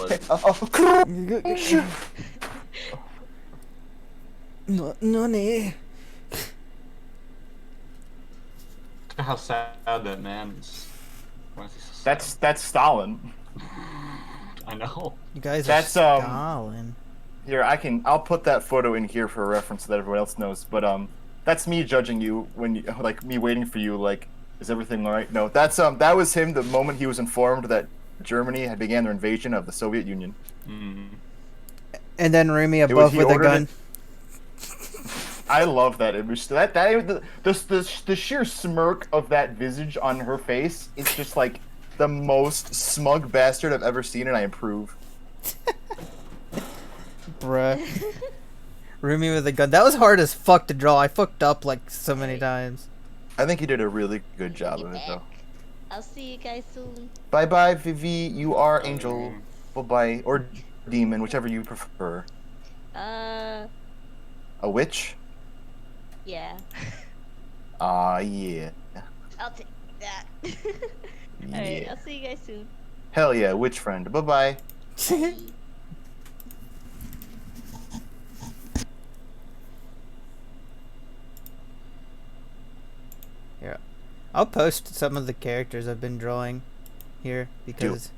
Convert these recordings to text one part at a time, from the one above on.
bud. No, nee. Look at how sad that man is. Why is he so sad? That's Stalin. I know. You guys are That's Stalin. Here, I'll put that photo in here for a reference so that everyone else knows. But that's me judging you when you, like me waiting for you. Like, is everything all right? No, that was him the moment he was informed that Germany had began their invasion of the Soviet Union. Mm. And then Rumi above He with a ordered gun. it. I love that image. The sheer smirk of that visage on her face is just like the most smug bastard I've ever seen, and I approve. Bruh. Rumi with a gun. That was hard as fuck to draw. I fucked up like so many times. I think he did a really good job Get of it, back. though. I'll see you guys soon. Bye bye, Vivi. You are Angel. Bye bye. Or Demon, whichever you prefer. Uh, A witch? yeah. Yeah. I'll take that. Yeah. Alright, I'll see you guys soon. Hell yeah, witch friend. Bye bye. Bye. Yeah. I'll post some of the characters I've been drawing here because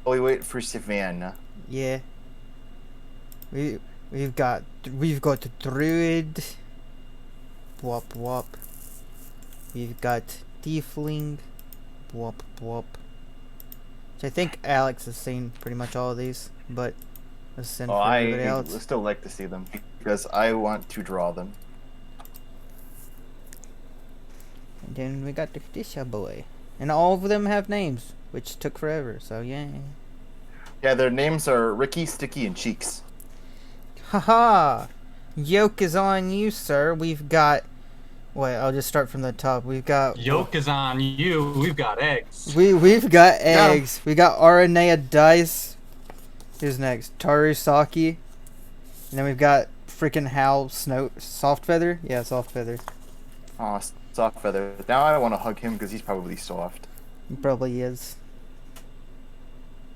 Oh, we wait for Savannah. yeah. We've got druid. Wop wop. We've got tiefling. Wop wop. Which I think Alex has seen pretty much all of these, but let's send for everybody I else. still like to see them because I want to draw them. And then we got the Fisher boy, and all of them have names, which took forever. So yeah. Yeah, their names are Ricky, Sticky, and Cheeks. Haha! Yoke is on you, sir. We've got. Wait, I'll just start from the top. We've got. Yolk is on you. We've got eggs. We've got eggs. We got Aranea Dice. Who's next? Tarusaki. And then we've got freaking Hal Snow Soft Feather. Yeah, Soft Feather. Aw, soft feather. Now I want to hug him because he's probably soft. He probably is.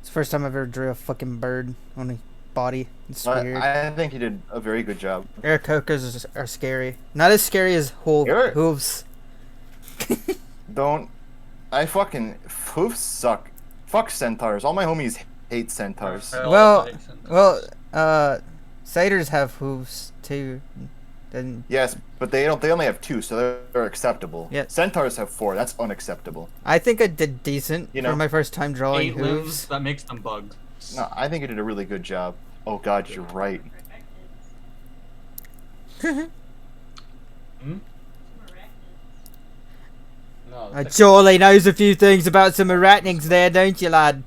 It's the first time I've ever drew a fucking bird on a body. It's weird. I think he did a very good job. Aarakocras are scary. Not as scary as Eric- hooves. Don't. I fucking. Hoofs suck. Fuck centaurs. All my homies hate centaurs. Well, satyrs have hooves too. Then Yes, but they don't. They only have 2, so they're acceptable. Yeah. Centaurs have 4. That's unacceptable. I think I did decent You know, for my first time drawing 8 limbs. hooves. That makes them bugs. No, I think you did a really good job. Oh God, you're right. Hmm? No. Surely knows a few things about some arachnids there, don't you, lad?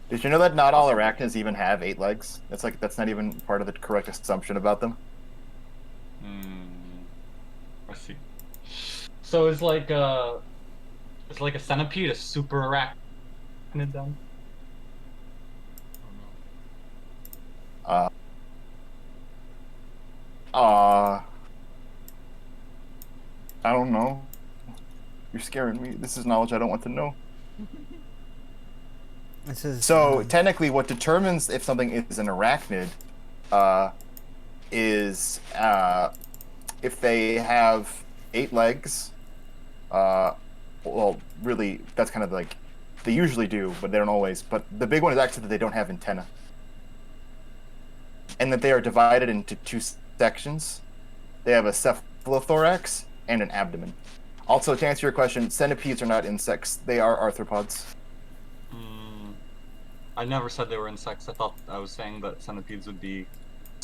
Did you know that not all arachnids even have 8 legs? That's not even part of the correct assumption about them. I see. So it's like a centipede, a super arachnid then? Uh. I don't know. You're scaring me. This is knowledge I don't want to know. This is So technically, what determines if something is an arachnid, is if they have 8 legs. Well, really, that's kind of like they usually do, but they don't always. But the big one is actually that they don't have antenna, and that they are divided into 2 sections. They have a cephalothorax and an abdomen. Also, to answer your question, centipedes are not insects; they are arthropods. I never said they were insects. I thought I was saying that centipedes would be.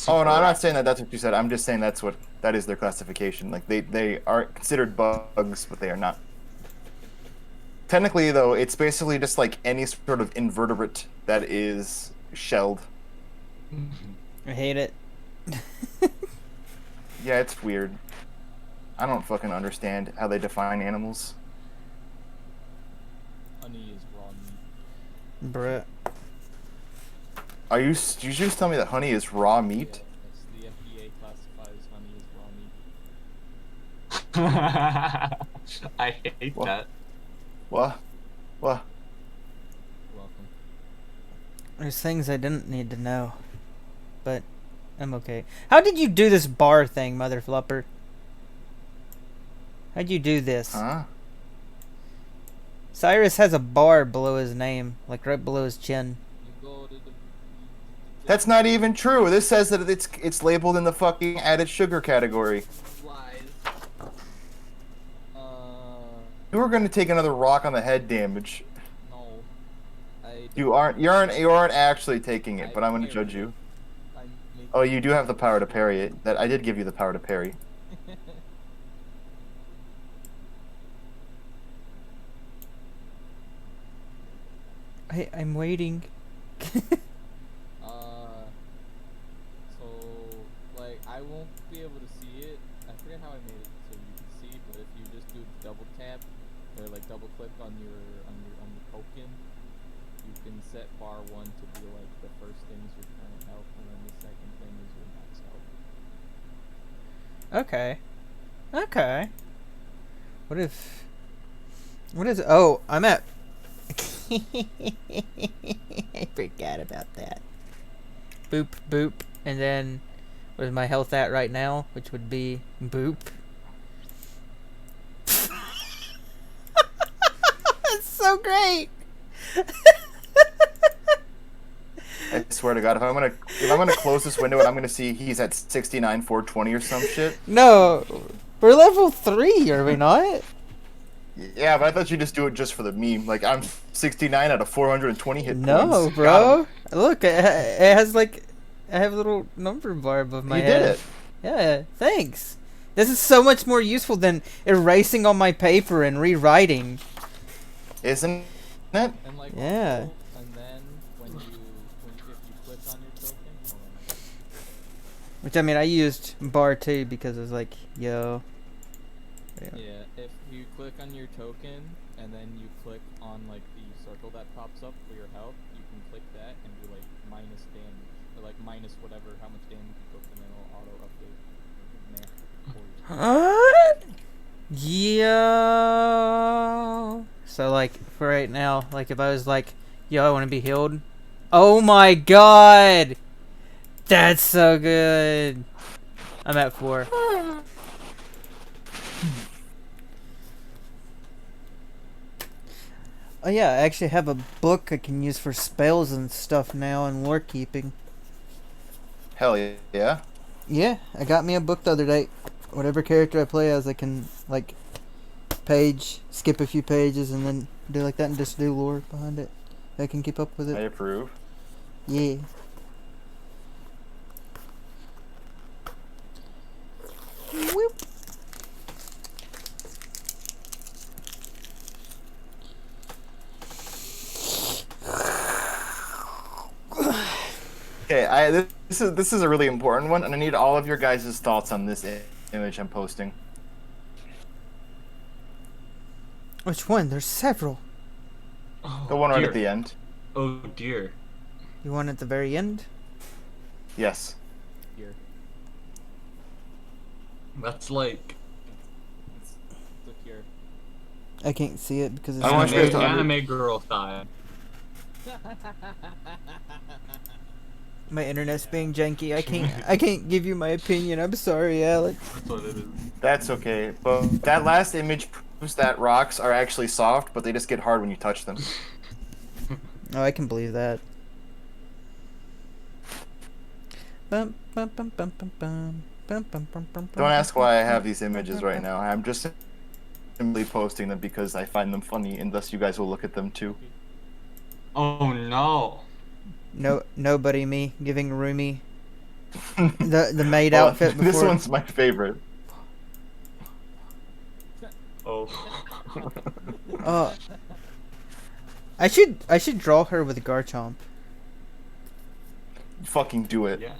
Oh no, I'm not saying that that's what you said. I'm just saying that is their classification. Like they are considered bugs, but they are not. Technically, though, it's basically just like any sort of invertebrate that is shelled. I hate it. Yeah, it's weird. I don't fucking understand how they define animals. Honey is raw meat. Bruh. Did you just tell me that honey is raw meat? Yes, the FDA classifies honey as raw meat. I hate What? that. What? You're welcome. There's things I didn't need to know. But I'm okay. How did you do this bar thing, mother flupper? How'd you do this? Huh? Cyrus has a bar below his name, like right below his chin. You go to the. That's not even true. This says that it's labeled in the fucking added sugar category. Lies. You were gonna take another rock on the head damage. No. I. You aren't actually taking it, I but I'm gonna parry judge it. you. I'm making Oh, you do have the power to parry it. That I did give you the power to parry. I'm waiting. So, like, I won't be able to see it. I forget how I made it so you can see, but if you just do double tap or like double click on the token, you can set bar 1 to be like the first thing is your current health, and then the second thing is your max health. Okay. Okay. What is? Oh, I'm at. I forgot about that. Boop, boop, and then where's my health at right now? Which would be boop. That's so great. I swear to God, if I'm gonna close this window and I'm gonna see he's at 69 420 or some shit. No, we're level 3, are we not? Yeah, but I thought you just do it just for the meme. Like I'm 69 out of 420 hit No, points. Got bro. him. Look, it has like, I have a little number bar above my You head. did it. Yeah, thanks. This is so much more useful than erasing on my paper and rewriting. Isn't it? And like Yeah. also, and then when if you click on your token, hold on. Which, I mean, I used bar 2 because it was like, yo. Yeah, if you click on your token and then you click on like the circle that pops up for your health, you can click that and do like minus damage or like minus whatever how much damage you took, and then it'll auto update math for you. Yo. So, like, for right now, like, if I was like, yo, I want to be healed. Oh my god! That's so good. I'm at 4. Oh yeah, I actually have a book I can use for spells and stuff now and lore keeping. Hell yeah. Yeah, I got me a book the other day. Whatever character I play as, I can, like, skip a few pages and then do like that and just do lore behind it. I can keep up with I it. approve. Yeah. Whoop. Okay, this is a really important one, and I need all of your guys' thoughts on this image I'm posting. Which one? There's several. Oh, The one right dear. at the end. Oh dear. You want at the very end? Yes. Here, That's like look here. I can't see it because it's I want you guys to anime girl thigh. my internet's being janky. I can't give you my opinion. I'm sorry, Alex. That's what it is. That's okay. But that last image proves that rocks are actually soft, but they just get hard when you touch them. Oh, I can believe that. Bum, bum, bum, bum, bum, bum. Bum, bum, bum, bum, Don't bum, ask bum, why I bum, have bum, these images bum, right bum. now. I'm just simply posting them because I find them funny, and thus you guys will look at them too. Oh no. No, nobody me giving Rumi the maid Well, outfit before. This one's my favorite. Oh. Oh, I should draw her with Garchomp. Fucking do it. Yeah.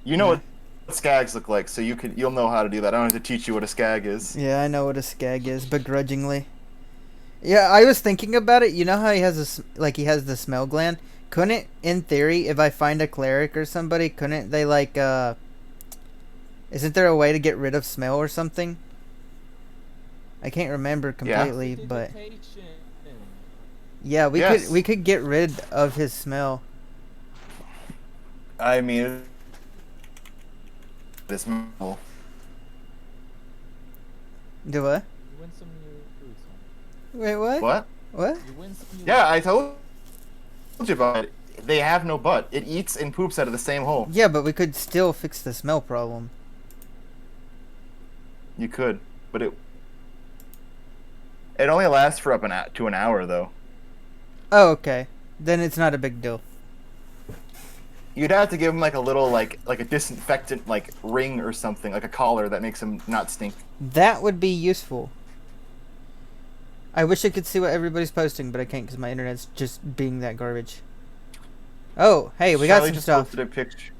You know what skags look like, so you'll know how to do that. I don't have to teach you what a skag is. Yeah, I know what a skag is, begrudgingly. Yeah, I was thinking about it. You know how he has he has the smell gland? Couldn't, in theory, if I find a cleric or somebody, couldn't they isn't there a way to get rid of smell or something? I can't remember completely, but Prestidigitation. yeah, Yes. we could get rid of his smell. I mean, this memorable. Do what? You win some of your food, son. Wait, what? What? What? You win some of your Yeah, I told you about it. They have no butt. It eats and poops out of the same hole. Yeah, but we could still fix the smell problem. You could, but it only lasts for to an hour though. Oh, okay. Then it's not a big deal. You'd have to give him like a little like a disinfectant like ring or something, like a collar that makes him not stink. That would be useful. I wish I could see what everybody's posting, but I can't because my internet's just being that garbage. Oh, hey, we got Charlie some just stuff. posted a picture.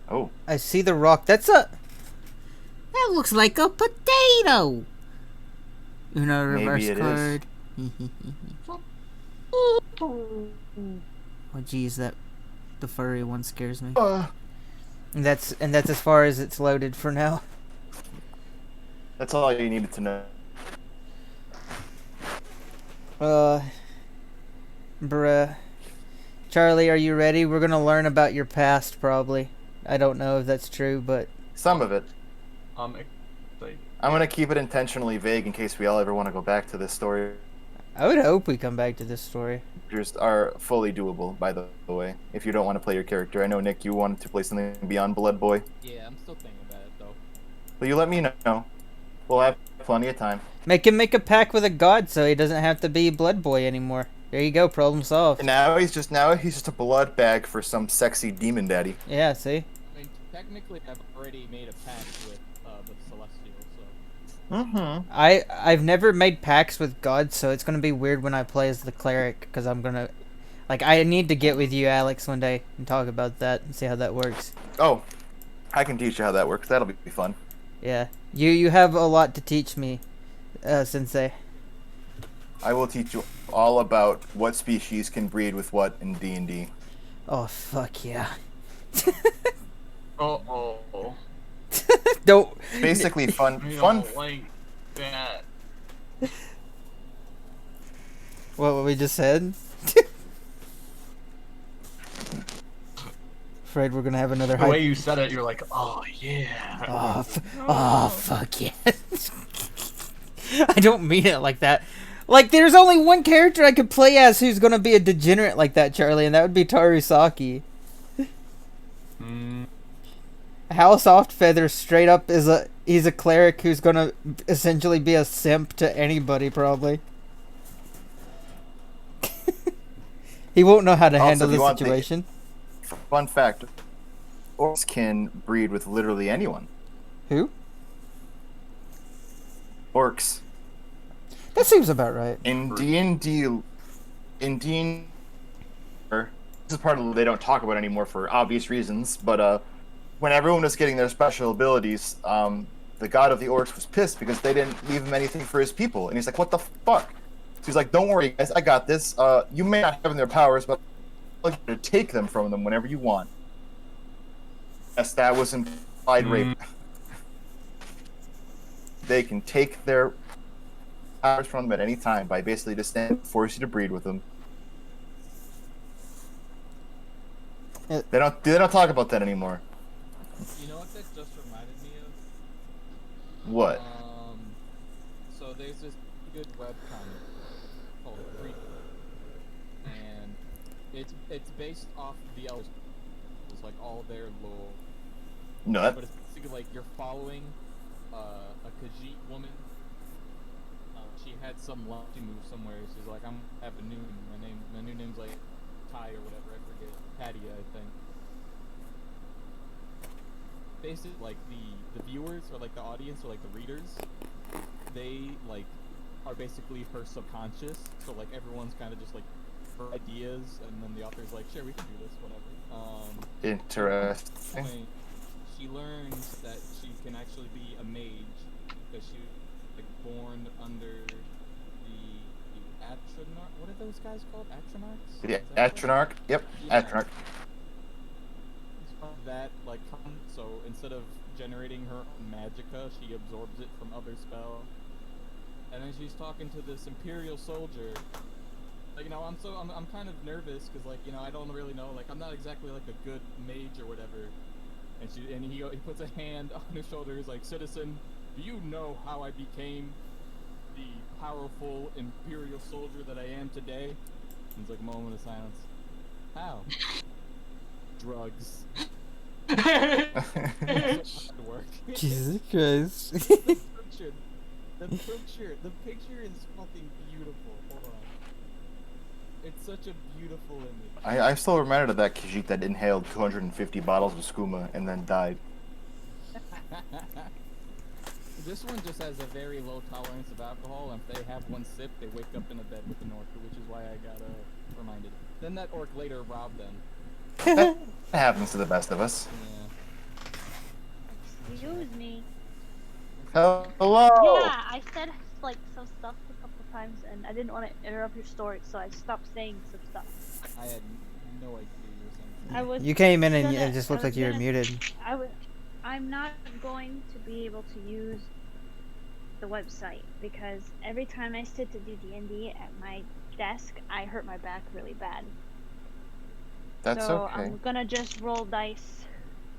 Oh, I see the rock. That's a... That looks like a potato. Maybe Reverse it is. card. Oh, geez, that the furry one scares me. And that's as far as it's loaded for now. that's all you needed to know. Bruh. Charlie, are you ready? We're gonna learn about your past, probably. I don't know if that's true, but... Some of it. Like, I'm gonna keep it intentionally vague in case we all ever want to go back to this story. I would hope we come back to this story. Just are fully doable, by the way. If you don't want to play your character, I know Nick, you wanted to play something beyond Blood Boy. Yeah, I'm still thinking about it though. But you let me know. We'll have plenty of time. Make him make a pact with a god so he doesn't have to be Blood Boy anymore. There you go, problem solved. And now he's just a blood bag for some sexy demon daddy. Yeah, see? I mean, technically, I've already made a pact with Celestial, so. Mm-hmm. I've never made pacts with gods, so it's gonna be weird when I play as the cleric, because I'm gonna... Like, I need to get with you, Alex, one day and talk about that and see how that works. Oh, I can teach you how that works. That'll be fun. Yeah. You have a lot to teach me, Sensei. I will teach you all about what species can breed with what in D&D. Oh, fuck yeah. oh. Don't... Basically, fun. I Fun. don't like that. What we just said? Afraid we're gonna have another The way you said it, you're like, oh yeah. Oh, fuck yeah. I don't mean it like that. Like, there's only one character I could play as who's gonna be a degenerate like that, Charlie, and that would be Tarusaki. Hal Softfeather straight up he's a cleric who's gonna essentially be a simp to anybody, probably. He won't know how to Also, handle if you the want situation. Fun fact. Orcs can breed with literally anyone. Who? Orcs. That seems about right. In D&D... this is part of they don't talk about anymore for obvious reasons, but when everyone was getting their special abilities, the god of the orcs was pissed because they didn't leave him anything for his people. And he's like, what the fuck? So he's like, don't worry, guys, I got this. You may not have their powers, but I'll let you take them from them whenever you want. Yes, that was implied rape. They can take their powers from them at any time by basically just force you to breed with them. They don't talk about that anymore. You know what that just reminded me of? What? So there's this good webcomic called Freak, and it's based off the Elves. It's like all their lore. No, But it's basically like you're following a Khajiit woman. She had some lucky move somewhere. She's like, I'm have a new name. My new name's like Ty or whatever. I forget. Padia, I think. Basically, like the viewers or like the audience or like the readers, they like are basically her subconscious. So like everyone's kind of just like her ideas, and then the author's like, sure, we can do this, whatever. Interesting. Point, she learns that she can actually be a mage because she was like born under the Atronach. What are those guys called? Atronachs? Yeah, Is that what- Atronach. Yep, Yeah. Atronach. That like so instead of generating her own magicka, she absorbs it from other spell. And then she's talking to this Imperial soldier Like, you know, I'm kind of nervous because, like, you know, I don't really know. Like, I'm not exactly like a good mage or whatever. And he puts a hand on his shoulder. He's like, "Citizen, do you know how I became the powerful imperial soldier that I am today?" And it's like a moment of silence. How? Drugs. Hard work. Jesus Christ. The picture is fucking beautiful. Hold on. It's such a beautiful image. I still remember that Khajiit that inhaled 250 bottles of skooma and then died. This one just has a very low tolerance of alcohol, and if they have one sip, they wake up in a bed with an orc, which is why I got reminded. Then that orc later robbed them. That happens to the best of us. Yeah. Excuse me. Hello. Yeah, I said like some stuff a couple times, and I didn't want to interrupt your story, so I stopped saying some stuff. I had no idea you were saying. I was. You came in and gonna- it just looked I like was you were gonna- muted. I'm not going to be able to use the website because every time I sit to do D&D at my desk, I hurt my back really bad. That's so okay. I'm gonna just roll dice,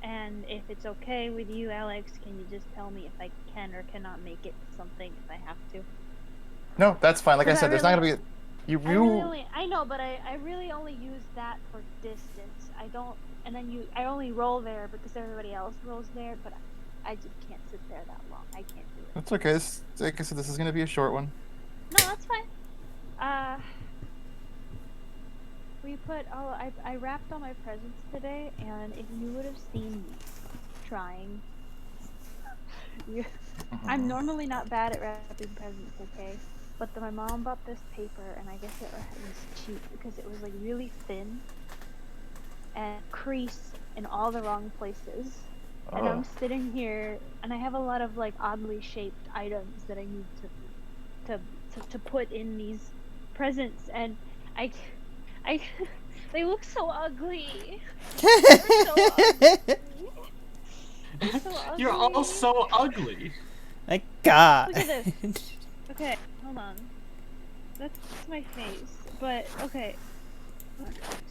and if it's okay with you, Alex, can you just tell me if I can or cannot make it something if I have to? No, that's fine. Like I Because I said, there's not really- gonna be. I know, but I really only use that for distance. I don't, and then I only roll there because everybody else rolls there, but I just can't sit there that long. I can't do it. That's okay. Like I said, this is gonna be a short one. No, that's fine. We put I wrapped all my presents today, and if you would have seen me trying, I'm normally not bad at wrapping presents, okay? But my mom bought this paper, and I guess it was cheap because it was like really thin and creased in all the wrong places. And I'm sitting here, and I have a lot of like oddly shaped items that I need to put in these presents, and I they look so ugly. They're so ugly. They're so ugly. You're all so ugly. My God. Look at this. Okay, hold on. That's my face. But okay.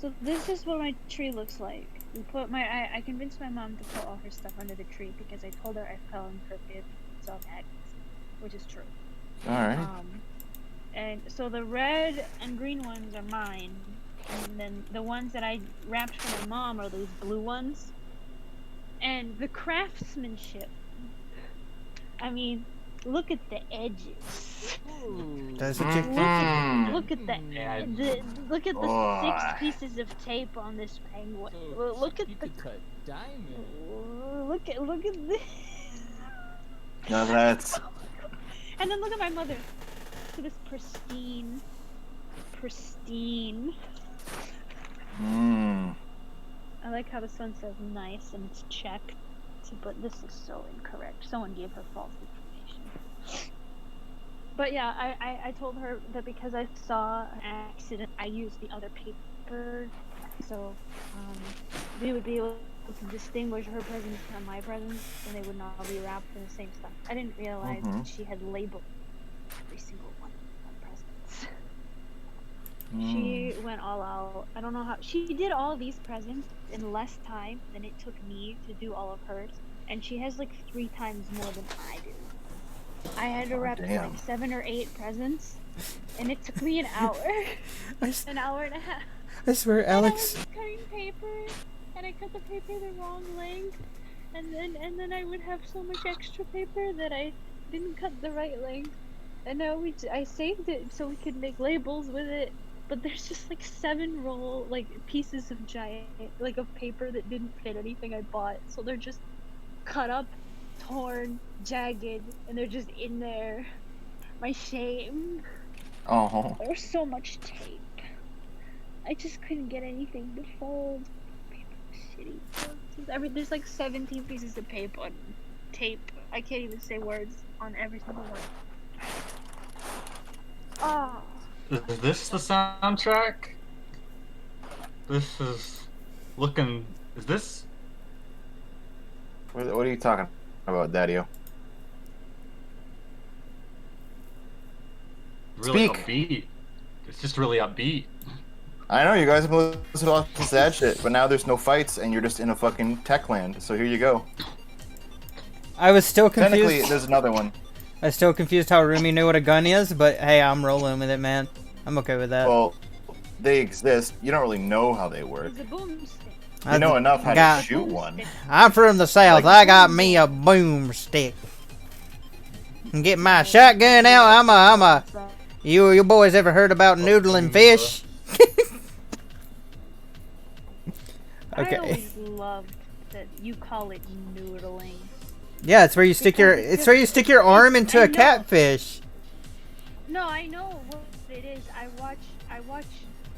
So this is what my tree looks like. We put I convinced my mom to put all her stuff under the tree because I told her I fell in crooked some eggs, which is true. All right. And so the red and green ones are mine, and then the ones that I wrapped for my mom are those blue ones. And the craftsmanship. I mean, look at the edges. That's what you. Look at the look at the Oh. 6 pieces of tape on this penguin. So Look at you the could cut diamond. look at this. No, that's. And then look at my mother. Look at this pristine. I like how this one says nice and it's checked, but this is so incorrect. Someone gave her false information. But yeah, I told her that because I saw an accident, I used the other paper, so we would be able to distinguish her presents from my presents, and they would not be wrapped in the same stuff. I didn't realize that she had labeled every single one of my presents. She went all out. I don't know how she did all of these presents in less time than it took me to do all of hers, and she has like 3 times more than I do. I had to wrap damn. like 7 or 8 presents, and it took me an hour, an hour and a half. I swear, And I Alex. was cutting paper, and I cut the paper the wrong length, and then I would have so much extra paper that I didn't cut the right length. And now I saved it so we could make labels with it. But there's just like 7 pieces of giant of paper that didn't fit anything I bought. So they're just cut up, torn, jagged, and they're just in there. My shame. Oh. There's so much tape. I just couldn't get anything to fold. Paper was shitty. There's like 17 pieces of tape. I can't even say words on every single one. Ah. Is this the soundtrack? This is looking. Is this? What are you talking about, Daddy-O? Really Speak. upbeat. It's just really upbeat. I know you guys have been listening to all this sad shit, but now there's no fights and you're just in a fucking tech land. So here you go. I was still Technically, confused. there's another one. I was still confused how Rumi knew what a gun is, but hey, I'm rolling with it, man. I'm okay with that. Well, they exist. You don't really know how they work. It's a boomstick. You know enough how got- to shoot one. I'm from the south. Like- I got me a boomstick. And get my shotgun out. I'm a. You boys ever heard about noodling fish? I Okay. always loved that you call it noodling. Yeah, it's where you stick your. It's where you stick your arm into I a know. catfish. No, I know what it is. I watch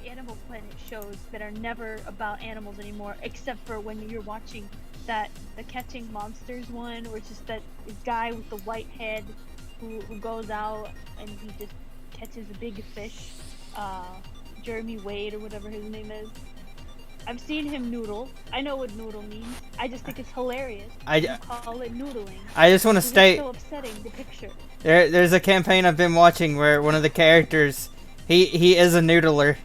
Animal Planet shows that are never about animals anymore, except for when you're watching the Catching Monsters one, where it's just that guy with the white head who goes out and he just catches a big fish. Jeremy Wade or whatever his name is. I've seen him noodle. I know what noodle means. I just think it's hilarious. You call it noodling. I just want to It's state so upsetting, the picture. there's a campaign I've been watching where one of the characters he is a noodler,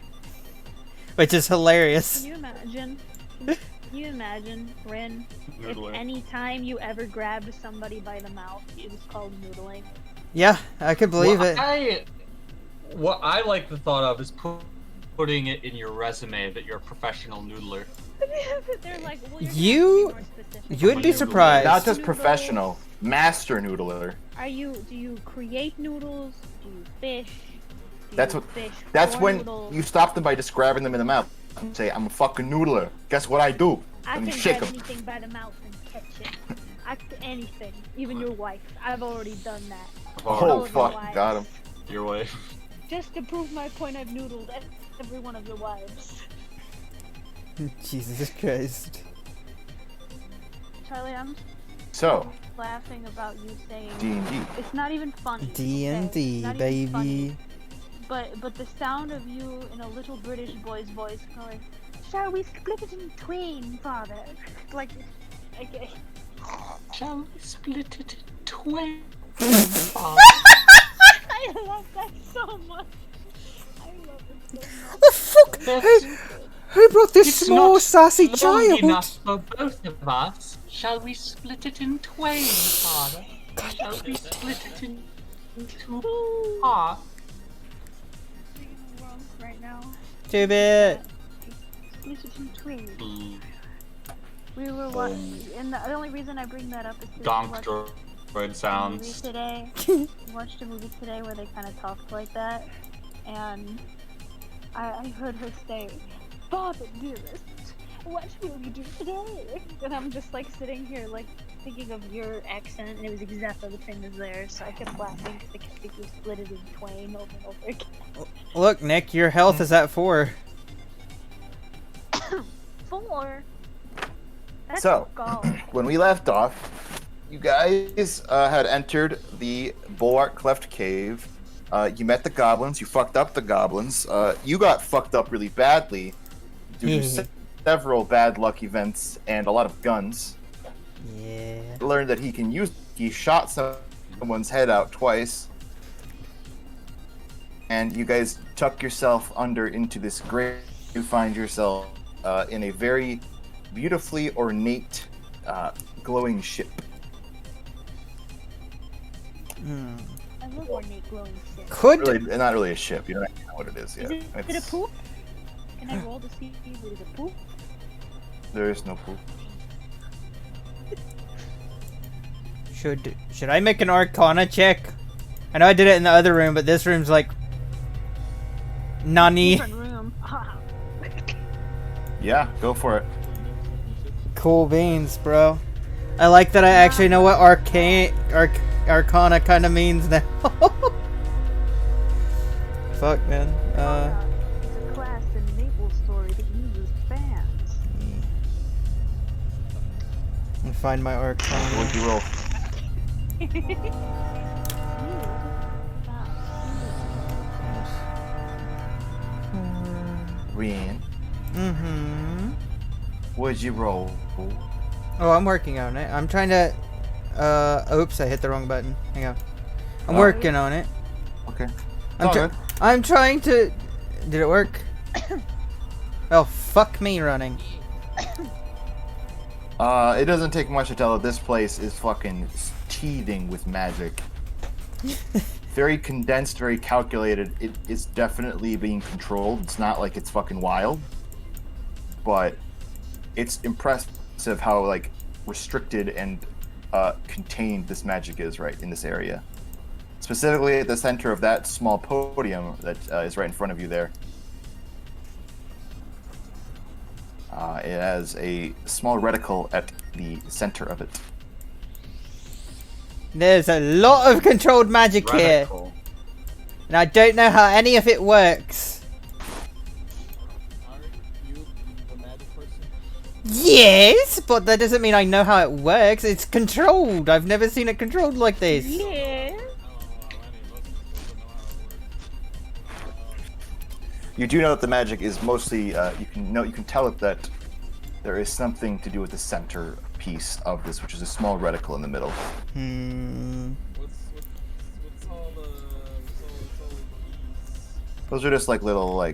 which is hilarious. Can you imagine? Can you imagine, Rin, if Noodler. any time you ever grabbed somebody by the mouth, it was called noodling? Yeah, I could believe it. What I like the thought of is putting it in your resume that you're a professional noodler. They're like, well, You- you're gonna have to be more specific. You'd be Noodler. surprised. Not just Noodles. professional, master noodler. Do you create noodles? Do you fish? Do That's you what- fish That's for when noodles? you stop them by just grabbing them in the mouth and say, "I'm a fucking noodler." Guess what I do? I And can shake grab 'em. anything by the mouth and catch it. Anything, even your wife. I've already done that. Oh All of your fuck, wives. got him. Your way. Just to prove my point, I've noodled every one of your wives. Jesus Christ. Charlie, I'm So laughing about you saying D&D. it's not even funny. D and okay? D, It's not even funny. baby. But the sound of you in a little British boy's voice going, "Shall we split it in twain, father?" Like, okay. Shall we split it in twain? I love that so much. I love it so much. The fuck? That's- Who brought this It's small not sassy long child? enough for both of us. Shall we split it in twain, father? Shall we split it in two half? Speaking of wrong right now. Too bad. Split it in twain. Mm, We were watching, and the only reason I bring that up is because Donk we droid watched a movie sounds. today. Watched a movie today where they kind of talked like that, and I heard her say, "Father, dearest, what will you do today?" And I'm just like sitting here like thinking of your accent, and it was exactly the same as theirs. So I kept laughing because I kept thinking you split it in twain over and over again. Look, Nick, your health is at 4. 4. That's So, gall. when we left off, you guys had entered the Bulwark Cleft Cave. You met the goblins. You fucked up the goblins. You got fucked up really badly due to several bad luck events and a lot of guns. Yeah. Learned that he can use. He shot someone's head out twice, and you guys tuck yourself under into this grave. You find yourself in a very beautifully ornate, glowing ship. Hmm. I love ornate glowing shit. Could Really, not really a ship. You don't actually know what it is yet. Is it a It's- poop? Can I roll to see if it is a poop? There is no poop. should I make an Arcana check? I know I did it in the other room, but this room's like Nani. Different room. Yeah, go for it. Cool beans, bro. I like that I actually know what Arcana kind of means now. Fuck, man. It's a class in Maple Story that uses fans. Let me find my Arcana. What'd you roll? Rian, Mm-hmm. what'd you roll? Oh, I'm working on it. I'm trying to. Oops, I hit the wrong button. Hang on. I'm Oh. working on it. Okay. I'm, all try- good. I'm trying to Did it work? Oh, fuck me running. It doesn't take much to tell that this place is fucking teething with magic. Very condensed, very calculated. It is definitely being controlled. It's not like it's fucking wild, but it's impressive how like restricted and contained this magic is right in this area. Specifically at the center of that small podium that is right in front of you there. It has a small reticle at the center of it. There's a lot of controlled magic here. Radical. And I don't know how any of it works. Are you the magic person? Yes, but that doesn't mean I know how it works. It's controlled. I've never seen it controlled like this. Yeah. I don't know how any of us are supposed to know how it works. You do know that the magic is mostly. You can tell it that there is something to do with the center piece of this, which is a small reticle in the middle. What's all the keys? Those are just like little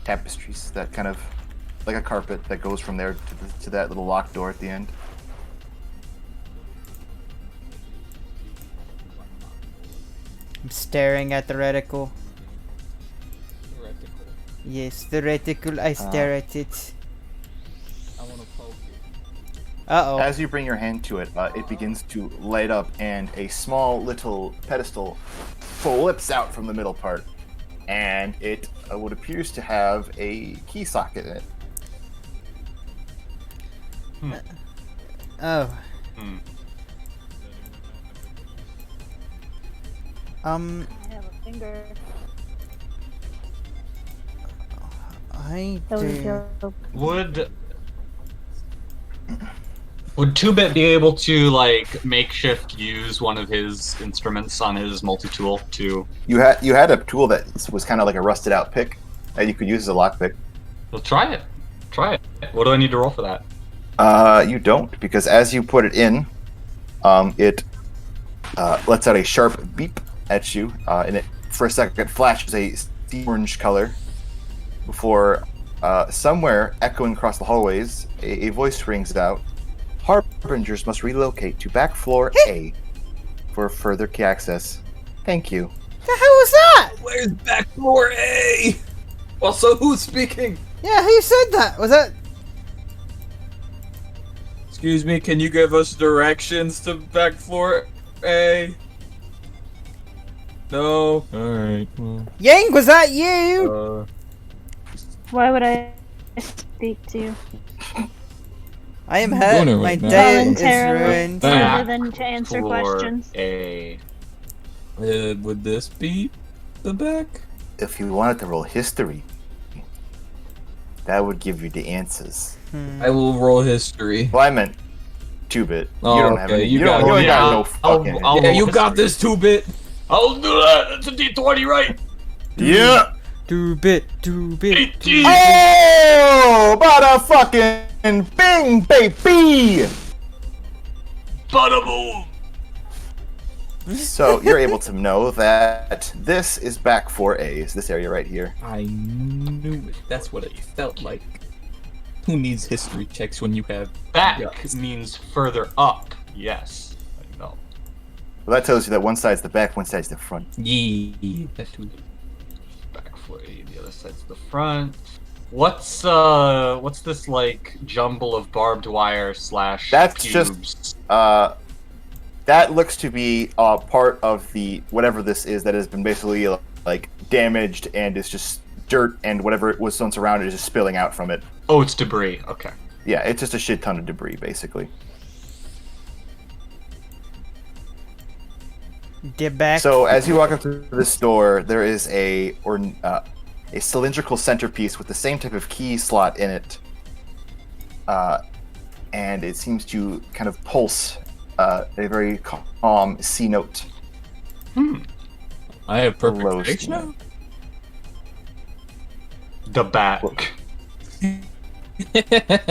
tapestries that kind of like a carpet that goes from there to that little locked door at the end. I'm staring at the reticle. Theoretical. Yes, the reticle. I stare at it. I want to poke it. Uh-oh. As you bring your hand to it, it begins to light up, and a small little pedestal flips out from the middle part, and it what appears to have a key socket in it. Oh. Hmm. I have a finger. I That was do. dope. Would 2-Bit be able to like makeshift use one of his instruments on his multi-tool to? You had a tool that was kind of like a rusted out pick that you could use as a lockpick. Well, try it. Try it. What do I need to roll for that? You don't, because as you put it in, it lets out a sharp beep at you, and it for a second flashes a steam orange color before somewhere echoing across the hallways, a voice rings out. Harbingers must relocate to back floor A for further key access. Thank you. The hell was that? Where's back floor A? Also, who's speaking? Yeah, who said that? Was that? Excuse me, can you give us directions to back floor A? No? Alright, well. Yang, was that you? Why would I speak to you? I am Doing hurt. it My right now. day is Voluntarily. ruined. Thank- Rather than to answer Floor questions. A. Would this be the back? If you wanted to roll history, that would give you the answers. I will roll history. Well, I meant 2-bit. Oh, You don't have okay, any. you You got don't, you it. ain't got no I'll- fucking. I'll- Yeah, you roll got history. this, 2-bit. I'll do that. It's a D20, right? Yeah. 2-bit, 2-bit. 18. Oh, motherfucking bing, baby! Bada boom. So you're able to know that this is back 4A, is this area right here. I knew it. That's what it felt like. Who needs history checks when you have Back guts? means further up. Yes. I know. Well, that tells you that one side's the back, one side's the front. Yeah, that's who. Back for A, the other side's the front. What's this like jumble of barbed wire slash That's cubes? just that looks to be part of the whatever this is that has been basically like damaged and is just dirt and whatever it was once around it is just spilling out from it. Oh, it's debris. Okay. Yeah, it's just a shit ton of debris basically. Get back. So as you walk up to this door, there is a cylindrical centerpiece with the same type of key slot in it, and it seems to kind of pulse a very calm C note. I have perfect Low face steam. now. The back.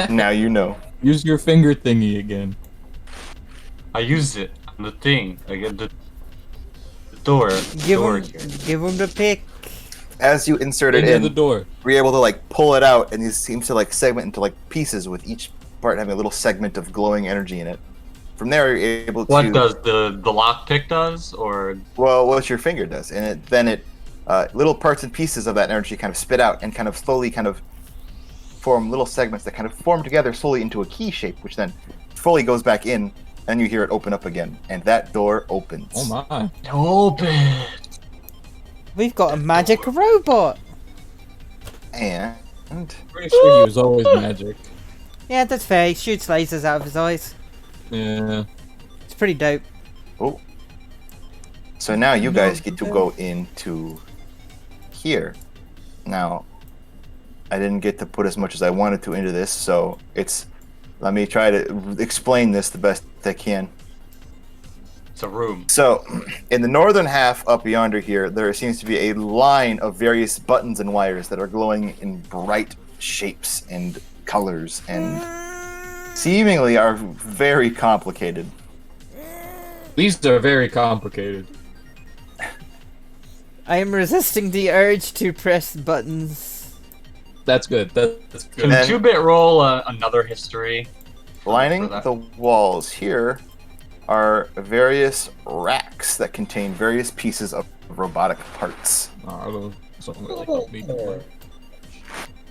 Now you know. Use your finger thingy again. I used it on the thing. I get the door. give door him, here. give him the pick. as you insert it Into in, the door. you're able to like pull it out, and it seems to like segment into like pieces, with each part having a little segment of glowing energy in it. From there, you're able to. What does the lockpick does, or Well, what your finger does, and then little parts and pieces of that energy kind of spit out and kind of slowly kind of form little segments that kind of form together slowly into a key shape, which then fully goes back in, and you hear it open up again, and that door opens. Oh my. open? We've got a magic robot. And Pretty sure he was always magic. Yeah, that's fair. He shoots lasers out of his eyes. Yeah. It's pretty dope. oh, so now you guys get to go into here. Now, I didn't get to put as much as I wanted to into this, so let me try to explain this the best I can. It's a room. So, in the northern half up yonder here, there seems to be a line of various buttons and wires that are glowing in bright shapes and colors and seemingly are very complicated. These are very complicated. I am resisting the urge to press buttons. That's good. That's Can good. 2-bit roll another history? Lining for that? the walls here are various racks that contain various pieces of robotic parts. Oh, I don't know. Something that like help me to work.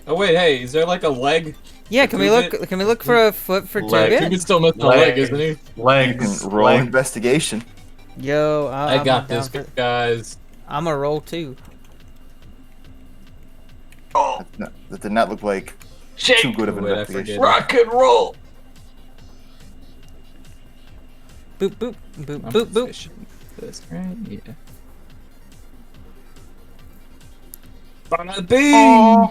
Oh wait, hey, is there like a leg? Yeah, can we look? Can we look for a foot for Leg. 2-bit? Two still missing a Leg. leg, isn't he? You Legs. can roll legs. investigation. Yo, I I'm got down this, for- guys. I'm a roll too. Oh, That did not look like shake. too good of an Wait, I investigation. forget. Rock and roll. Boop boop boop I'm boop boop. positioned. This right? Yeah. Bing!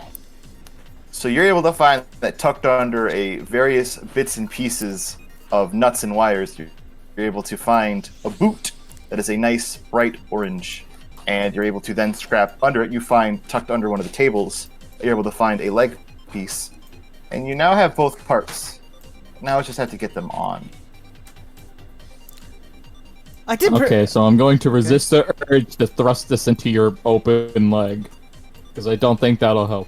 So you're able to find that tucked under a various bits and pieces of nuts and wires, you're able to find a boot that is a nice bright orange, and you're able to then scrap under it. You find tucked under one of the tables, you're able to find a leg piece, and you now have both parts. Now I just have to get them on. I did. Okay, so I'm going to resist the urge to thrust this into your open leg, because I don't think that'll help.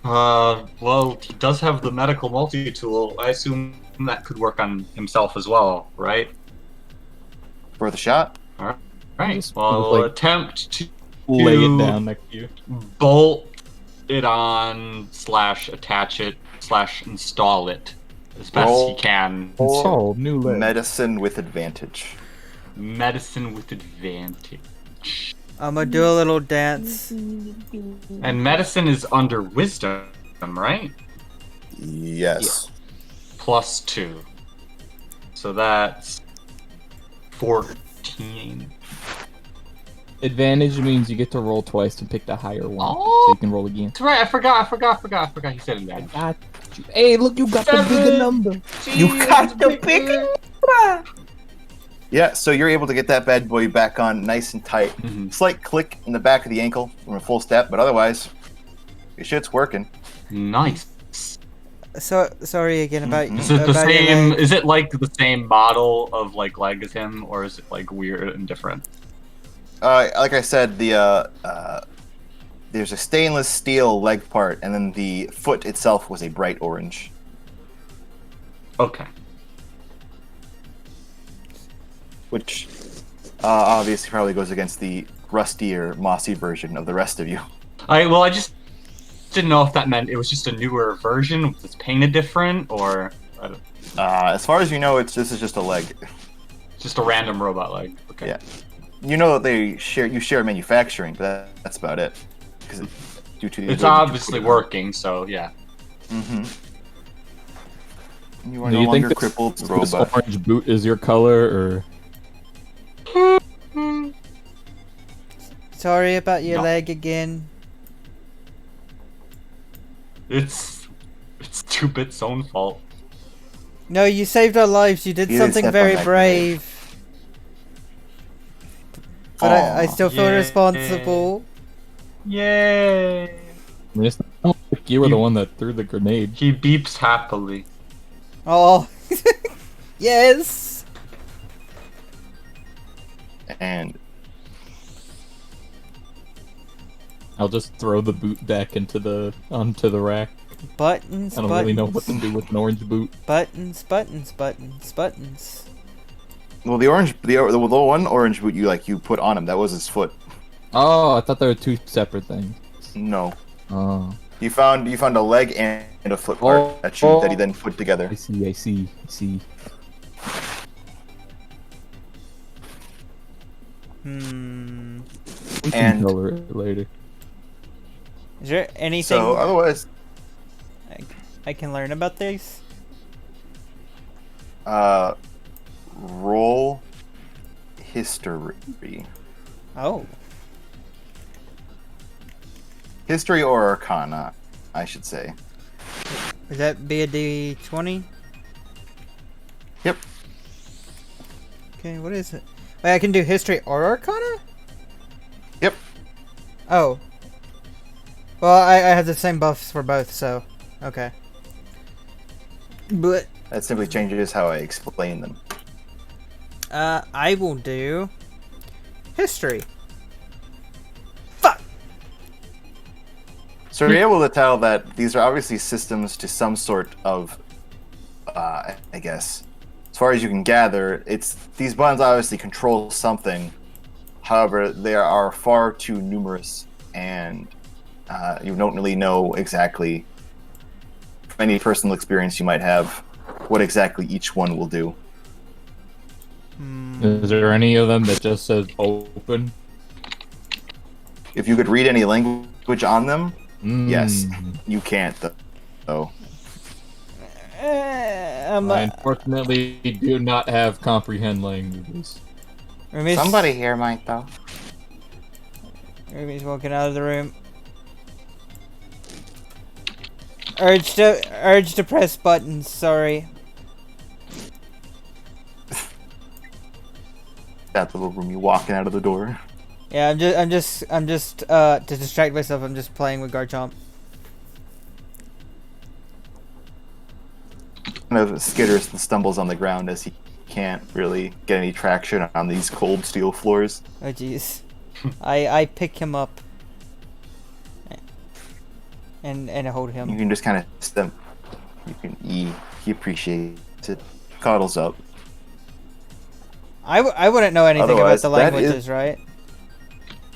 Well, he does have the medical multi-tool. I assume that could work on himself as well, right? Worth a shot? Alright. Right. Just Well, like- attempt to Lay it down next to you. bolt it on / attach it / install it as best Roll. he can. Oh, new leg. Medicine with advantage. Medicine with advantage. I'm gonna do a little dance. And medicine is under wisdom, right? Yes. +2. So that's 14. Advantage means you get to roll twice and pick the higher one, Oh. so you can roll again. That's right. I forgot. He said advantage. Got you. Hey, look, you got the bigger 7. number. You got the bigger. Yeah, so you're able to get that bad boy back on nice and tight. Mhm. Slight click in the back of the ankle from a full step, but otherwise, your shit's working. Nice. So sorry again about Mhm. Is it the about your same? leg. Is it like the same model of like leg as him, or is it like weird and different? Like I said, there's a stainless steel leg part, and then the foot itself was a bright orange. Okay. Which obviously probably goes against the rustier, mossy version of the rest of you. I just didn't know if that meant it was just a newer version that's painted different, or I don't, As far as you know, this is just a leg. just a random robot leg. Okay. Yeah. You know that you share manufacturing, but that's about it. Because due to the It's ability to obviously put it on. working, so yeah. Mm-hmm. You are Do no you longer think crippled this robot. orange boot is your color, or Sorry about your No. leg again. It's 2-bit's own fault. No, you saved our lives. You did You didn't something step on very that brave. But I Aw. still feel Yay. responsible. Yay! I mean, it's not like you were the one that threw the grenade? He beeps happily. Oh, yes. I'll just throw the boot back onto the rack. Buttons, I don't really know what to do with an orange boot. Buttons, buttons, buttons, buttons. Well, the one orange boot you put on him, that was his foot. Oh, I thought there were two separate things. No. Oh. You found a leg and a foot part that he then put together. I see. Hmm. We can And- color it later. Is there anything So otherwise, I can learn about these? roll history. Oh. History or Arcana, I should say. Would that be a D20? Yep. Okay, what is it? Wait, I can do history or Arcana? Yep. Oh. Well, I have the same buffs for both, so okay. But That simply changes how I explain them. I will do history. Fuck. So you're able to tell that these are obviously systems to some sort of, I guess, as far as you can gather, these buttons obviously control something. However, they are far too numerous, and you don't really know exactly, from any personal experience you might have, what exactly each one will do. Is there any of them that just says open? If you could read any language on them, yes. Mm. You can't, though. I unfortunately do not have comprehend languages. Somebody here might, though. Ruby's walking out of the room. Urge to press buttons. Sorry. That little room, you walking out of the door. Yeah, I'm just to distract myself. I'm just playing with Garchomp. Kind of skitters and stumbles on the ground as he can't really get any traction on these cold steel floors. Oh jeez. I pick him up and hold You him. can just kind of stem. You can he appreciates it, cuddles up. I wouldn't know anything about Otherwise, the that languages, right?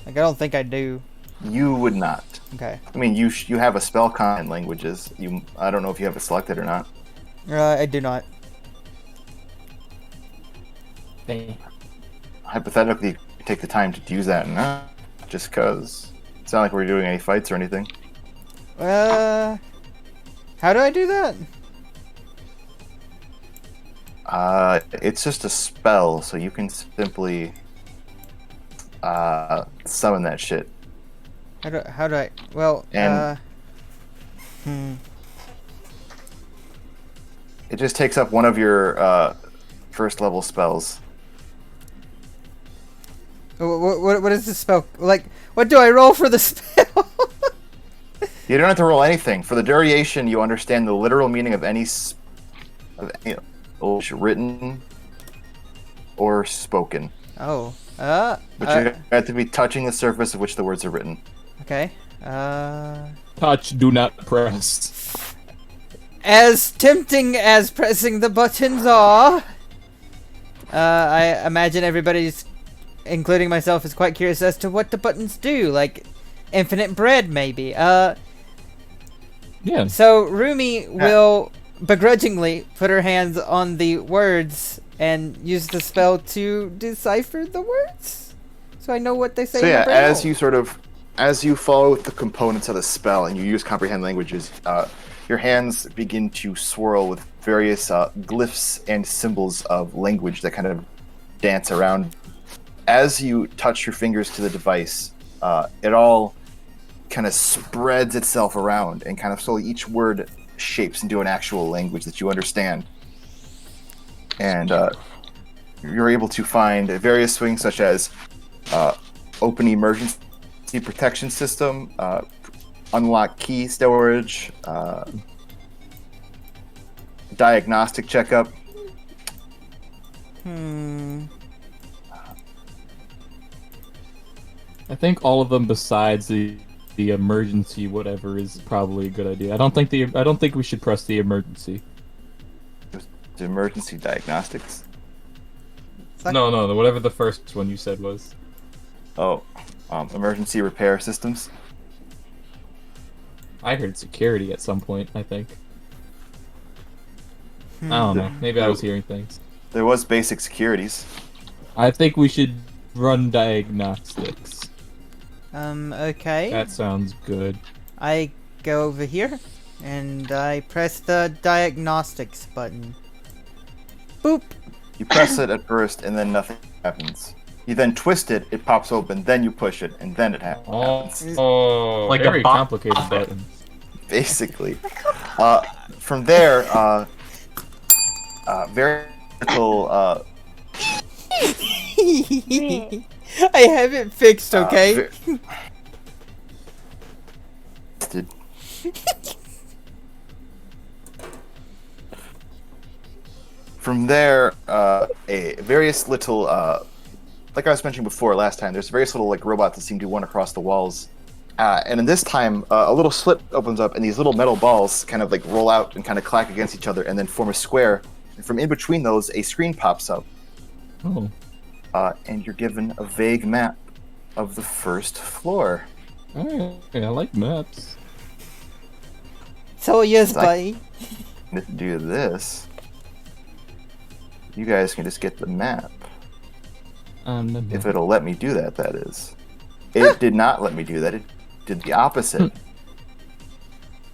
Like I don't think I do. You would not. Okay. I mean, you have a spell con languages. I don't know if you have it selected or not. I do not. Dang. Hypothetically, you could take the time to use that, and just cause it's not like we're doing any fights or anything. How do I do that? It's just a spell, so you can simply summon that shit. How do I? Well, And- It just takes up one of your first level spells. What is the spell? Like, what do I roll for the spell? You don't have to roll anything. For the duration, you understand the literal meaning of any written or spoken. Oh. But you have to be touching the surface of which the words are written. Okay. Touch, do not press. As tempting as pressing the buttons are, I imagine everybody's, including myself, is quite curious as to what the buttons do. Like, infinite bread, maybe. Yeah. So Rumi will begrudgingly put her hands on the words and use the spell to decipher the words, so I know what they say. So in yeah, the braille. as you follow the components of the spell and you use comprehend languages, your hands begin to swirl with various glyphs and symbols of language that kind of dance around. As you touch your fingers to the device, it all kind of spreads itself around, and kind of slowly each word shapes into an actual language that you understand. And you're able to find various things such as open emergency protection system, unlock key storage, diagnostic checkup. I think all of them besides the the emergency whatever is probably a good idea. I don't think we should press the emergency. The emergency diagnostics. Fuck. No, whatever the first one you said was. Oh, emergency repair systems. I heard security at some point, I think. I don't know. Maybe I was hearing things. There was basic securities. I think we should run diagnostics. Okay. That sounds good. I go over here, and I press the diagnostics button. Boop! You press it at first, and then nothing happens. You then twist it, it pops open, then you push it, and then it happens. Oh, Like a very bot- complicated button. Basically. From there, very little, I have it fixed, okay? From there, a various little, like I was mentioning before last time, there's various little like robots that seem to run across the walls. And in this time, a little slit opens up, and these little metal balls kind of like roll out and kind of clack against each other, and then form a square. And from in between those, a screen pops up. Oh. And you're given a vague map of the first floor. Oh, I like maps. So yes, Like- buddy. And if you do this, you guys can just get the map. If it'll let me do that, that is. It did not let me do that. It did the opposite.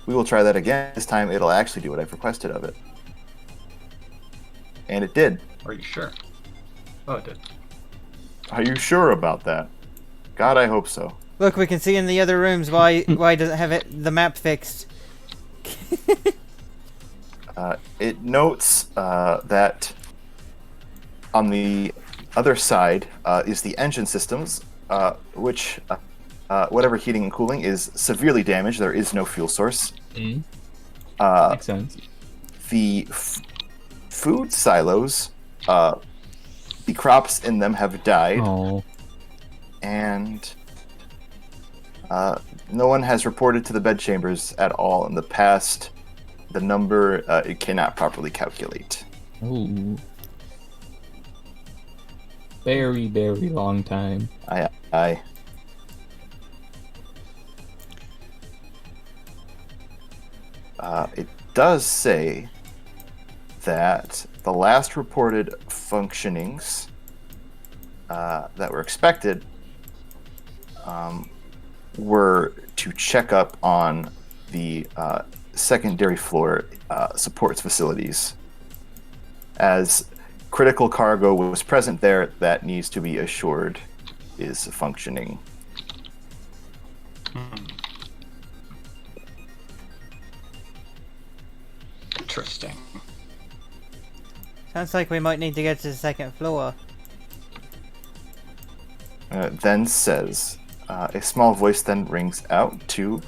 We will try that again. This time it'll actually do what I've requested of it. And it did. Are you sure? Oh, it did. Are you sure about that? God, I hope so. Look, we can see in the other rooms why does it have the map fixed. It notes that on the other side is the engine systems, which whatever heating and cooling is severely damaged. There is no fuel source. Makes sense. The food silos, the crops in them have died, Oh. and no one has reported to the bedchambers at all in the past. The number it cannot properly calculate. Ooh. Very, very long time. I it does say that the last reported functionings that were expected were to check up on the secondary floor supports facilities. As critical cargo was present there that needs to be assured is functioning. Interesting. Sounds like we might need to get to the second floor. Then says, a small voice then rings out to,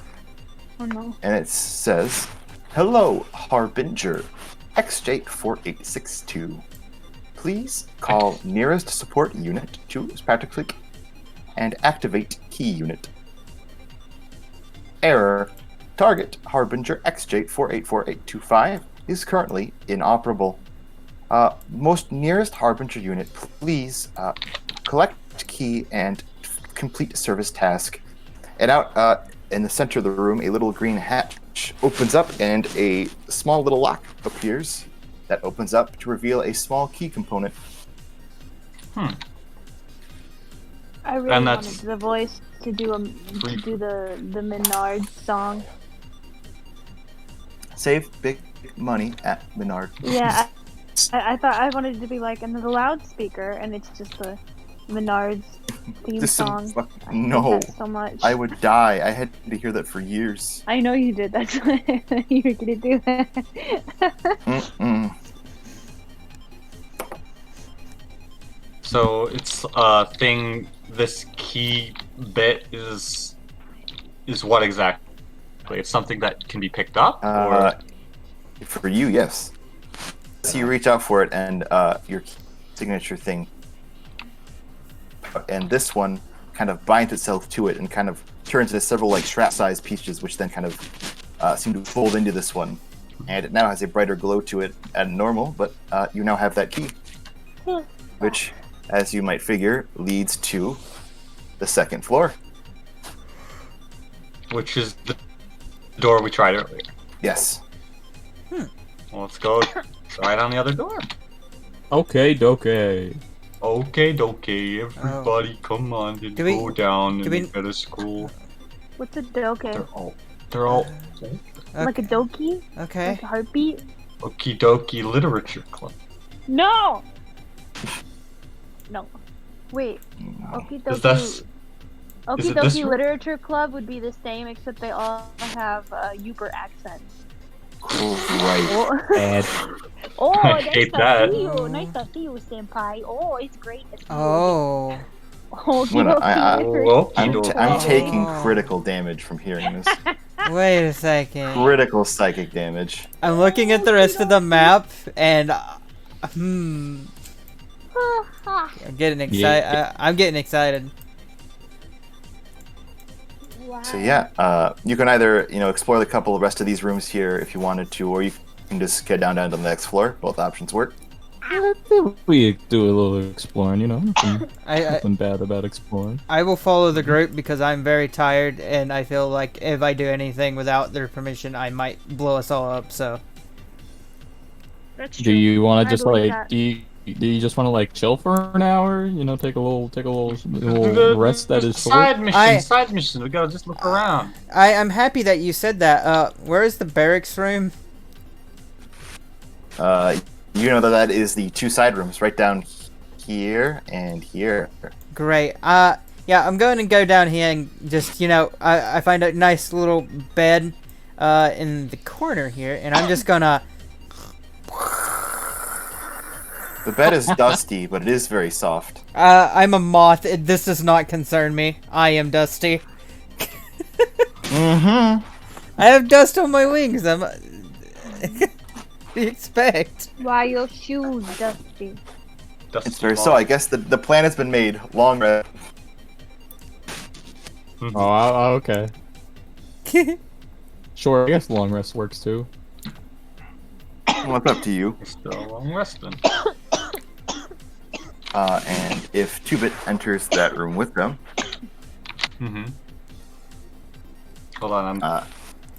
Oh no. and it says, "Hello, Harbinger, XJ4862. Please call nearest support unit to practically and activate key unit. Error. Target Harbinger XJ484825 is currently inoperable. Most nearest Harbinger unit, please collect key and complete service task." And out in the center of the room, a little green hatch opens up and a small little lock appears that opens up to reveal a small key component. I really And wanted that's- the voice to do the Menard song. Save big money at Menard. Yeah, I thought I wanted it to be like in the loudspeaker, and it's just the Menard's theme Just some song. fuck- I hate no. that so much. I would die. I had to hear that for years. I know you did. That's why you were gonna do that. Mm-mm. So it's a thing. This key bit is what exactly? It's something that can be picked up, or For you, yes. So you reach out for it, and your signature thing, and this one kind of binds itself to it and kind of turns into several like strap-sized pieces, which then kind of seem to fold into this one, and it now has a brighter glow to it than normal. But you now have that key, which, as you might figure, leads to the second floor. Which is the door we tried earlier. Yes. Well, let's go try it on the other door. Okay, doke. Okay, everybody, come on, and Do we- go down do in we- the middle school. What's a doke? They're all Like a dokie? Okay. Like a heartbeat? Okie dokie literature club. No! No. Wait. Okie Is dokie. that is Okie it this dokie room? literature club would be the same, except they all have Uber accents. Right. Oh, Bad. oh I nice hate to that. see you. Nice to see you, senpai. Oh, it's great to see you. Oh. Okie Well, dokie. I'm Oh. taking critical damage from hearing this. Wait a second. Critical psychic damage. I'm looking at the rest of the map, and I'm getting excited. Yeah. I'm getting excited. So yeah, you can either explore the couple rest of these rooms here if you wanted to, or you can just get down to the next floor. Both options work. I think we do a little exploring, Nothing, I nothing bad about exploring. I will follow the group because I'm very tired, and I feel like if I do anything without their permission, I might blow us all up. So That's Do true. you want I to just believe like that. do you just want to like chill for an hour? Take a little rest that is short. Side mission. We gotta just look around. I'm happy that you said that. Where is the barracks room? You know that is the two side rooms right down here and here. Great. Yeah, I'm going to go down here and just, I find a nice little bed in the corner here, and I'm just gonna... The bed is dusty, but it is very soft. I'm a moth. This does not concern me. I am dusty. Mm-hmm. I have dust on my wings. I'm... What do you expect? Why your shoes dusty? It's very so. I guess the plan has been made. Long rest. Oh, okay. Sure, I guess long rest works too. Well, it's up to you. Still long resting. And if 2-Bit enters that room with them, Hold on, I'm.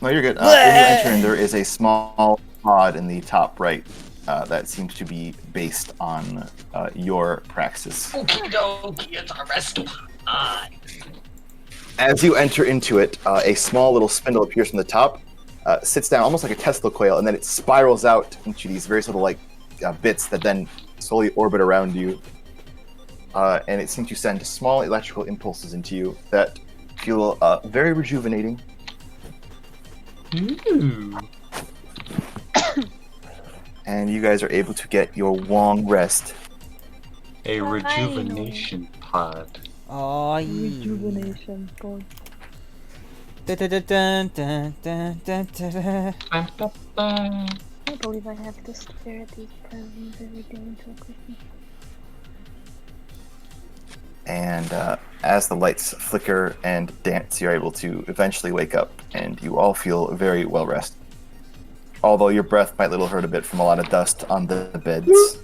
no, you're good. When you enter in, there is a small pod in the top right that seems to be based on your praxis. Okie dokie, it's our rest time. As you enter into it, a small little spindle appears from the top, sits down almost like a Tesla coil, and then it spirals out into these various little bits that then slowly orbit around you. And it seems to send small electrical impulses into you that feel very rejuvenating. Ooh. And you guys are able to get your long rest. A rejuvenation pod. Oh, Rejuvenation. God. Dun, dun, dun, dun, dun, dun. I can't believe I have to stare at these presents every day until Christmas. And as the lights flicker and dance, you're able to eventually wake up, and you all feel very well rested. Although your breath might little hurt a bit from a lot of dust on the beds.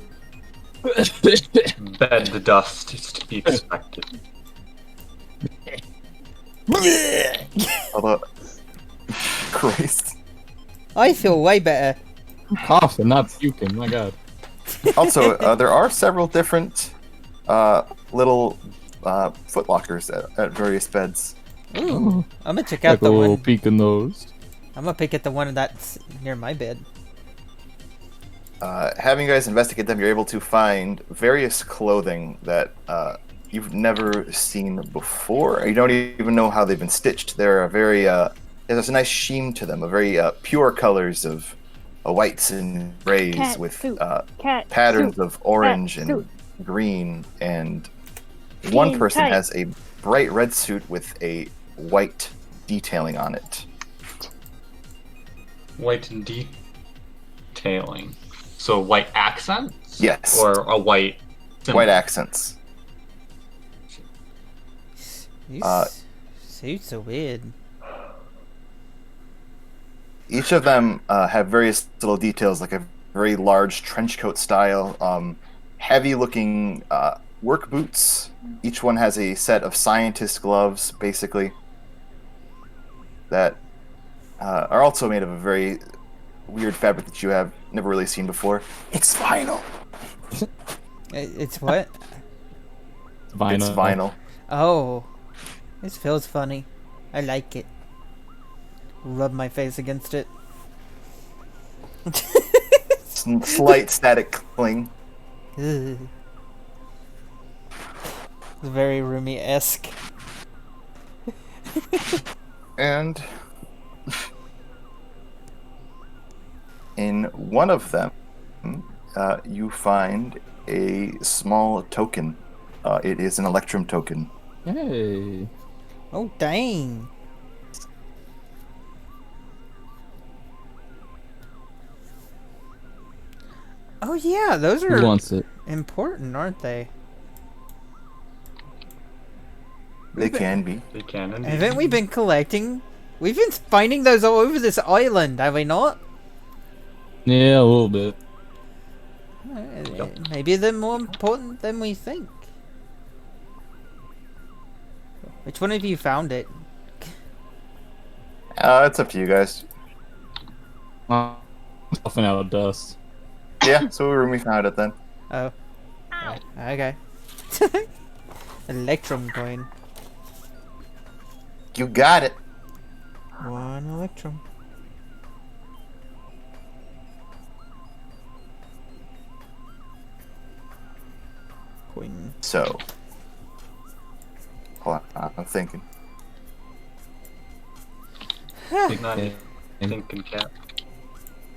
Bed the dust is to be expected. Although, Christ. I feel way better. Coughing, not puking. My God. Also, there are several different little foot lockers at various beds. Ooh, I'm gonna check Like out a the little one. peek in those. I'm gonna pick at the one that's near my bed. Having you guys investigate them, you're able to find various clothing that you've never seen before. You don't even know how they've been stitched. They're a very there's a nice sheen to them, a very pure colors of whites and grays Cat with suit. Cat patterns suit. of orange Cat and suit. green, and one Skin person tight. has a bright red suit with a white detailing on it. White and detailing. So white accents? Yes. Or a white symbol? White accents. You Uh, suits are weird. Each of them have various little details, like a very large trench coat style, heavy-looking work boots. Each one has a set of scientist gloves, basically, that are also made of a very weird fabric that you have never really seen before. It's vinyl. It's what? It's vinyl. Oh, this feels funny. I like it. Rub my face against it. Slight static cling. Ugh. It's very roomy-esque. And in one of them, you find a small token. It is an Electrum token. Hey. Oh, dang. Oh, yeah, those Who are wants it? important, aren't they? They can be. They can indeed. Haven't we been collecting? We've been finding those all over this island, have we not? Yeah, a little bit. Maybe they're more important than we think. Which one of you found it? It's up to you guys. Puffing out of dust. Yeah, so we found it then. Oh. Okay. Electrum coin. You got it. One electrum. Coin. So, hold on, I'm thinking. Big not thinking cap.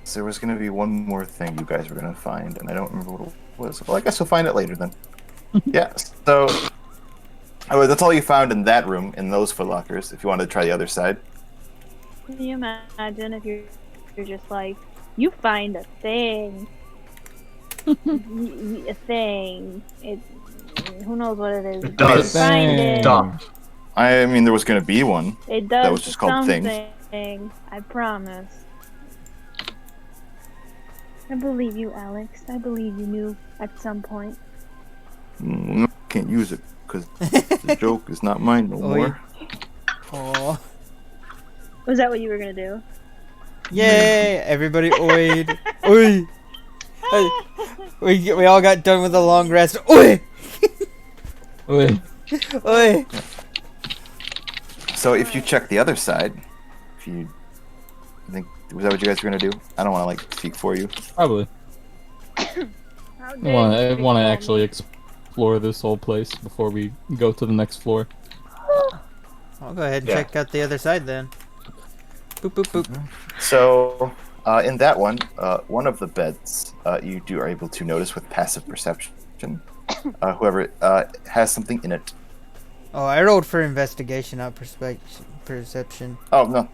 So there was going to be one more thing you guys were going to find, and I don't remember what it was. Well, I guess we'll find it later then. Yeah, so that's all you found in that room, in those footlockers, if you wanted to try the other side. Can you imagine if you're just like, you find a thing. A thing. Who knows what it is. It does. Find it. Stuff. I mean, there was going to be one. It does That was just called things. something. I promise. I believe you, Alex. I believe you knew at some point. I can't use it, because the joke is not mine no more. Aw. Was that what you were gonna do? Yay! Everybody oid. Oi! We all got done with a long rest. Oi! Wait. Oi! So if you check the other side, if you think, was that what you guys were going to do? I don't want to, like, speak for you. Probably. How I dare you want to call actually me? explore this whole place before we go to the next floor. I'll go ahead and Yeah. check out the other side then. Boop boop boop. So, in that one of the beds, you are able to notice with passive perception, whoever has something in it. Oh, I rolled for investigation, not perception. Oh no,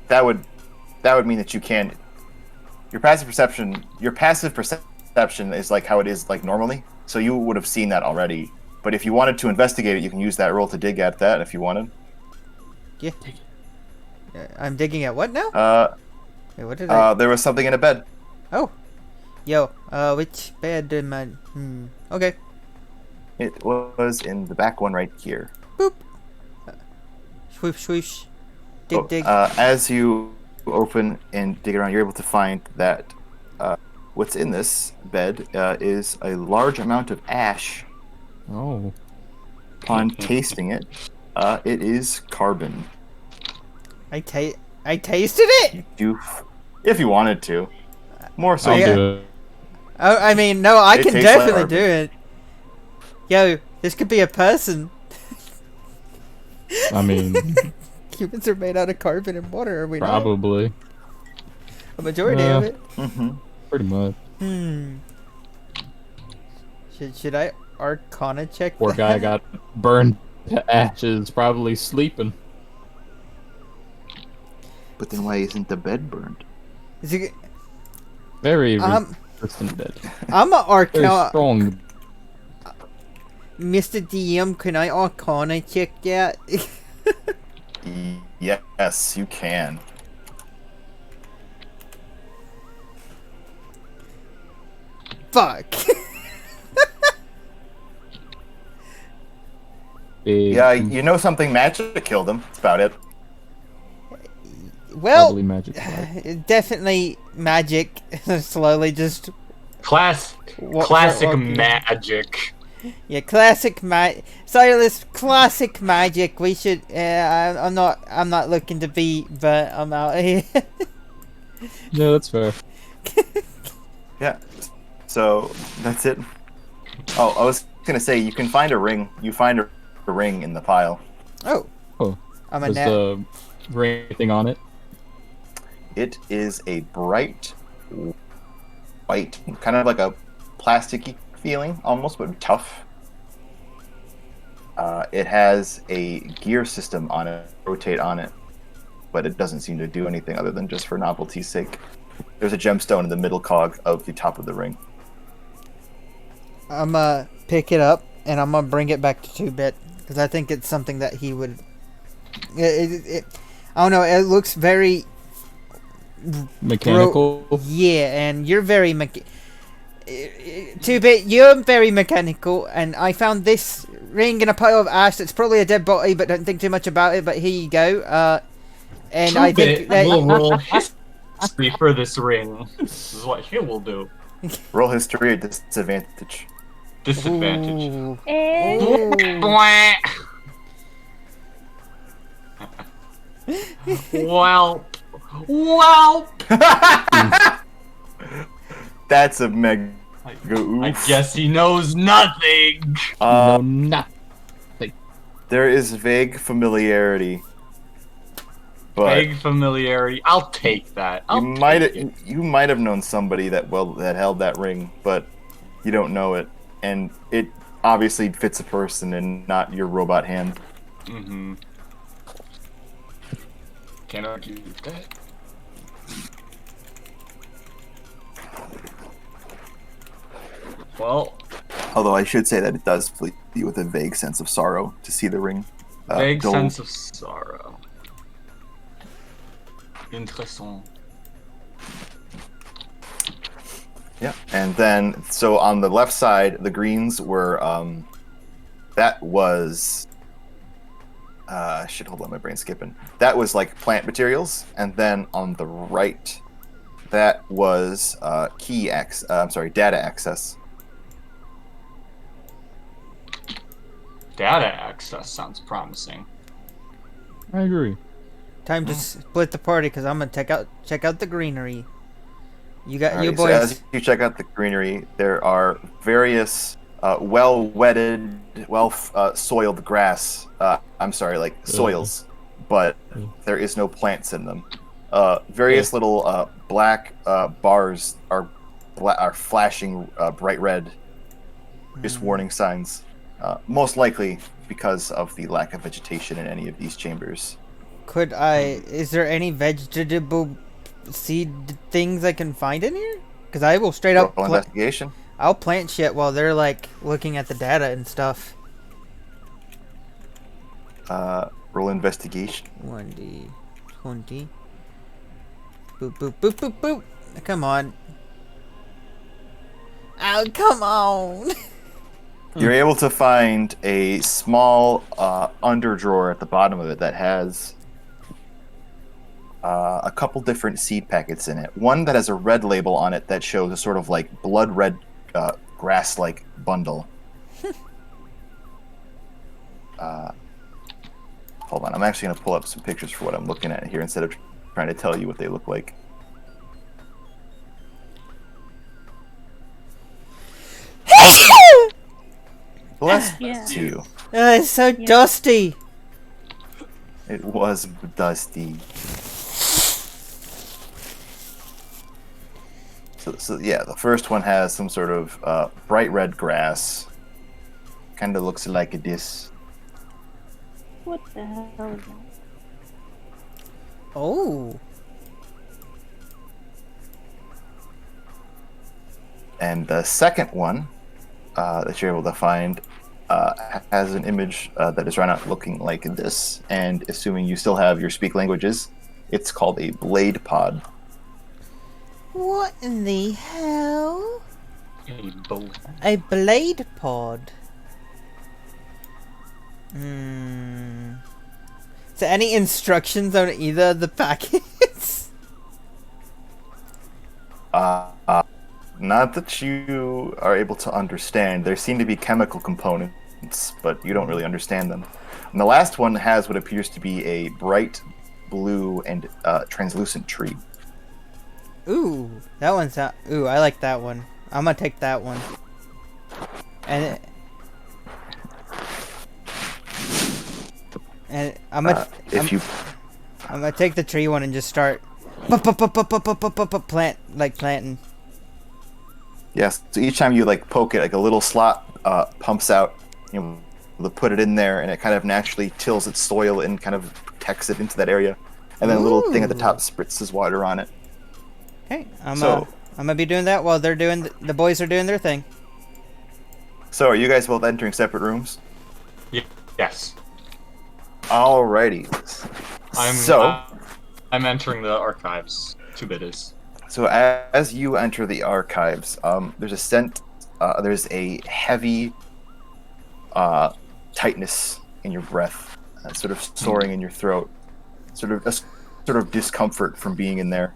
that would mean that you can. Your passive perception is like how it is like normally, so you would have seen that already. But if you wanted to investigate it, you can use that roll to dig at that if you wanted. Yeah. I'm digging at what now? Wait, what did There was something in a bed. Oh. Yo, which bed am I? Okay. It was in the back one right here. Boop. Swoosh swoosh. Dig Oh, dig. as you open and dig around, you're able to find that what's in this bed is a large amount of ash. Oh. Upon tasting it, it is carbon. I tasted it. You do, if you wanted to. More so. I'll yeah. do it. Oh, I mean, no, I It can tastes like definitely carbon. do it. Yo, this could be a person. I mean, Humans are made out of carbon and water, are we not? probably. A majority of Yeah. it. Mm-hmm. Pretty much. Should I Arcana check? Poor that? guy got burned to ashes, probably sleeping. But then why isn't the bed burned? Is it, Very resistant dead. I'm a Very Arcana. strong. Mr. DM, can I Arcana check that? Yes, you can. Fuck. Big, Yeah, you know something magic killed him. That's about it. Well, probably magic. definitely magic. Slowly just. Classic magic. Yeah, classic Silas, classic magic. We should. I'm not looking to be, but I'm out here. Yeah, that's fair. Yeah. So that's it. Oh, I was gonna say you can find a ring. You find a ring in the pile. Oh. Oh. I'm a Does net. the ring thing on it? It is a bright white, kind of like a plasticky feeling, almost, but tough. It has a gear system on it, rotate on it, but it doesn't seem to do anything other than just for novelty's sake. There's a gemstone in the middle cog of the top of the ring. I'm gonna pick it up and I'm gonna bring it back to 2-bit because I think it's something that he would. I don't know. It looks very Mechanical? yeah, and you're very 2-bit. You're very mechanical, and I found this ring in a pile of ash. It's probably a dead body, but don't think too much about it. But here you go. And I think that we'll roll history for this ring. This is what he will do. Roll history at disadvantage. Disadvantage. Ooh. Well. That's a mega oof. I guess he knows nothing. No, not. There is vague familiarity, but Vague familiarity. I'll take that. you might have known somebody that held that ring, but you don't know it, and it obviously fits a person and not your robot hand. Mm-hmm. Can't argue with that. Well, Although I should say that it does fill you with a vague sense of sorrow to see the ring. vague dull. sense of sorrow. Interessant. Yeah, and then so on the left side, the greens were that was shit. Hold on, my brain's skipping. That was like plant materials, and then on the right, that was data access. Data access sounds promising. I agree. Time to split the party because I'm gonna check out the greenery. You got Alright, you so boys. as you check out the greenery, there are various well-wedded, soiled grass. Soils, but there is no plants in them. Various little black bars are flashing bright red, just warning signs. Most likely because of the lack of vegetation in any of these chambers. Is there any vegetable seed things I can find in here? Because I will straight up Roll investigation. I'll plant shit while they're like looking at the data and stuff. Roll investigation. 1d 20. Boop boop boop boop boop. Come on. Oh, come on. You're able to find a small underdrawer at the bottom of it that has a couple different seed packets in it. One that has a red label on it that shows a sort of like blood red grass-like bundle. Hold on, I'm actually going to pull up some pictures for what I'm looking at here instead of trying to tell you what they look like. Bless you. It's so dusty. It was dusty. So yeah, the first one has some sort of bright red grass. Kind of looks like this. What the hell is that? Oh. And the second one that you're able to find has an image that is right now looking like this, and assuming you still have your speak languages, it's called a blade pod. What in the hell? A bow. A blade pod. Hmm. Is there any instructions on either of the packets? Not that you are able to understand. There seem to be chemical components, but you don't really understand them. And the last one has what appears to be a bright blue and translucent tree. Ooh, that one's not. Ooh, I like that one. I'm gonna take that one. And I'm gonna take the tree one and just start planting. Yes. So each time you like poke it, like a little slot pumps out. You know, to put it in there, and it kind of naturally tills its soil and kind of protects it into that area. And then a little thing at the top spritzes water on it. Okay, I'm gonna be doing that while they're doing the boys are doing their thing. So are you guys both entering separate rooms? Yes. Alrighty. I'm entering the archives. 2-bit is. So as you enter the archives, there's a scent. There's a heavy tightness in your breath, sort of soaring in your throat, sort of discomfort from being in there.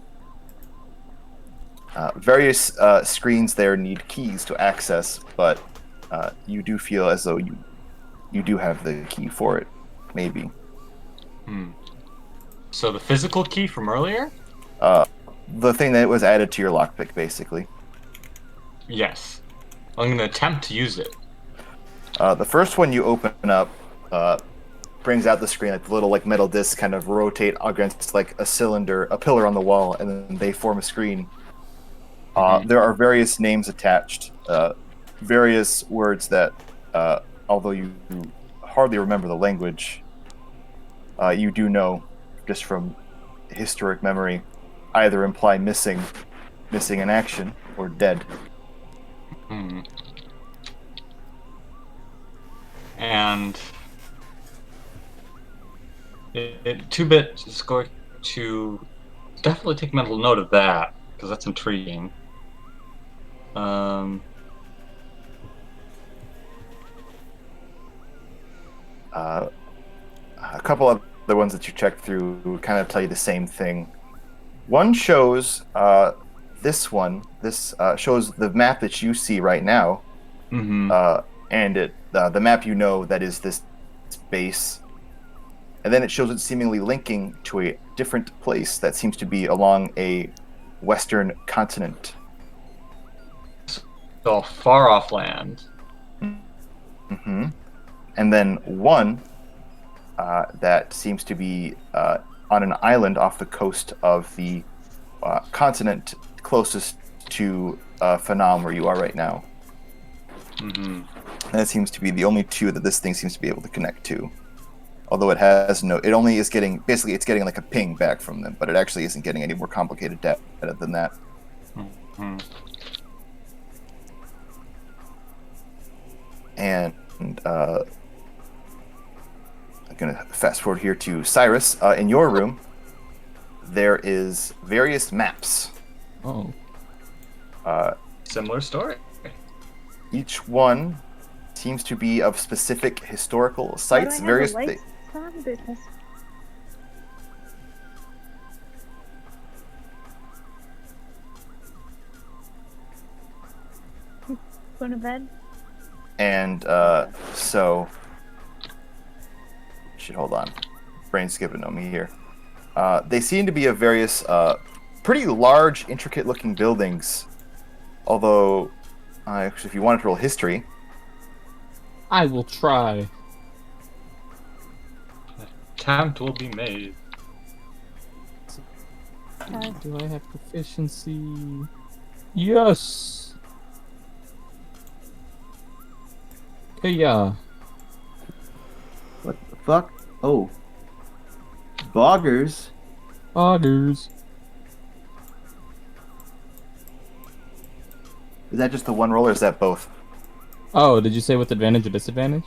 Various screens there need keys to access, but you do feel as though you do have the key for it, maybe. So the physical key from earlier? The thing that was added to your lockpick, basically. Yes. I'm going to attempt to use it. The first one you open up brings out the screen, like the little like metal discs kind of rotate against like a pillar on the wall, and then they form a screen. There are various names attached, various words that, although you hardly remember the language, you do know just from historic memory, either imply missing in action, or dead. And 2-bit is going to definitely take mental note of that, because that's intriguing. A couple of the ones that you checked through kind of tell you the same thing. One shows this shows the map that you see right now, and the map you know that is this base, and then it shows it seemingly linking to a different place that seems to be along a western continent. So far off land. And then one that seems to be on an island off the coast of the continent closest to Phenom, where you are right now. And that seems to be the only two that this thing seems to be able to connect to. Although it has it only is getting, basically it's getting like a ping back from them, but it actually isn't getting any more complicated data than that. And I'm going to fast forward here to Cyrus. In your room, there is various maps. Oh. Similar story. Each one seems to be of specific historical sites. Various. Going to bed? And so, should hold on, brain skipping on me here. They seem to be of various, pretty large, intricate-looking buildings. Although, actually, if you wanted to roll history, I will try. Attempt will be made. Do I have proficiency? Yes. Okay, yeah. What the fuck? Oh. Boggers? Otters. is that just the one roll, or is that both? Oh, did you say with advantage or disadvantage?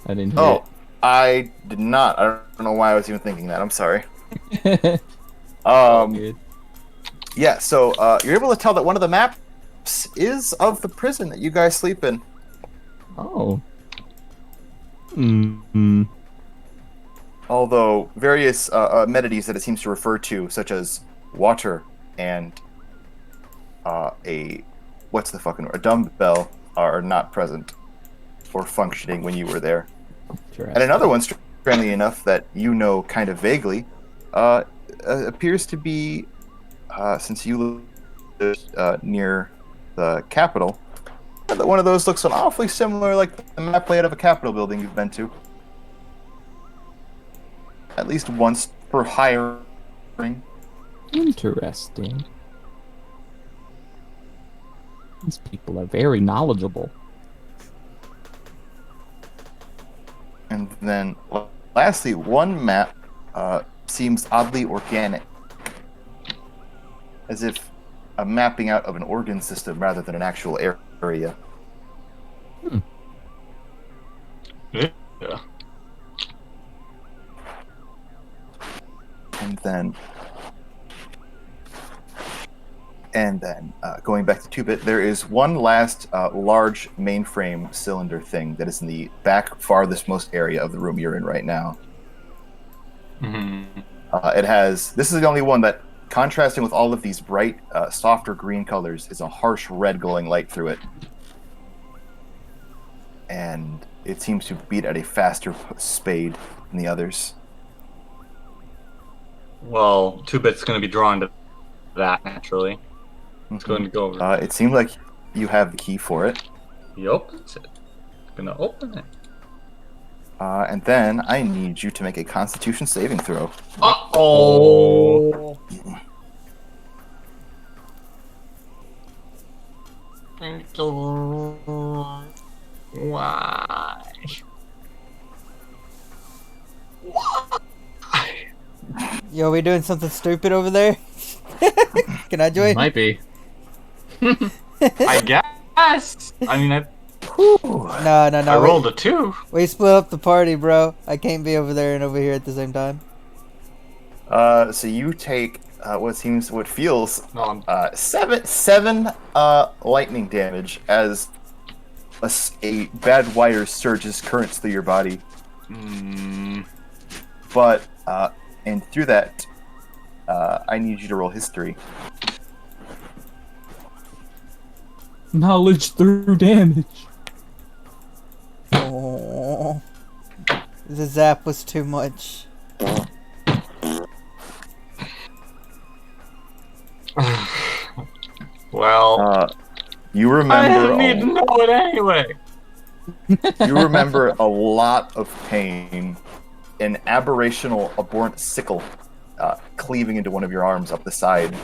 I didn't hear Oh, I did not. I don't know why I was even thinking that. I'm sorry. it. All Um, good. yeah. So you're able to tell that one of the maps is of the prison that you guys sleep in. Oh. Mm-hmm. Although various amenities that it seems to refer to, such as water and a dumbbell, are not present or functioning when you were there. And another one, strangely enough, that you know kind of vaguely, appears to be, since you live near the Capitol, that one of those looks an awfully similar, like the map layout of a Capitol building you've been to. At least once for hiring. Interesting. These people are very knowledgeable. And then, lastly, one map seems oddly organic, as if a mapping out of an organ system rather than an actual area. Yeah. And then, going back to 2-bit, there is one last large mainframe cylinder thing that is in the back farthest most area of the room you're in right now. Mm-hmm. This is the only one that, contrasting with all of these bright, softer green colors, is a harsh red glowing light through it. And it seems to beat at a faster speed than the others. Well, 2-bit's going to be drawn to that naturally. It's going to go over. It seems like you have the key for it. Yup, that's it. I'm going to open it. And then I need you to make a Constitution saving throw. Uh-oh! Why? Yo, we doing something stupid over there? Can I join? Might be. I guess. I mean, No. I rolled a 2. We split up the party, bro. I can't be over there and over here at the same time. So you take what feels seven lightning damage as a bad wire surges currents through your body. But and through that, I need you to roll history. Knowledge through damage. Oh, the zap was too much. Well, you remember. I didn't need to know it anyway. You remember a lot of pain, an aberrational, abhorrent sickle cleaving into one of your arms up the side,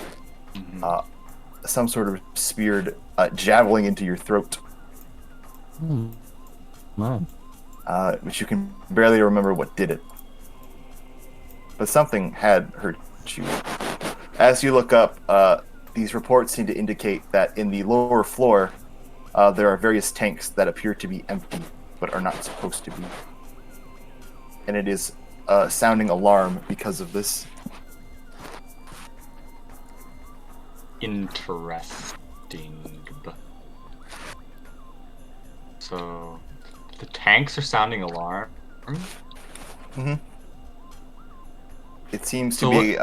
some sort of speared javelin into your throat. Man. Which you can barely remember what did it. But something had hurt you. As you look up, these reports seem to indicate that in the lower floor, there are various tanks that appear to be empty, but are not supposed to be. And it is sounding alarm because of this. Interesting. So, the tanks are sounding alarm? Mm-hmm. It seems So to be...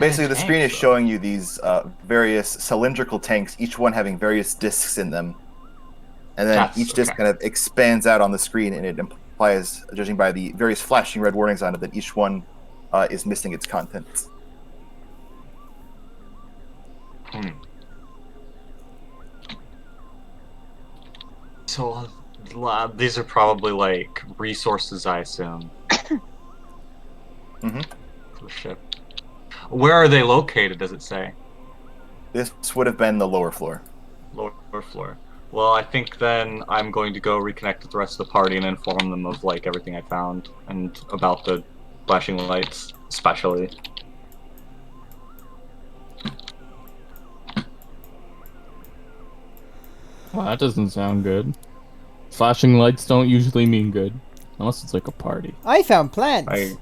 basically, the screen is showing you these various cylindrical tanks, each one having various discs in them. And then each disc kind of expands out on the screen, and it implies, judging by the various flashing red warnings on it, that each one is missing its contents. So, these are probably, like, resources, I assume. Mm-hmm. For the ship. Where are they located, does it say? This would have been the lower floor. Lower floor. Well, I think then I'm going to go reconnect with the rest of the party and inform them of, like, everything I found, and about the flashing lights, especially. Well, that doesn't sound good. Flashing lights don't usually mean good. Unless it's like a party. I found plants.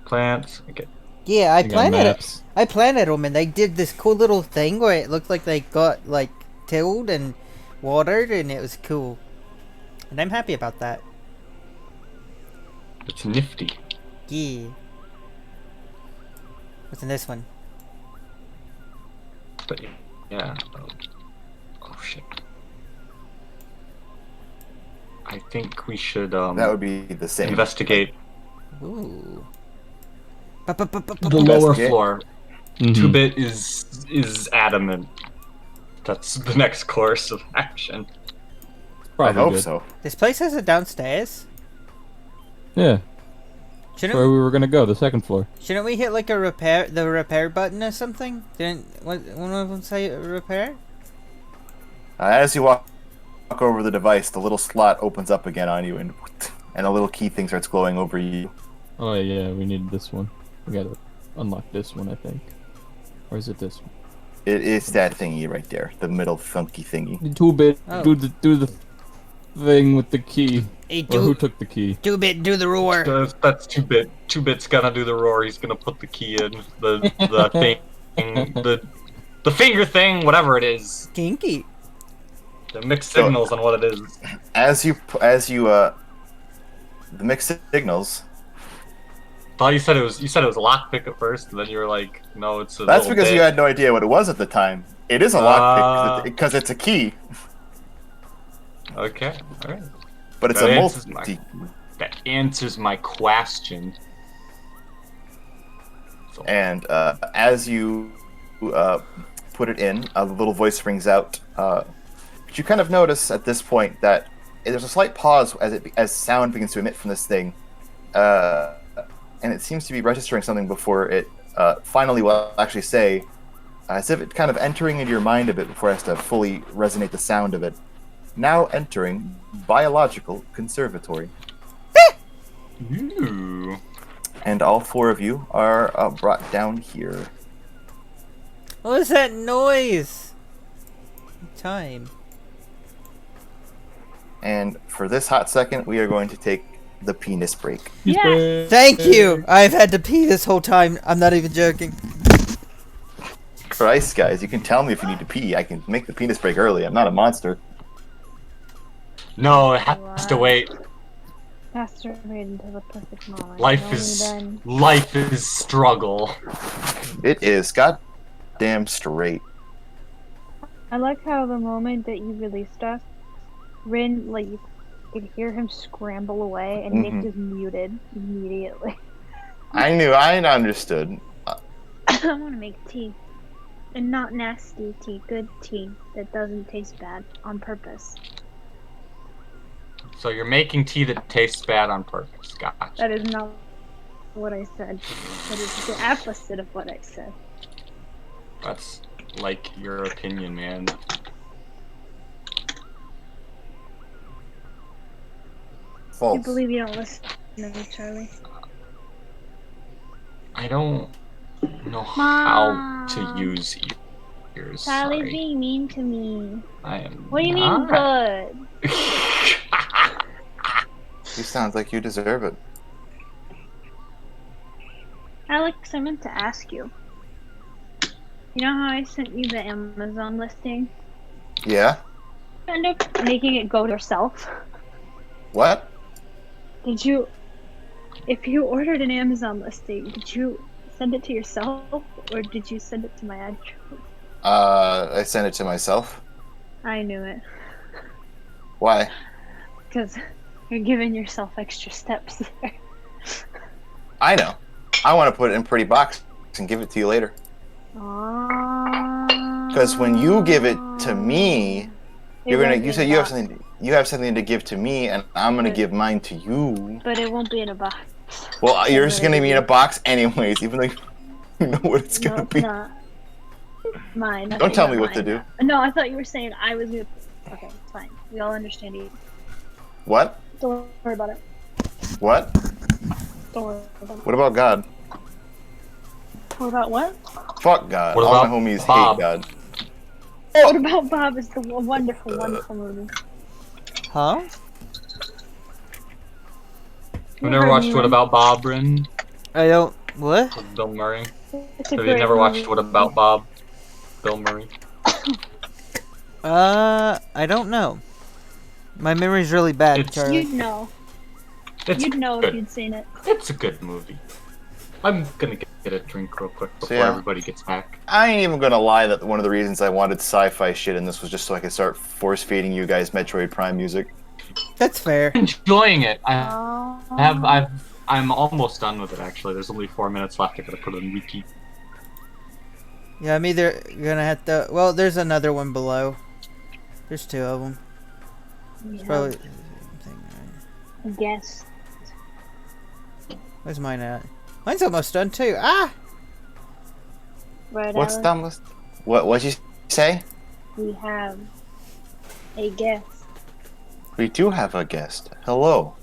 Plants. Okay. Yeah, I They got planted it. maps. I planted them, and they did this cool little thing where it looked like they got like tilled and watered, and it was cool. And I'm happy about that. It's nifty. Yeah. What's in this one? But yeah. Oh shit. I think we should That would be the same. investigate Ooh. the lower Investigate. floor. Mhm. 2-bit is adamant. That's the next course of action. I Probably hope good. so. This place has a downstairs. Yeah, that's Shouldn't where we were gonna go, the second floor. Shouldn't we hit like the repair button or something? Didn't one of them say repair? As you walk over the device, the little slot opens up again on you, and a little key thing starts glowing over you. Oh yeah, we need this one. We gotta unlock this one, I think. Or is it this one? It's that thingy right there, the middle funky thingy. 2-bit, Oh. do the thing with the key. Hey, Or who took the key? 2-bit, do the roar. That's 2-bit. 2-bit's gonna do the roar. He's gonna put the key in the thing, the finger thing, whatever it is. Kinky. The mixed signals on what it is. As you the mixed signals. Thought you said it was a lockpick at first, and then you were like, no, it's a. That's little because bit. you had no idea what it was at the time. It is a lockpick because it's a key, Okay, all right. but it's That a answers multi. That answers my question. So, And as you put it in, a little voice rings out. But you kind of notice at this point that there's a slight pause as sound begins to emit from this thing, and it seems to be registering something before it finally will actually say, as if it's kind of entering into your mind a bit before it has to fully resonate the sound of it. Now entering biological conservatory. ooh. And all four of you are brought down here. What was that noise? Time. And for this hot second, we are going to take the penis break. Yeah. Thank you. I've had to pee this whole time. I'm not even joking. Christ, guys, you can tell me if you need to pee. I can make the penis break early. I'm not a monster. No, it has to wait. Masturbated until the perfect moment. Life Only is then. struggle. It is goddamn straight. I like how the moment that you released us, Rin, like, you could hear him scramble away, and Nick just muted immediately. I knew. I understood. I want to make tea. And not nasty tea, good tea that doesn't taste bad on purpose. So you're making tea that tastes bad on purpose. Gotcha. That is not what I said. That is the opposite of what I said. That's like your opinion, man. I False. believe you don't listen to me, Charlie. I don't know how to use ears. Charlie's Sorry. being mean to me. I am. What do you mean not. good? You sound like you deserve it. Alex, I meant to ask you. You know how I sent you the Amazon listing? Yeah? End up making it go to yourself. What? Did you, if you ordered an Amazon listing, did you send it to yourself or did you send it to my address? I sent it to myself. I knew it. Why? Because you're giving yourself extra steps there. I know. I want to put it in pretty box and give it to you later. Because when you give it to me, you're gonna. You say you have something. You have something to give to me, and I'm gonna give mine to you. But it won't be in a box. Well, yours is gonna be in a box anyways, even though you know what it's gonna No, be. it's not. Mine. I Don't thought tell you me meant what to mine. do. No, I thought you were saying I was gonna. Okay, it's fine. We all understand you. What? Don't worry about it. What? Don't worry about it. What about God? What about what? Fuck God. What All about my homies Bob? hate God. What About Bob is the wonderful, wonderful movie. Huh? I've never watched What About Bob, Rin, I don't. What? with Bill Murray. It's a Have you great never movie. watched What About Bob? Bill Murray. I don't know. My memory's really bad, It's- Charlie. You'd know. It's You'd know good. if you'd seen it. It's a good movie. I'm gonna get a drink real quick before yeah. everybody gets back. I ain't even gonna lie that one of the reasons I wanted sci-fi shit in this was just so I could start force feeding you guys Metroid Prime music. That's fair. Enjoying it. Oh. I'm almost done with it actually. There's only 4 minutes left. I gotta put it on repeat. Yeah, I'm either gonna have to. Well, there's another one below. There's two of them. It's Yeah, probably. I guess. Where's mine at? Mine's almost done too. Ah! Right, What's Alex? done with? What'd you say? We have a guest. We do have a guest. Hello.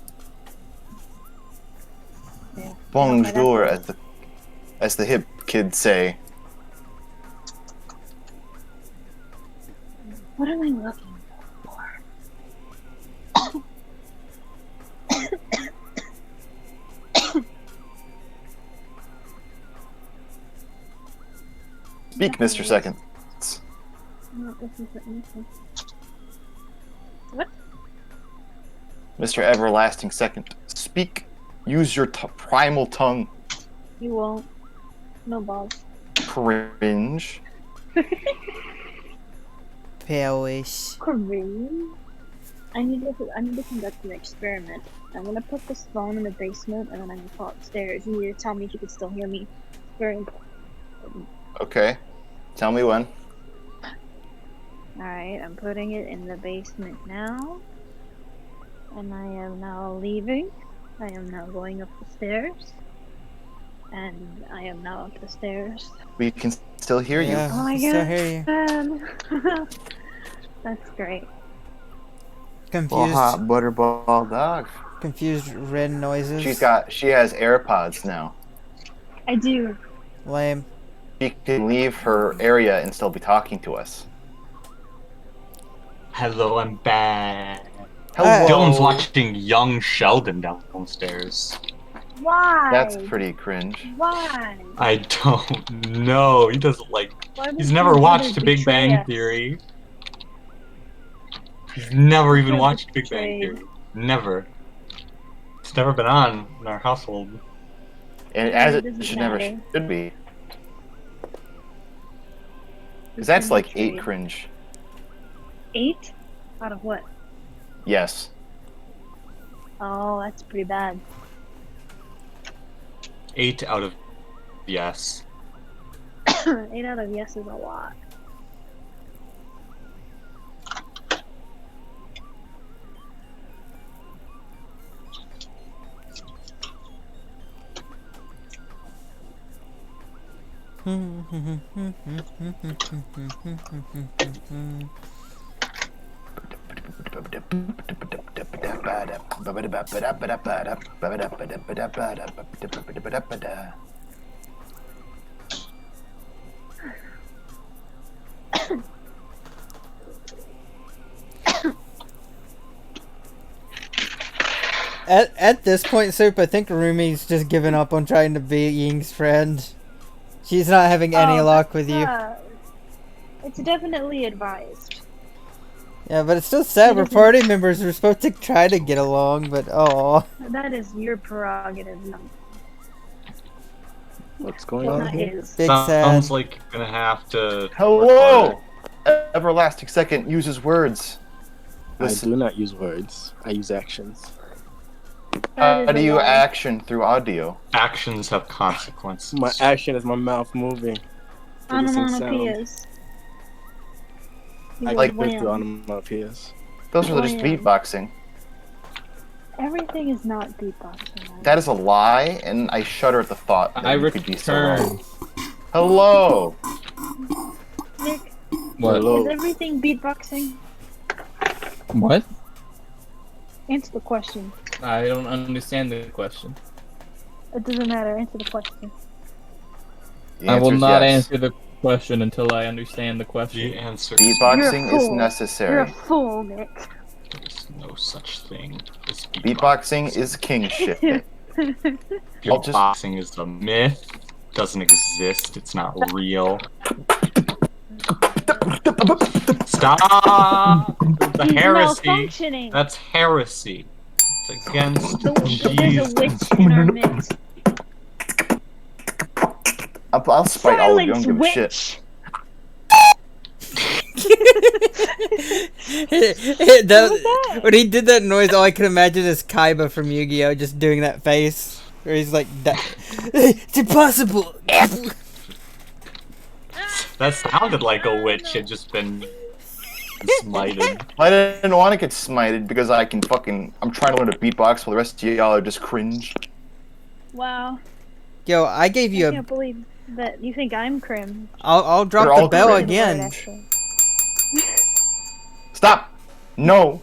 Yeah. Bonjour, as the hip kids say. What am I looking Speak, Mr. Second. No, this isn't anything. What? Mr. Everlasting Second. Speak. Use your primal tongue. You won't. No balls. Cringe. Palish. Kareem? I need to conduct an experiment. I'm gonna put this phone in the basement and then I'm gonna fall upstairs. You need to tell me if you can still hear me. It's very important. Okay. Tell me when. Alright, I'm putting it in the basement now. And I am now leaving. I am now going up the stairs. And I am now up the stairs. We can still hear you. Yeah, Oh my I still hear you. god. That's great. Confused. butterball dog. Confused red noises. She has AirPods now. I do. Lame. She can leave her area and still be talking to us. Hello, I'm back. Hello. Dylan's watching young Sheldon downstairs. Why? That's pretty cringe. Why? I don't know. He doesn't like. Why would He's you never do watched to Big betray Bang us? Theory. He's never even You're watched Big Bang betrayed. Theory. Never. It's never been on in our household. And It as it doesn't should never matter. should be. Because You've that's been like 8 betrayed. cringe. 8? Out of what? Yes. Oh, that's pretty bad. 8 out of yes. 8 out of yes is a lot. At this point, Soup, I think Rumi's just given up on trying to be Ying's friend. She's not having any luck with you. It's definitely advised. Yeah, but it's still sad. We're party members. We're supposed to try to get along, but oh. That is your prerogative, no. What's going It's on not here? his. Big Sounds sad. like you're gonna have to. Hello! Everlasting Second uses words. I Listen, do not use words. I use actions. how That do is a you lie. action through audio? Actions have consequences. My action is my mouth moving. Producing sound. Onomatopoeias. You I would like With the win. onomatopoeias. Those are just Wham. beatboxing. Everything is not beatboxing. right? That is a lie, and I shudder at the thought that I you could be so return. wrong. Hello! Nick, What? Hello. is everything beatboxing? What? Answer the question. I don't understand the question. It doesn't matter. Answer the question. The I will answer's not yes. answer the question until I understand the question. The answer Beatboxing You're a is fool. You're a necessary. fool, Nick. There's no such thing as Beatboxing is king shit. Beatboxing is a myth. Doesn't exist. It's not real. Stop! The He's heresy. malfunctioning. That's heresy. It's against There's a Jesus. witch in our midst. I'll spite all of you. I don't Silence, give a shit. witch! When he did that noise, all I could imagine is Kaiba from Yu-Gi-Oh! Just doing that face. Where he's like, it's impossible! That sounded like a witch had just been smited. I didn't want to get smited because I'm trying to learn to beatbox while the rest of y'all are just cringe. Wow. Yo, I gave I you can't believe that you think I'm crim. I'll drop They're the all bell cringe. again. Stop! No!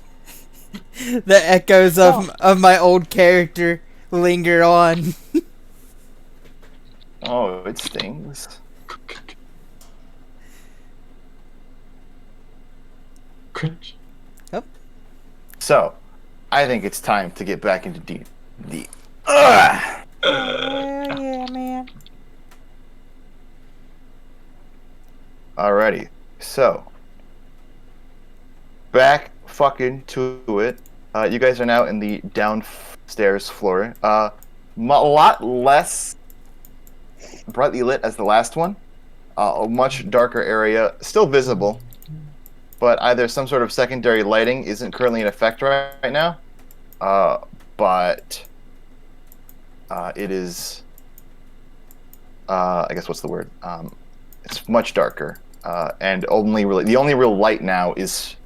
The echoes of my old character linger on. Oh, it stings. Cringe. Yep. So, I think it's time to get back into D&D. Yeah, man. Alrighty, so back fucking to it. You guys are now in the downstairs floor. A lot less brightly lit as the last one. A much darker area, still visible, but either some sort of secondary lighting isn't currently in effect right now. But it is. I guess what's the word? It's much darker. And the only real light now is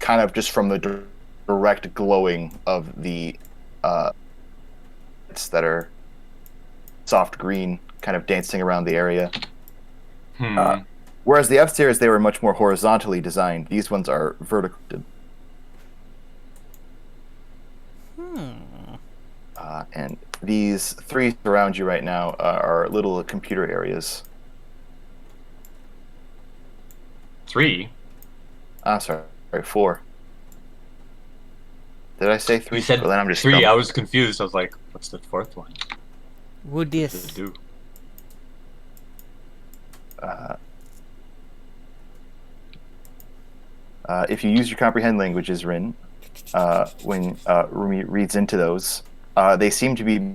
kind of just from the direct glowing of the lights that are soft green, kind of dancing around the area. Whereas the upstairs, they were much more horizontally designed. These ones are vertical. And these three around you right now are little computer areas. 3? Sorry, 4. Did I say 3? You said Well, then I'm just 3. dumb. I was confused. I was like, what's the 4th one? What What does this? it do? If you use your comprehend languages, Rin, when Rumi reads into those, they seem to be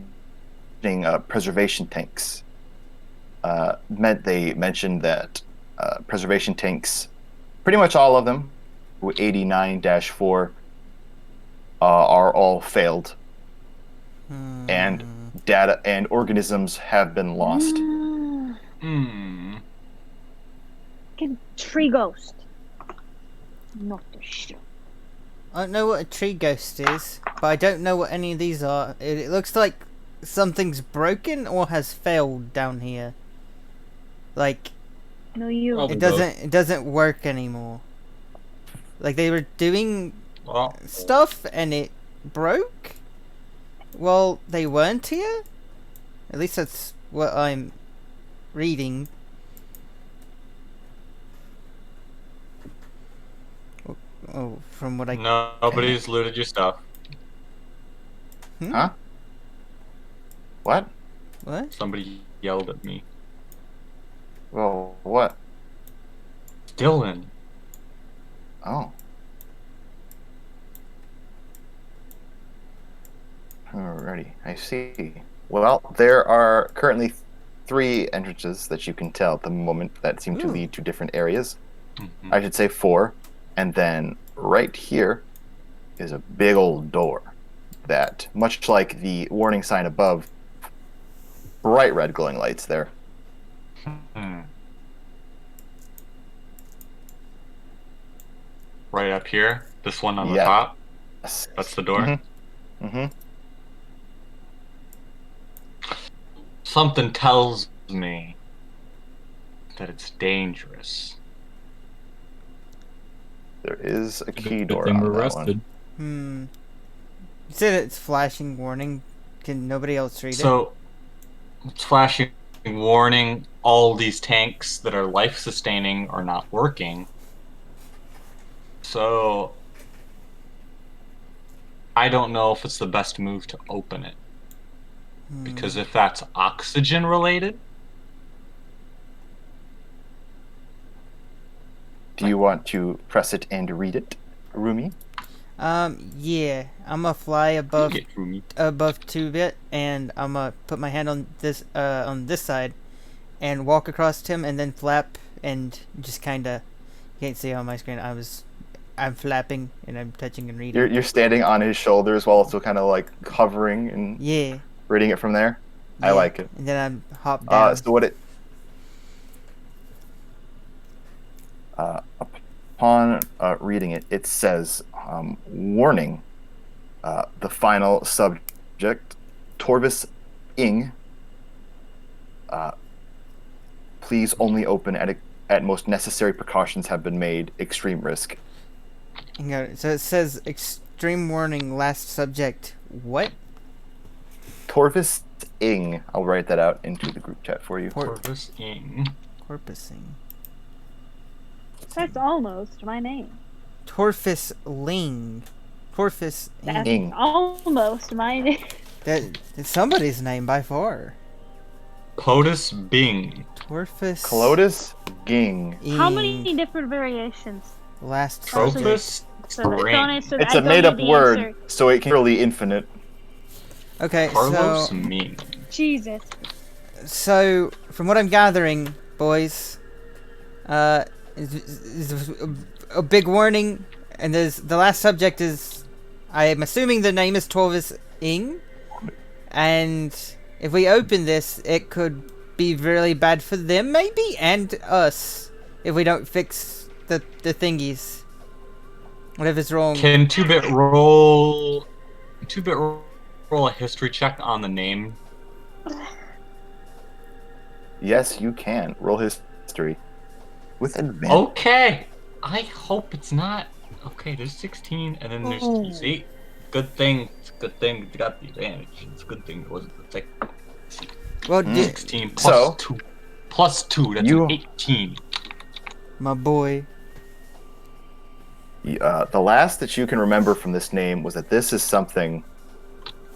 preservation tanks. They mentioned that preservation tanks, pretty much all of them, 89-4, are all failed, and data and organisms have been lost. Get tree ghost. Not the shit. I don't know what a tree ghost is, but I don't know what any of these are. It looks like something's broken or has failed down here. Like No, you. Probably it doesn't work anymore. Like they were doing Well, stuff and it broke? Well, they weren't here? At least that's what I'm reading. Oh, from what I... nobody's looted your stuff. Huh? What? What? Somebody yelled at me. Well, what? Dylan. Oh. Alrighty, I see. Well, there are currently 3 entrances that you can tell at the moment that seem to Ooh. lead to different areas. Mhm. I should say 4. And then right here is a big old door that, much like the warning sign above, bright red glowing lights there. Hmm. Right up here, this one on the Yeah. top. That's the door. Mm-hmm. Something tells me that it's dangerous. There is a key Good door thing on we're that rested. You said it's flashing warning. Can nobody else read it? So, it's flashing warning, all these tanks that are life-sustaining are not working. So I don't know if it's the best move to open it. Because if that's oxygen related... Do you want to press it and read it, Rumi? Yeah. I'm gonna fly above Get Rumi. 2-bit, and I'm gonna put my hand on this side, and walk across to him, and then flap, and just kinda. You can't see on my screen. I'm flapping, and I'm touching and reading. You're standing on his shoulders while also kind of like hovering and Yeah. reading it from there. Yeah. I like it. And then I'm hop down. So what it. Upon reading it, it says, warning, the final subject, Torvis Ing, please only open at most necessary precautions have been made, extreme risk. So it says extreme warning, last subject. What? Torvis Ing. I'll write that out into the group chat for you. Torvis Ing. Porpoising. That's almost my name. Torfis Ling. Torfis That's Ing. almost my name. It's somebody's name by far. POTUS Bing. Torfis. Clotus Ging. How many different variations? Last Tropus Ring. It's a made-up word, so it can really infinite. Okay, Carlos so Ming. Jesus. so from what I'm gathering, boys, is a big warning, and the last subject is, I'm assuming the name is Torvis Ing, and if we open this, it could be really bad for them, maybe, and us, if we don't fix the thingies. Whatever's wrong. Can 2-bit roll a history check on the name? Yes, you can. Roll history. With advantage. Okay. I hope it's not. Okay, there's 16, and then there's 2. See? Good thing. It's a good thing you got the advantage. It's a good thing it wasn't the second. Well, 16 plus 2. Plus 2, that's an 18. my boy. The last that you can remember from this name was that this is something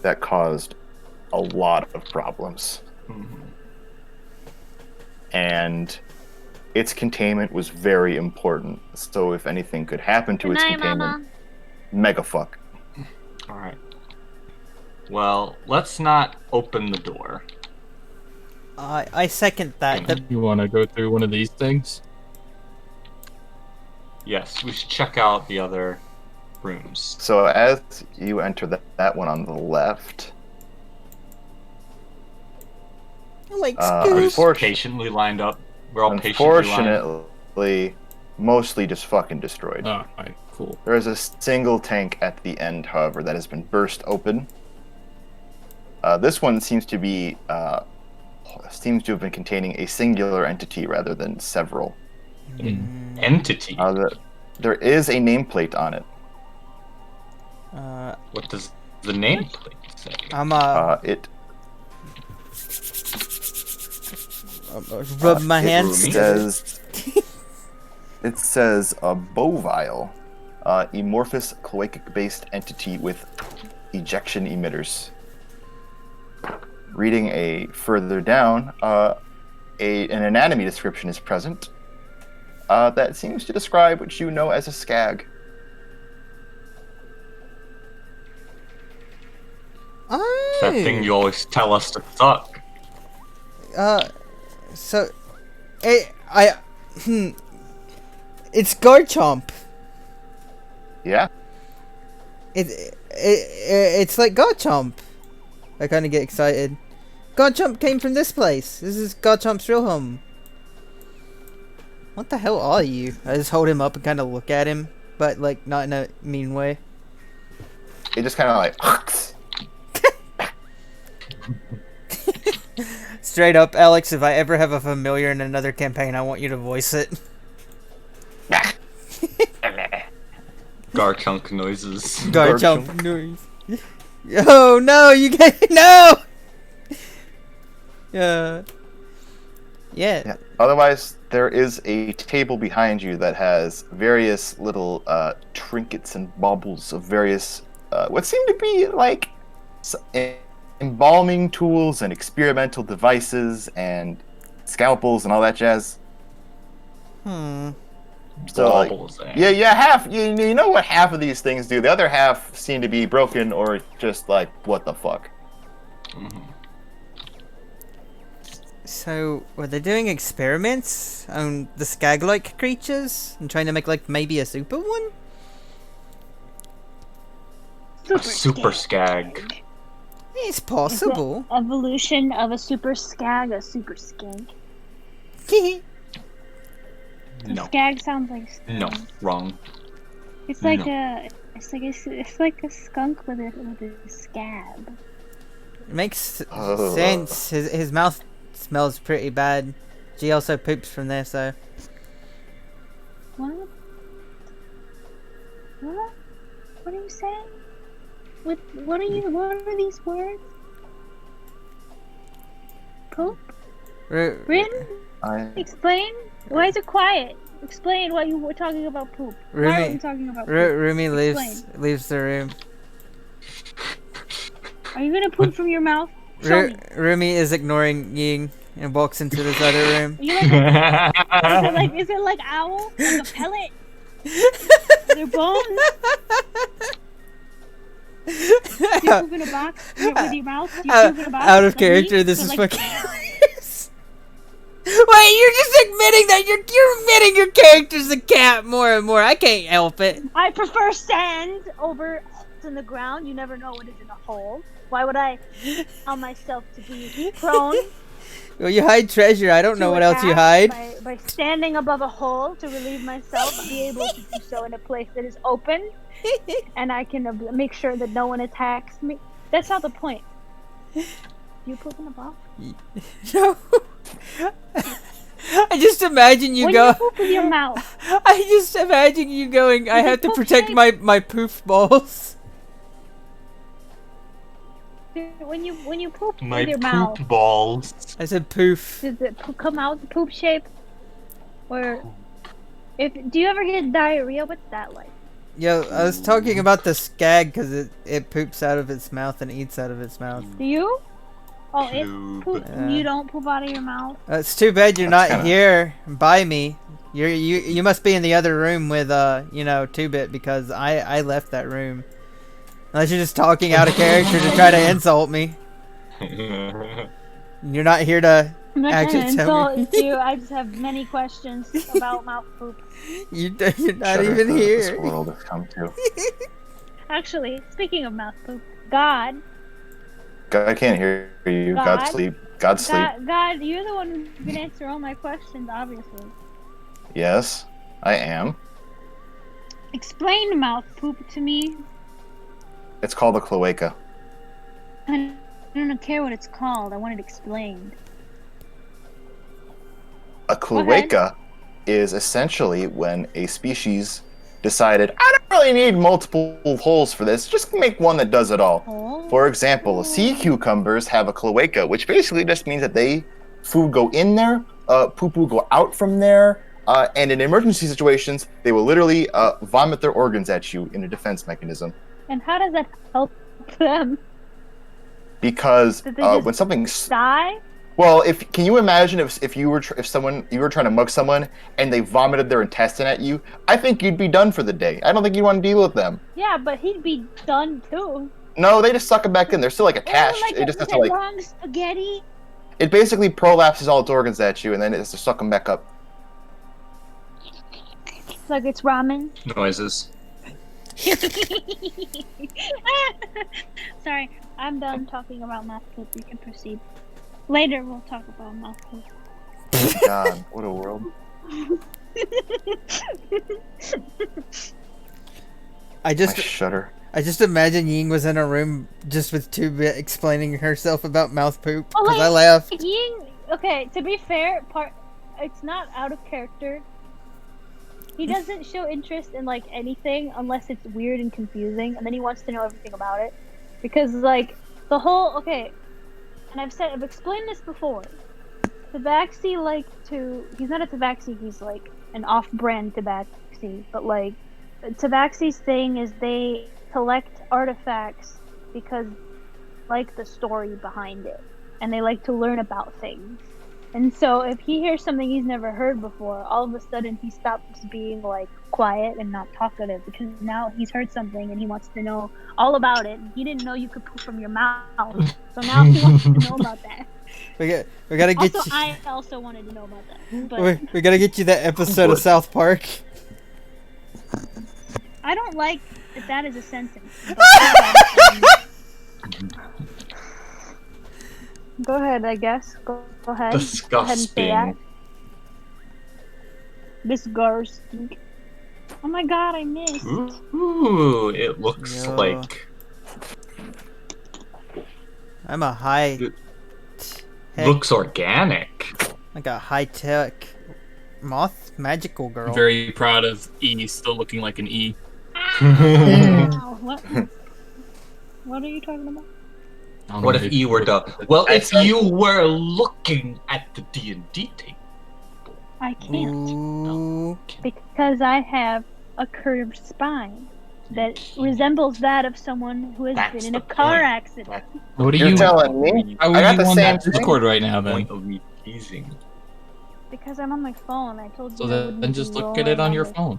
that caused a lot of problems. Mm-hmm. And its containment was very important. So if anything could happen to its containment, mega fuck. Alright. Well, let's not open the door. I second that. You want to go through one of these things? Yes, we should check out the other rooms. So as you enter that one on the left, Like, we're just patiently lined up. We're all patiently lined up. unfortunately, mostly just fucking destroyed. Oh, alright, cool. There is a single tank at the end, however, that has been burst open. This one seems to have been containing a singular entity rather than several. An entity? There is a nameplate on it. What does the nameplate say? It rub my hands. It says a bovile, amorphous cloacic-based entity with ejection emitters. Reading further down, an anatomy description is present that seems to describe what you know as a skag. That thing you always tell us to suck. So, it's Garchomp. Yeah. It's like Garchomp. I kind of get excited. Garchomp came from this place. This is Garchomp's real home. What the hell are you? I just hold him up and kind of look at him, but like not in a mean way. It just kind of like. Straight up, Alex, if I ever have a familiar in another campaign, I want you to voice it. Garchunk noises. Garchomp noise. Oh no, you get no. Yeah. Yeah. Otherwise, there is a table behind you that has various little trinkets and baubles of various what seem to be like embalming tools and experimental devices and scalpels and all that jazz. Hmm. So, like, Baubles, eh? yeah, half. You know what half of these things do. The other half seem to be broken or just like, what the fuck. Mhm. So, were they doing experiments on the skag-like creatures and trying to make like maybe a super one? A super skag. It's Is the possible. evolution of a super skag a super skank? No. Skag sounds like No. skunk. Wrong. It's like No. it's like a skunk with a scab. It makes Oh. sense. His mouth smells pretty bad. She also poops from there, so. What? What? What are you saying? What are these words? Poop? Rin? Explain? Why is it quiet? Explain why you were talking about poop. Why are you talking about poop? Rumi Explain. leaves the room. Are you gonna poop from your mouth? Show me. Rumi is ignoring Ying and walks into this other room. Are you like, is it like owl? Like a pellet? Are there bones? Do you poop in a box with your mouth? Do you poop in a box? Out of like character, me? this So, is like, fucking hilarious. Wait, you're just admitting that you're admitting your character's a cat more and more. I can't help it. I prefer sand over holes in the ground. You never know what is in a hole. Why would I allow myself to be prone Well, you hide treasure. I don't know to what else you attack hide. by standing above a hole to relieve myself, be able to do so in a place that is open, and I can make sure that no one attacks me. That's not the point. Do you poop in a box? No. I just imagine you when go. you poop with your mouth. I just imagine you going. I Is it have to poop protect shaped? my poof balls. When you poop My with your poop mouth, balls. I said poof. does it come out the poop shape? Or do you ever get diarrhea? What's that like? Yo, I was talking about the skag because it poops out of its mouth and eats out of its mouth. Do you? Oh, Poop. poop. You don't poop out of your mouth. It's too bad you're That's not kinda- here by me. You must be in the other room with 2-bit because I left that room. Unless you're just talking out of character to try to insult me. You're not here to I'm not trying to actually tell me. insult you. I just have many questions about mouth poop. You're not Shudder even at this here. world has come to. Actually, speaking of mouth poop, God, God can't hear you. God God? sleep. God sleep. God, you're the one who can answer all my questions, obviously. Yes, I am. Explain mouth poop to me. It's called a cloaca. I don't care what it's called. I want it explained. A cloaca is essentially when a species decided, I don't really need multiple holes for this, just make one that does it all. Oh. For example, sea cucumbers have a cloaca, which basically just means that food go in there, poop will go out from there, and in emergency situations, they will literally vomit their organs at you in a defense mechanism. And how does that help them? Because Did they just when something die? Well, can you imagine if you were trying to mug someone and they vomited their intestine at you? I think you'd be done for the day. I don't think you'd want to deal with them. Yeah, but he'd be done too. No, they just suck it back in. They're still like attached. Like It just has to like. long spaghetti. It basically prolapses all its organs at you, and then it has to suck them back up. It's like it's ramen. Noises. Sorry, I'm done talking about mouth poop. We can proceed. Later, we'll talk about mouth poop. God, what a world. I just shudder. I just imagine Ying was in a room just with 2-bit explaining herself about mouth poop because I laughed. Ying, okay, to be fair, it's not out of character. He doesn't show interest in like anything unless it's weird and confusing, and then he wants to know everything about it. Because like the whole and I've explained this before. Tabaxi he's not a Tabaxi, he's like an off-brand Tabaxi, but like, Tabaxi's thing is they collect artifacts because like the story behind it, and they like to learn about things. And so if he hears something he's never heard before, all of a sudden he stops being like quiet and not talkative, because now he's heard something and he wants to know all about it. He didn't know you could poop from your mouth, so now he wants to know about that. We gotta get Also, you. I also wanted to know about that, but We gotta get you that episode of South Park. I don't like that is a sentence. Go ahead, I guess. Go ahead. Go ahead and say that. Disgusting. Oh my god, I missed. Ooh, it looks Yo. like I'm a high. looks organic. Like a high tech moth magical girl. I'm very proud of E still looking like an E. Ow, what are you talking about? What if E were to? Well, if you were looking at the D&D table. I can't. Ooh. Because I have a curved spine that resembles that of someone who has That's been in a the car point. accident. What are You're you? telling me? How I are got you the on same that thing. Discord right now then? Point of me teasing. Because I'm on my phone. I told you. So I then wouldn't just be look at it rolling on your my- phone.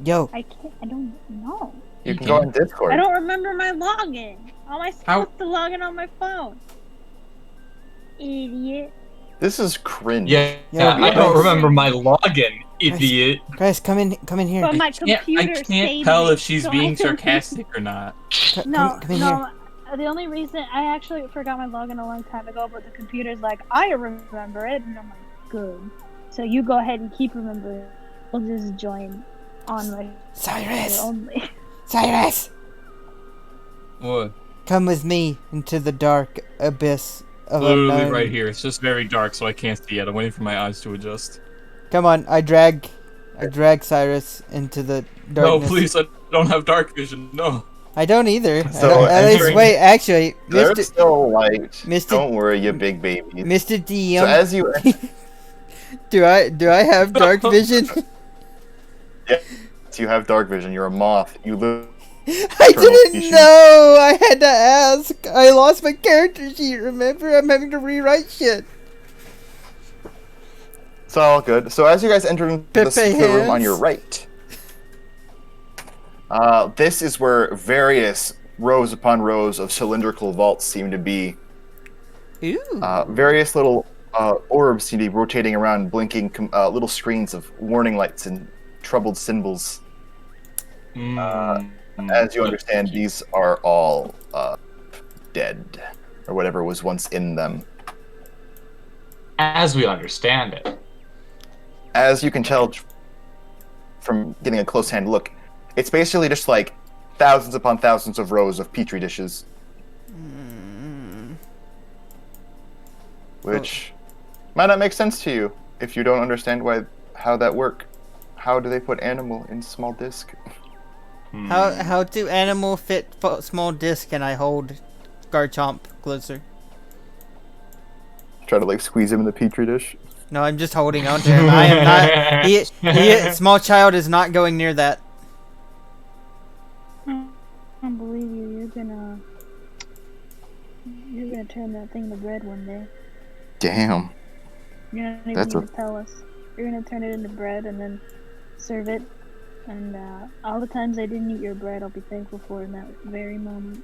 Yo, I can't. I don't know. You can go on Discord. I don't remember my login. How am I supposed How- to log in on my phone? Idiot. This is cringe. Yeah, Yeah, I don't guys. remember my login, idiot. guys, come in here. But my I computer can't saved tell it, if she's so I being don't- sarcastic or not. No, come in no. The only reason I actually forgot my login a long time ago, but the computer's like, I remember it, and I'm like, good. So you go ahead and keep remembering. We'll just join on my Cyrus! only. Cyrus! What? Come with me into the dark abyss of Literally unknown. right here. It's just very dark, so I can't see it. I'm waiting for my eyes to adjust. Come on, I drag Cyrus into the darkness. No, please, I don't have dark vision. No. I don't either. So, at least, entering- wait, actually, There's Mr. still light. Mr. Don't worry, you big baby. Mr. DM, So as you do I have dark vision? you have dark vision. You're a moth. You live. I didn't know! I had to ask! I lost my character sheet, remember? I'm having to rewrite shit. It's all good. So as you guys enter into the room on your right, this is where various rows upon rows of cylindrical vaults seem to be. Ooh. Various little orbs seem to be rotating around, blinking little screens of warning lights and troubled symbols. As you understand, these are all dead, or whatever was once in them. As we understand it. As you can tell from getting a close-hand look, it's basically just like thousands upon thousands of rows of petri dishes. Which might not make sense to you if you don't understand how that work. How do they put animal in small disc? How do animal fit small disc and I hold Garchomp closer? Try to like squeeze him in the petri dish. No, I'm just holding on to him. I am not. Small child is not going near that. I don't believe you. You're gonna turn that thing to bread one day. Damn. You don't even That's need to tell us. You're gonna turn it into bread and then serve it. And all the times I didn't eat your bread, I'll be thankful for in that very moment.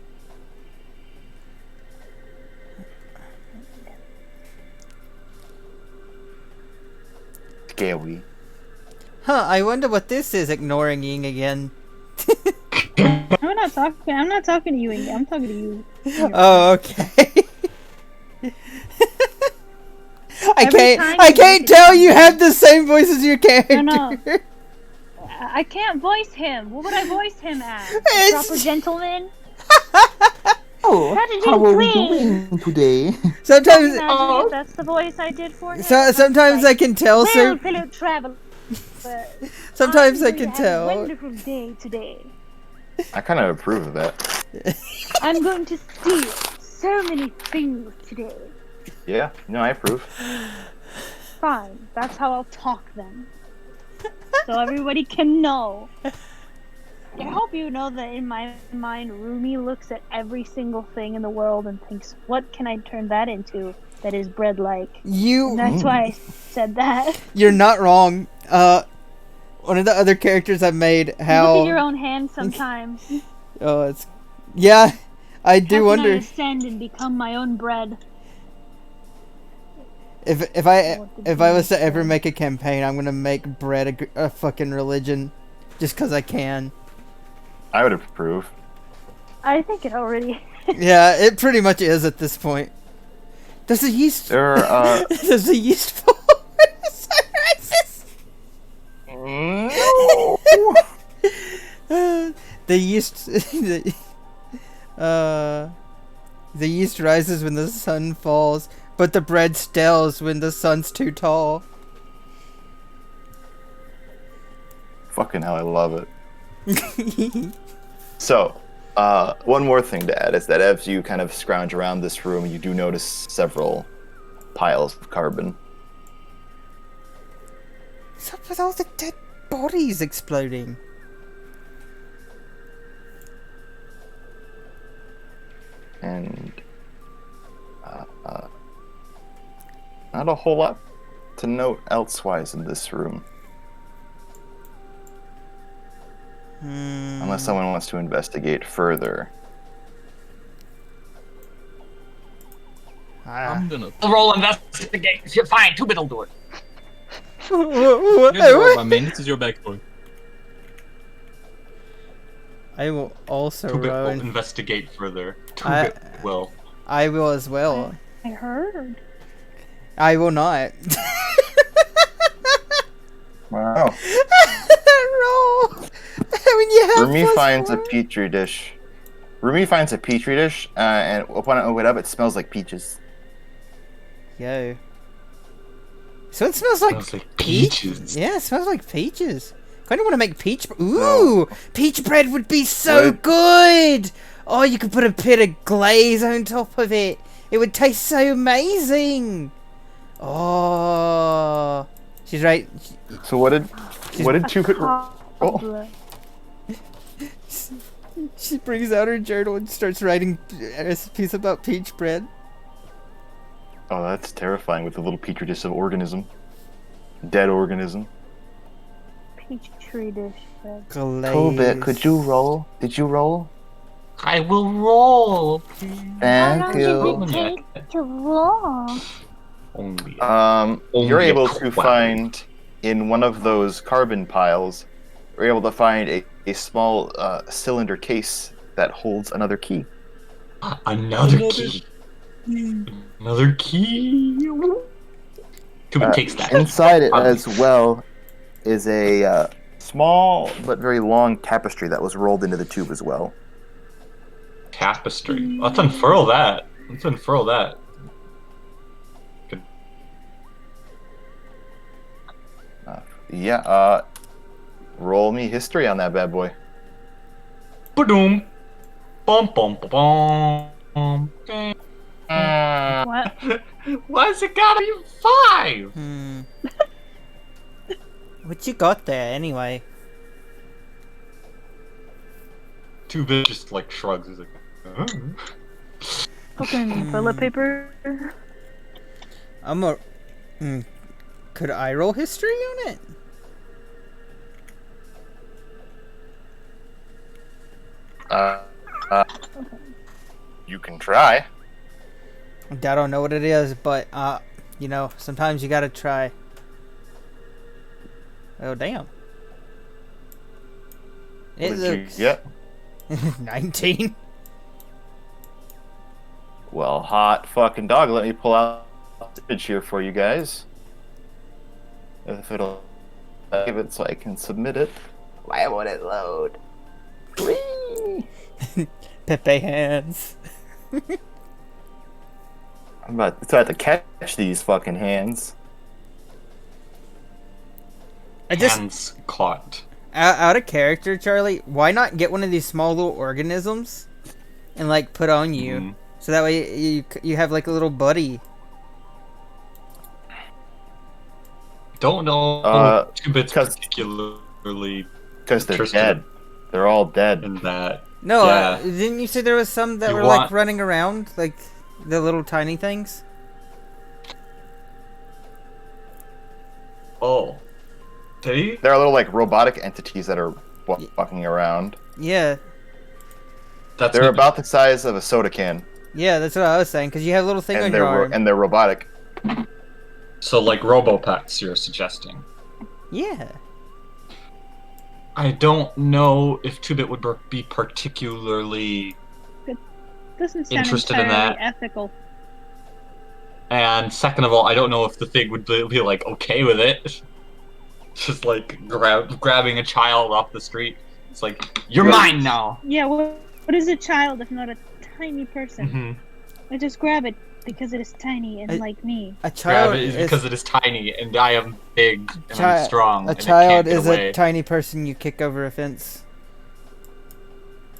Scary. Huh, I wonder what this is ignoring Ying again. I'm not talking to you, Inge. I'm talking to you. Oh, okay. I Every time can't you tell you have the same voice as your character. No. I can't voice him. What would I voice him as? A It's- proper gentleman? Oh, How did you how are we please? doing today? Sometimes, Imagine if that's the voice I did for him. sometimes I can tell, Well, sir. fellow traveler. Sometimes I I'm can going to have a tell. wonderful day today. I kind of approve of that. I'm going to steal so many things today. Yeah, no, I approve. Fine. That's how I'll talk then. So everybody can know. I hope you know that in my mind, Rumi looks at every single thing in the world and thinks, what can I turn that into that is bread-like? And that's why I said that. You're not wrong. One of the other characters I made, how... Look at your own hand sometimes. Oh, it's... Yeah, I do How can wonder... I ascend and become my own bread? If I was to ever make a campaign, I'm gonna make bread a fucking religion, just cause I can. I would approve. I think it already. Yeah, it pretty much is at this point. Does the yeast? Does the yeast fall when the sun rises? No. The yeast. The yeast rises when the sun falls, but the bread stales when the sun's too tall. Fucking hell, I love it. So, one more thing to add is that as you kind of scrounge around this room, you do notice several piles of carbon. What's up with all the dead bodies exploding? And not a whole lot to note elsewise in this room. Unless someone wants to investigate further. I'm gonna. Roll investigate. You're fine. 2-bit will do it. I mean, this is your backstory. I will also 2-bit roll. will investigate further. 2-bit will. I will as well. I heard. I will not. Wow. Roll. When you have Rumi finds a petri dish. And upon it open it up, it smells like peaches. Yo. So it smells like, peaches. Yeah, it smells like peaches. Kind of want to make peach. Ooh, peach bread would be so good. Oh, you could put a bit of glaze on top of it. It would taste so amazing. Oh, she's right. So what did 2-bit roll? She brings out her journal and starts writing recipes about peach bread. Oh, that's terrifying with a little petri dish of organism. Dead organism. Petri dish bread. Glaze. 2-bit, could you roll? Did you roll? I will roll. Thank you. How long does it take to roll? Only. You're able to find in one of those carbon piles. You're able to find a small cylinder case that holds another key. Another key. Another key. 2-bit takes that. Inside it as well is a small but very long tapestry that was rolled into the tube as well. Tapestry. Let's unfurl that. Good. Roll me history on that bad boy. Ba-doom. Bum bum bum bum. What? Why's it gotta be 5? What you got there anyway? 2-bit just like shrugs. He's like, Fucking toilet paper. I'm a. Could I roll history on it? You can try. I don't know what it is, but you know, sometimes you gotta try. Oh damn! It looks. Yeah. 19. Well, hot fucking dog. Let me pull out the image here for you guys. If it'll save it so I can submit it. Why won't it load? Whee! Pepe hands. I'm about to catch these fucking hands. hands caught. Out of character, Charlie, why not get one of these small little organisms and like put on you, so that way you have like a little buddy. don't know two bits particularly because they're interested dead. They're all dead. in that. No, Yeah. didn't you say there was some that You were like want- running around, like the little tiny things? Oh. Did he? There are little like robotic entities that are walking around. Yeah, That's They're about the size of a soda can, yeah, that's what I was saying. Cause you have a little thing on and your they're arm. and they're robotic. So like Robopets, you're suggesting. Yeah. I don't know if 2-bit would be particularly Doesn't sound interested in entirely that. ethical. And second of all, I don't know if the thing would be like okay with it. Just like grabbing a child off the street. It's like, you're mine now. Yeah, what is a child if not a tiny person? Mm-hmm. I just grab it because it is tiny and like me. A child Grab it because it is tiny and I am big and I'm strong. A and child it can't is get away. a tiny person you kick over a fence.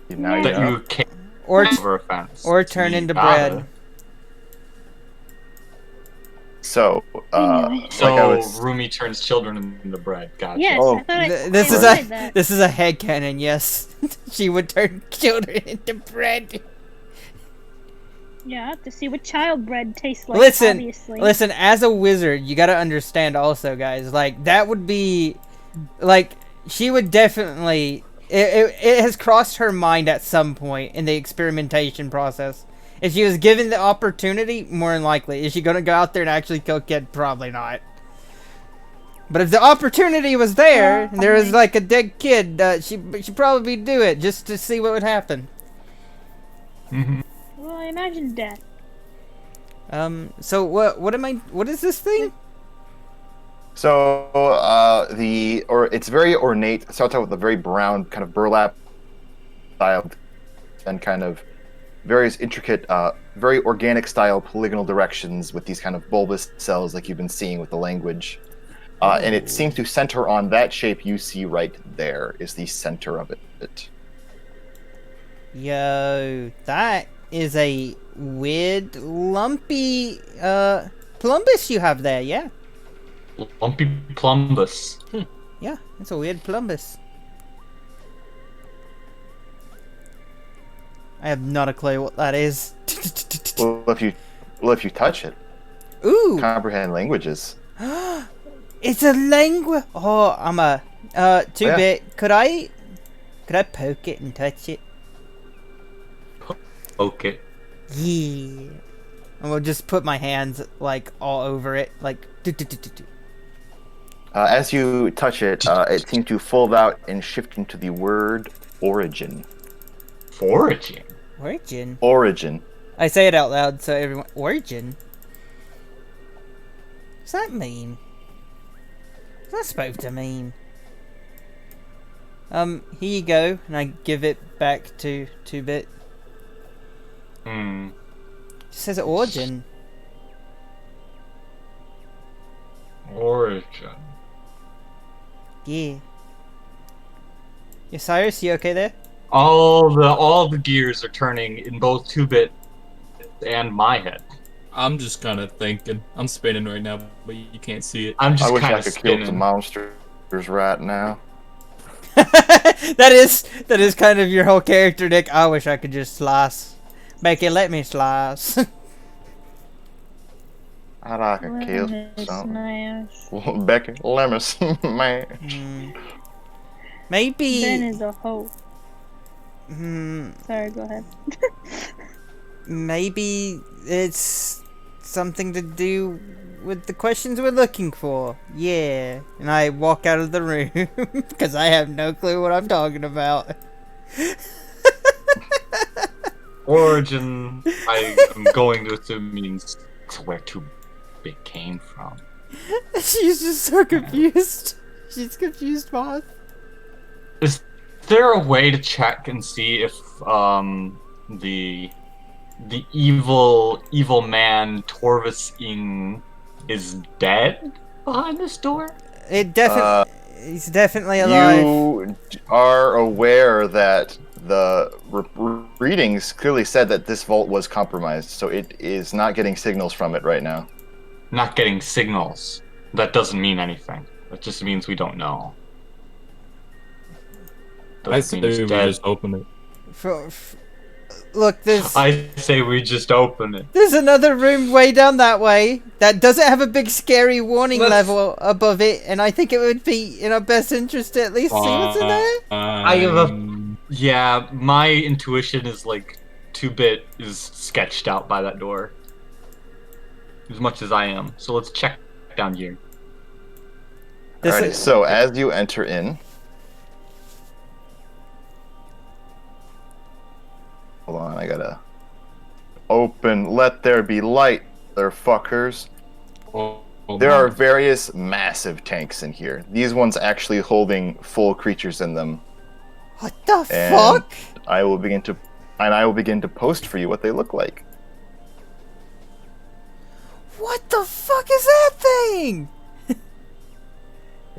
Now you That know. you kick Or over a fence. or turn You into gotta. bread. So, So like I was, Rumi turns children into bread. Gotcha. Yes, Oh. I thought I This is said that. this is a headcanon, yes. She would turn children into bread. Yeah, to see what child bread tastes like, Listen, obviously. listen, as a wizard, you gotta understand also, guys, like, that would be, like, she would definitely, it has crossed her mind at some point in the experimentation process. If she was given the opportunity, more than likely. Is she gonna go out there and actually kill kid? Probably not. But if the opportunity was there, and there was, like, a dead kid, she'd probably do it, just to see what would happen. Mm-hmm. Well, I imagine death. So what is this thing? so it's very ornate. It starts out with a very brown kind of burlap style, and kind of various intricate, very organic style polygonal directions with these kind of bulbous cells like you've been seeing with the language. And it seems to center on that shape you see right there is the center of it. Yo, that is a weird, lumpy, plumbus you have there, yeah? Lumpy plumbus. Yeah, it's a weird plumbus. I have not a clue what that is. Well, if you touch it, Ooh! comprehend languages. It's a language! Oh, I'm a, 2-bit, could I poke it and touch it? Okay. Yeah. And we'll just put my hands, like, all over it, like, As you touch it, it seems to fold out and shift into the word origin. Origin? Origin? Origin. I say it out loud so everyone... Origin? What's that mean? What's that supposed to mean? Here you go, and I give it back to 2-bit. Hmm. It says origin. Origin. Yeah. Yeah, Cyrus, you okay there? All the gears are turning in both 2-bit and my head. I'm just kind of thinking. I'm spinning right now, but you can't see it. I'm just I wish kind I of could kill some spinning. monsters right now. that is kind of your whole character, Nick. I wish I could just slice. Becky, let me slice. I could kill something. Becky, let me see, man. Maybe. Ben is a hoe. Hmm. Sorry, go ahead. Maybe it's something to do with the questions we're looking for. Yeah. And I walk out of the room because I have no clue what I'm talking about. Origin, I am going to assume means to where 2-bit came from. She's just so confused. She's confused, Moth. Is there a way to check and see if the evil man Torvus is dead behind this door? It definitely he's definitely alive. You are aware that the readings clearly said that this vault was compromised, so it is not getting signals from it right now. Not getting signals. that doesn't mean anything. It just means we don't know. I say we just open it. Look, I say we just open it. there's another room way down that way that doesn't have a big scary warning level above it, and I think it would be in our best interest to at least see what's in there. I have yeah, my intuition is like 2-bit is sketched out by that door. As much as I am. So let's check down here. Alright, so as you enter in... Hold on, I gotta... Open, let there be light, motherfuckers. There are various massive tanks in here. These ones actually holding full creatures in them. What the fuck? I will begin to post for you what they look like. What the fuck is that thing?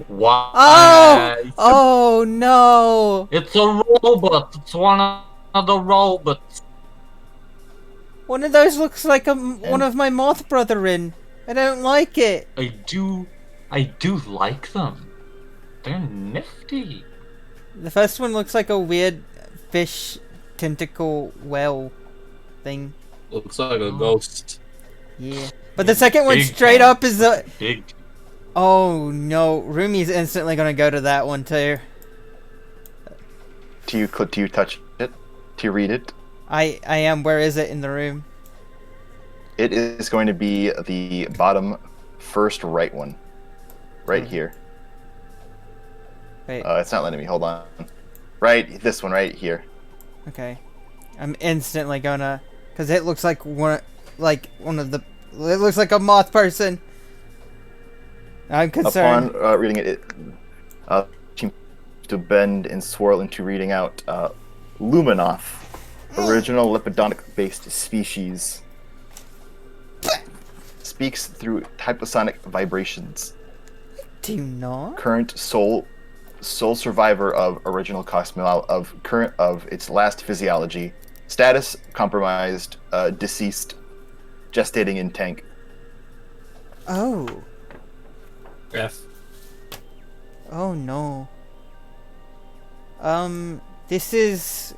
Why? Oh no! It's a robot. It's one of the robots. One of those looks like one of my moth brethren. I don't like it. I do like them. They're nifty. The first one looks like a weird fish tentacle well thing. Looks like a ghost. Yeah. But the second one straight up is a... Big. Oh no, Rumi's instantly gonna go to that one too. Do you touch it? Do you read it? I am. Where is it in the room? It is going to be the bottom first right one. Right here. Wait. It's not letting me. Hold on. Right, this one right here. Okay. I'm instantly gonna... Because it looks like one of the... It looks like a moth person. I'm concerned. Upon reading it seems to bend and swirl into reading out Luminoth, original lepidonic-based species. Speaks through hyposonic vibrations. Do you not? Current sole survivor of original cosmology of its last physiology. Status compromised, deceased, gestating in tank. Oh. F. Oh no. This is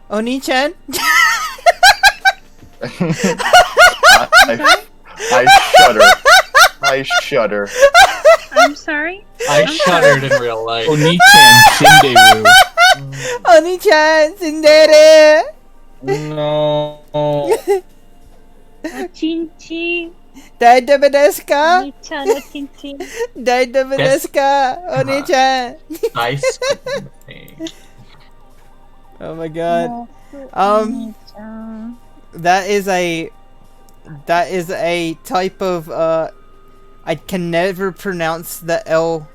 Oni-chan? I shudder. I shudder. I'm sorry? I shuddered in real life. Oni-chan Shinderu. Oni-chan Tsundere! No. Chin-chin. Daijoubu desu ka? Oni-chan no chin-chin. Daijoubu desu ka? Oni-chan. Nice. Oh my god. Oni-chan. That is a type of I can never pronounce the L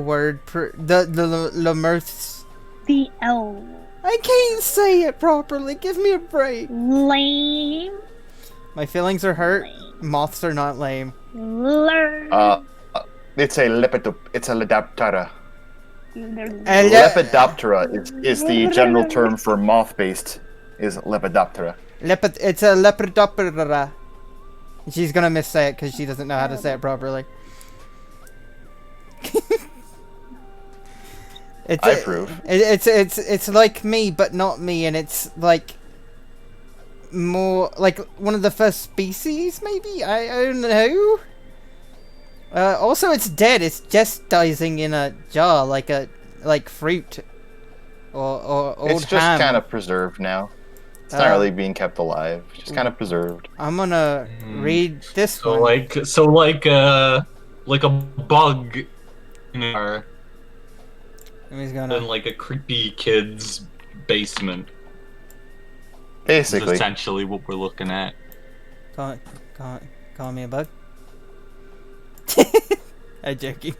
word, the Lemurths. The L. I can't say it properly. Give me a break. Lame. My feelings are hurt. Moths are not lame. It's a Lepidoptera. Ele- Lepidoptera is the general term for moth-based. Is Lepidoptera. It's a Lepidoptera. She's gonna miss-say it because she doesn't know how to say it properly. I approve. It's like me, but not me, and it's like more like one of the first species, maybe. I don't know. Also, it's dead. It's gesticing in a jar, like fruit or old ham. It's just kind of preserved now. It's not really being kept alive. It's just kind of preserved. I'm gonna read this one. Like a bug in our in like a creepy kid's basement. Basically. Is essentially what we're looking at. Call me a bug. I'm joking.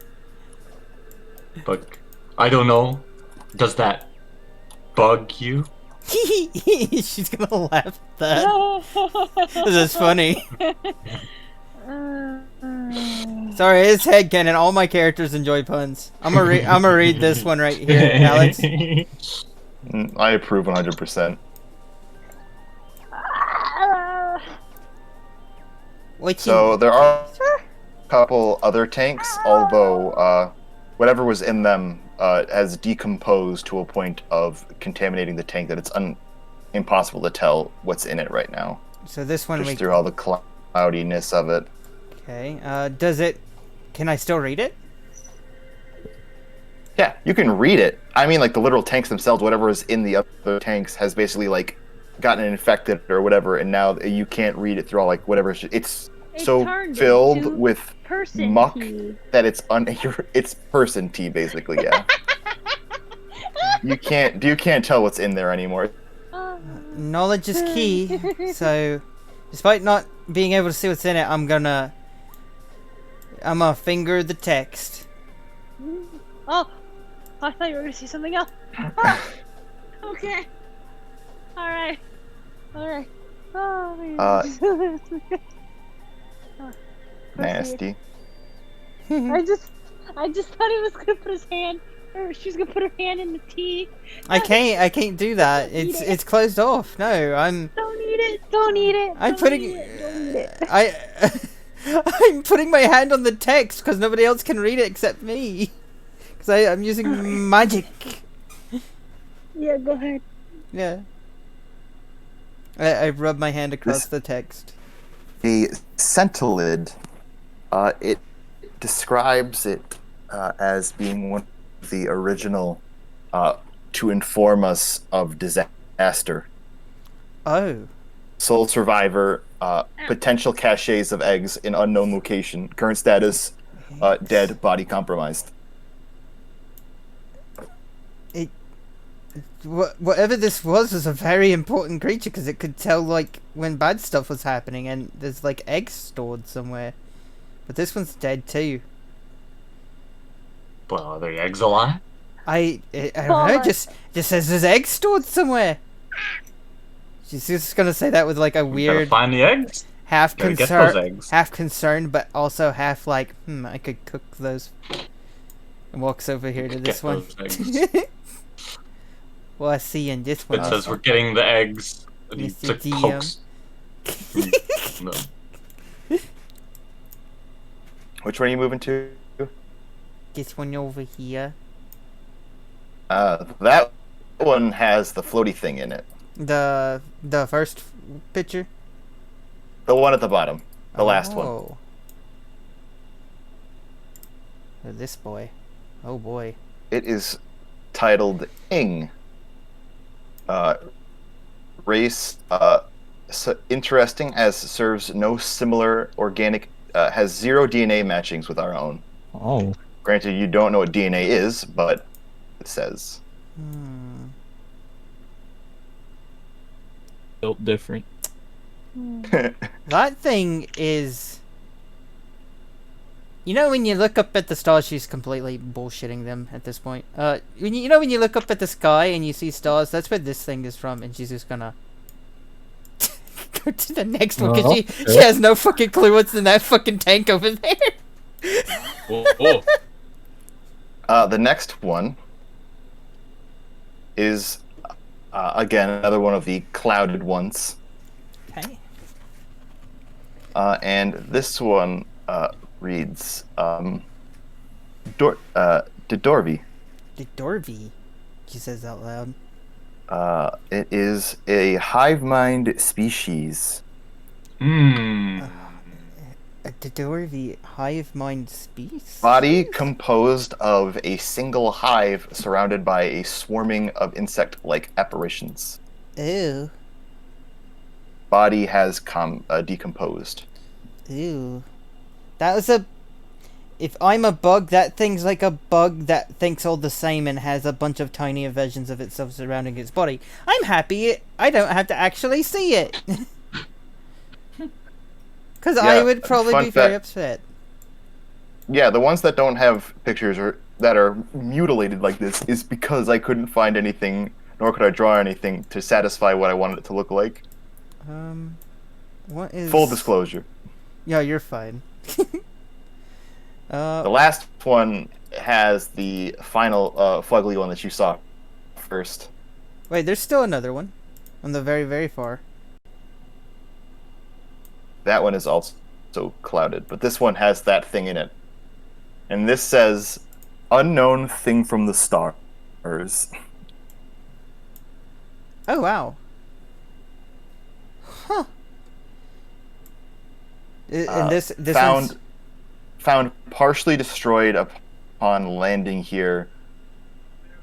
But I don't know. Does that bug you? She's gonna laugh at that. This is funny. Sorry, it's headcanon. All my characters enjoy puns. I'm gonna read this one right here, Alex. I approve 100%. What's So in... there are a couple other tanks, although whatever was in them has decomposed to a point of contaminating the tank that it's impossible to tell what's in it right now. So this one Just we... through all the cloudiness of it. Okay, does it... Can I still read it? Yeah, you can read it. I mean, like, the literal tanks themselves, whatever is in the other tanks has basically, like, gotten infected or whatever, and now you can't read it through all, like, whatever. It's so turned filled into with person muck tea. that it's person tea, basically, yeah. You can't tell what's in there anymore. Knowledge is key, so... Despite not being able to see what's in it, I'm gonna finger the text. Oh, I thought you were gonna see something else. Oh, okay. All right. Oh man. Nasty. I just thought he was gonna put his hand, or she was gonna put her hand in the tea. I can't do that. It's closed off. No, I'm... Don't eat it. Don't eat it. I'm Don't putting... eat it. Don't eat it. I'm putting my hand on the text because nobody else can read it except me. Because I'm using magic. Yeah, go ahead. Yeah. I rub my hand across the text. A centellid, it describes it as being one of the original to inform us of disaster. Oh. Sole survivor, potential caches of eggs in unknown location. Current status, dead, body compromised. Whatever this was a very important creature because it could tell, like, when bad stuff was happening, and there's, like, eggs stored somewhere. But this one's dead, too. Well, are there eggs alive? I don't know, just says there's eggs stored somewhere. She's just gonna say that with, like, a We gotta weird... find the eggs. Half Gotta get those eggs. half concerned, but also half like, I could cook those. And walks over here to this Get one. those eggs. Well, I see in this one. It says we're getting the eggs. And he Mr. like, DM. pokes. No. Which one are you moving to? This one over here. That one has the floaty thing in it. The first picture? The one at the bottom. The last one. Oh, this boy. Oh boy. It is titled Ing. Race, interesting as serves no similar organic, has 0 DNA matchings with our own. Oh. Granted, you don't know what DNA is, but it says. Built different. That thing is... You know when you look up at the stars, she's completely bullshitting them at this point. When you look up at the sky and you see stars, that's where this thing is from, and she's just gonna go to the next one because she has no fucking clue what's in that fucking tank over there. The next one is again another one of the clouded ones. Okay. And this one reads Didorvi. Didorvi, she says out loud. It is a hive mind species. A Didorvi hive mind species? Body composed of a single hive surrounded by a swarming of insect-like apparitions. Ew. Body has decomposed. Ew. That was a... If I'm a bug, that thing's like a bug that thinks all the same and has a bunch of tiny versions of itself surrounding its body. I'm happy I don't have to actually see it. Because I would probably be very upset. Yeah, the ones that don't have pictures or that are mutilated like this is because I couldn't find anything, nor could I draw anything to satisfy what I wanted it to look like. What is... Full disclosure. Yeah, you're fine. The last one has the final fugly one that you saw first. Wait, there's still another one. On the very, very far. That one is also also clouded, but this one has that thing in it. And this says, unknown thing from the stars. Oh, wow. Huh. And this one's... found partially destroyed upon landing here.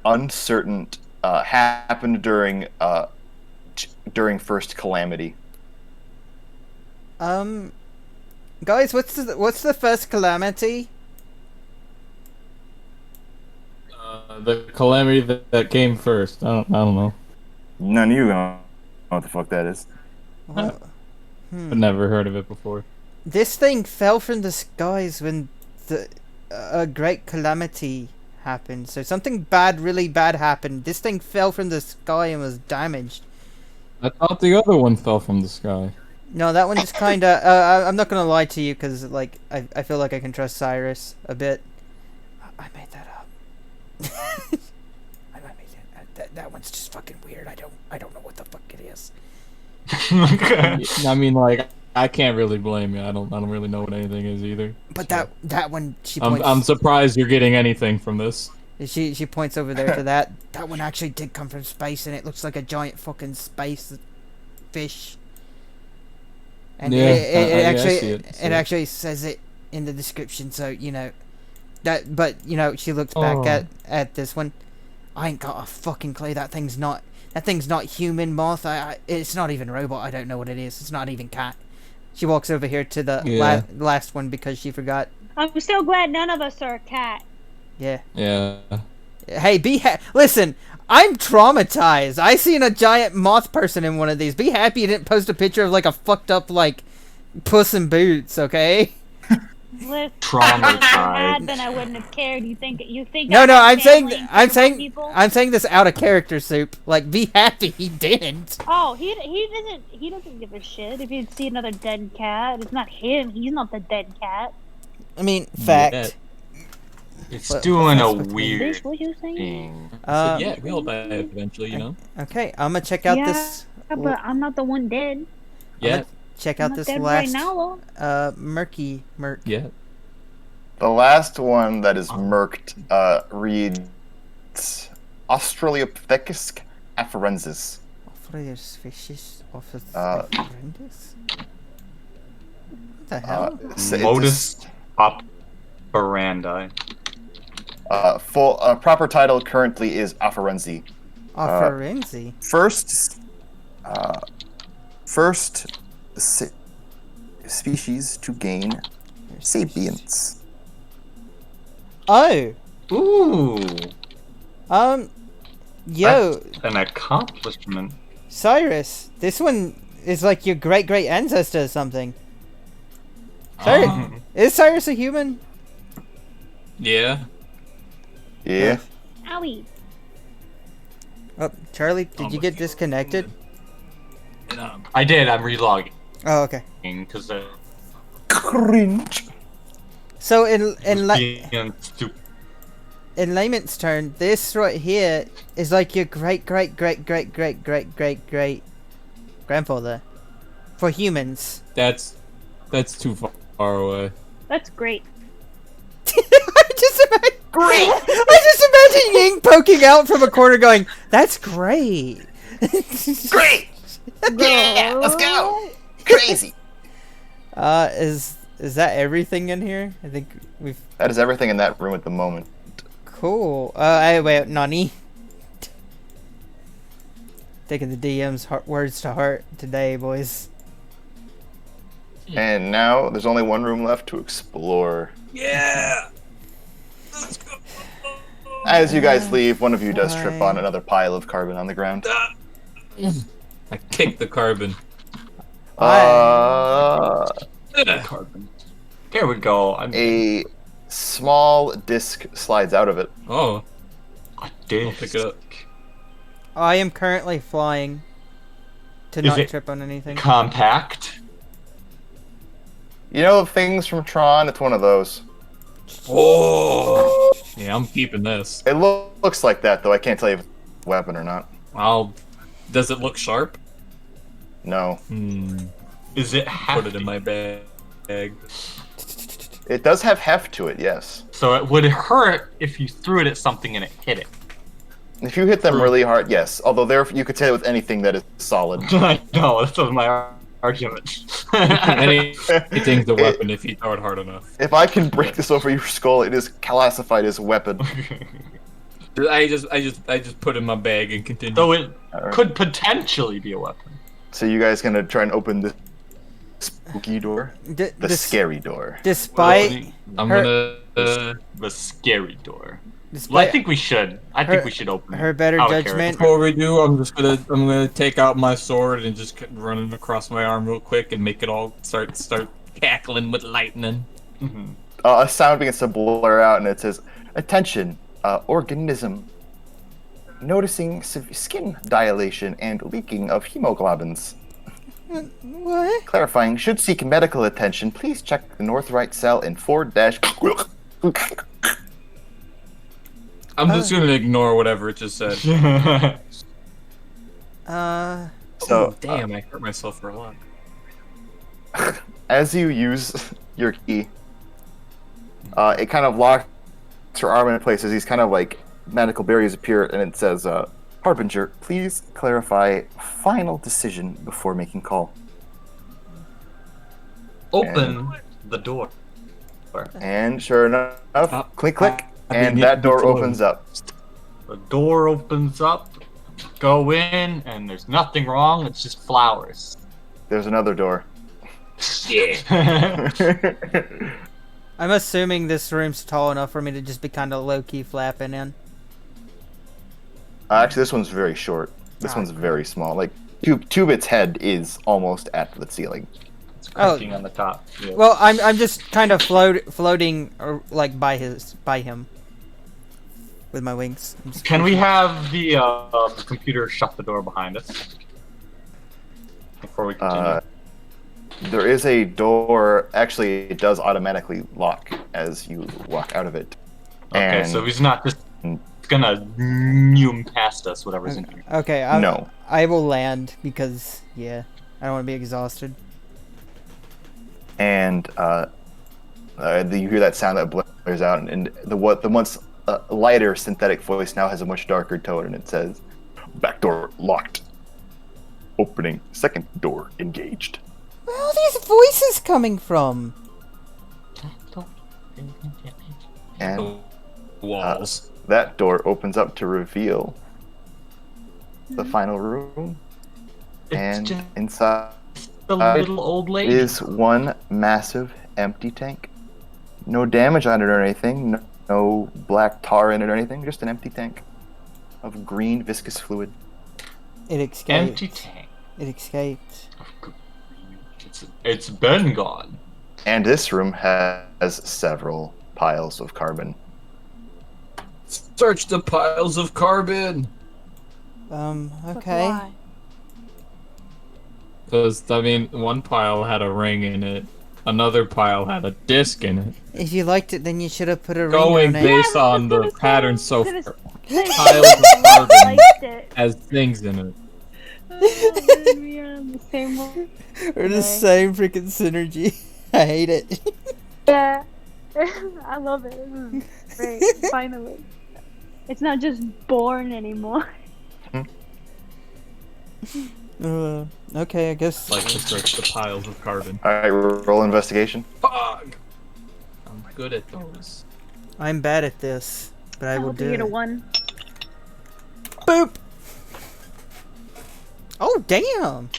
Uncertain. Happened during first calamity. Guys, what's the first calamity? The calamity that came first. I don't know. None of you know what the fuck that is. Well, I've never heard of it before. This thing fell from the skies when a great calamity happened. So something bad, really bad happened. This thing fell from the sky and was damaged. I thought the other one fell from the sky. No, that one just kind of... I'm not going to lie to you because, like, I feel like I can trust Cyrus a bit. I made that up. I made it. That one's just fucking weird. I don't know what the fuck it is. I mean, like, I can't really blame you. I don't really know what anything is either. But so. that one, she points... I'm surprised you're getting anything from this. She points over there to that. That one actually did come from space, and it looks like a giant fucking space fish. And yeah, it actually says it in the description, so you know that. But you know, she looks back at this one. I ain't got a fucking clue. That thing's not human, moth. It's not even robot. I don't know what it is. It's not even cat. She walks over here to the last one because she forgot. I'm so glad none of us are a cat. Yeah. Yeah. Hey, listen. I'm traumatized. I seen a giant moth person in one of these. Be happy you didn't post a picture of like a fucked up like Puss in Boots, okay? Listen, Traumatized. then I wouldn't have cared. You think? No, I'm saying this out of character, Soup. Like, be happy he didn't. Oh, he doesn't give a shit if he'd see another dead cat. It's not him. He's not the dead cat. I mean, fact. Yeah. It's doing a weird This what you saying? thing. So, yeah, we all die eventually, you know. Okay, I'm gonna check out this. But I'm not the one dead. Yeah. Check I'm out not this dead last right now, though. Murk. Yeah. The last one that is murked reads Australopithecus afarensis. What the hell? Modus operandi. Full proper title currently is Afarenzi. Afarenzi. First species to gain sapience. Oh. Ooh. Yo. That's an accomplishment. Cyrus, this one is like your great ancestor or something. Cyrus, is Cyrus a human? Yeah. Yeah. Owie. Oh, Charlie, did you get disconnected? I did. I'm relogging. Oh, okay. Because Cringe. So in being stupid. in layman's term, this right here is like your great grandfather for humans. That's too far away. That's great. I just imagine Ying poking out from a corner going, "That's great." Great. Yeah, let's go. Crazy. Is that everything in here? I think we've. That is everything in that room at the moment. Cool. Wait, Nani. Taking the DM's words to heart today, boys. And now there's only one room left to explore. Yeah. As you guys leave, one of you does trip on another pile of carbon on the ground. I kicked the carbon. Carbon. There we go. A small disc slides out of it. Oh. I did. I'll pick it up. I am currently flying to Is not it trip on anything. Compact. You know things from Tron? It's one of those. Oh. Yeah, I'm keeping this. It looks like that, though. I can't tell you if it's a weapon or not. Does it look sharp? No. Is it hefty? Put it in my bag. It does have heft to it, yes. So it would hurt if you threw it at something and it hit it. If you hit them really hard, yes. Although there, you could say it with anything that is solid. I know, that's what my argument. Anything's a weapon if you throw it hard enough. If I can break this over your skull, it is classified as weapon. I just put it in my bag and continue. So it could potentially be a weapon. So you guys gonna try and open the spooky door? The scary door. Despite I'm her, gonna the scary door. despite Well, I think we should. I think we should open her it. better Out of judgment. Before we do, I'm gonna take out my sword and just run it across my arm real quick and make it all start cackling with lightning. Mhm. A sound begins to blur out, and it says, "Attention, organism. Noticing skin dilation and leaking of hemoglobins. What? Clarifying, should seek medical attention, please check the north right cell in 4-. I'm just gonna ignore whatever it just said. So, damn, I hurt myself for a lot. as you use your key, it kind of locks your arm in place as these kind of like magical barriers appear, and it says, Harbinger, please clarify final decision before making call. Open the door. And sure enough, click, click, and mean, that it door closed. opens up. The door opens up. Go in, and there's nothing wrong. It's just flowers. There's another door. Yeah. I'm assuming this room's tall enough for me to just be kind of low-key flapping in. Actually, this one's very short. This one's very small. Like, Two-Bit's head is almost at the ceiling. It's cracking on the top. Yeah. Well, I'm just kind of floating or like by him with my wings. Can we have the computer shut the door behind us before we continue? There is a door. Actually, it does automatically lock as you walk out of it. Okay, And so he's not just gonna zoom past us, whatever's in here. Okay, No. I will land because I don't want to be exhausted. And you hear that sound that blares out, and the once lighter synthetic voice now has a much darker tone, and it says, "Back door locked. Opening second door engaged." Where are all these voices coming from? And Walls. that door opens up to reveal the final room, and just inside the little old lady is one massive empty tank. No damage on it or anything. No black tar in it or anything. Just an empty tank of green viscous fluid. It escaped. empty tank. It escaped. It's been gone. And this room has several piles of carbon. Search the piles of carbon. Okay. Why? Because, I mean, one pile had a ring in it. Another pile had a disc in it. If you liked it, then you should have put a Going ring on it. based Yeah, on the that's what pattern so I was far, gonna piles of carbon liked it. has things in it. Oh, we are on the same one. We're the Okay. same freaking synergy. I hate it. Yeah, I love it. This is great. Finally, it's not just born anymore. Okay, I guess. Like to search the piles of carbon. Alright, roll investigation. Fuck! I'm good at those. I'm bad at this, but I will hope you do get a it. 1. Boop! Oh, damn!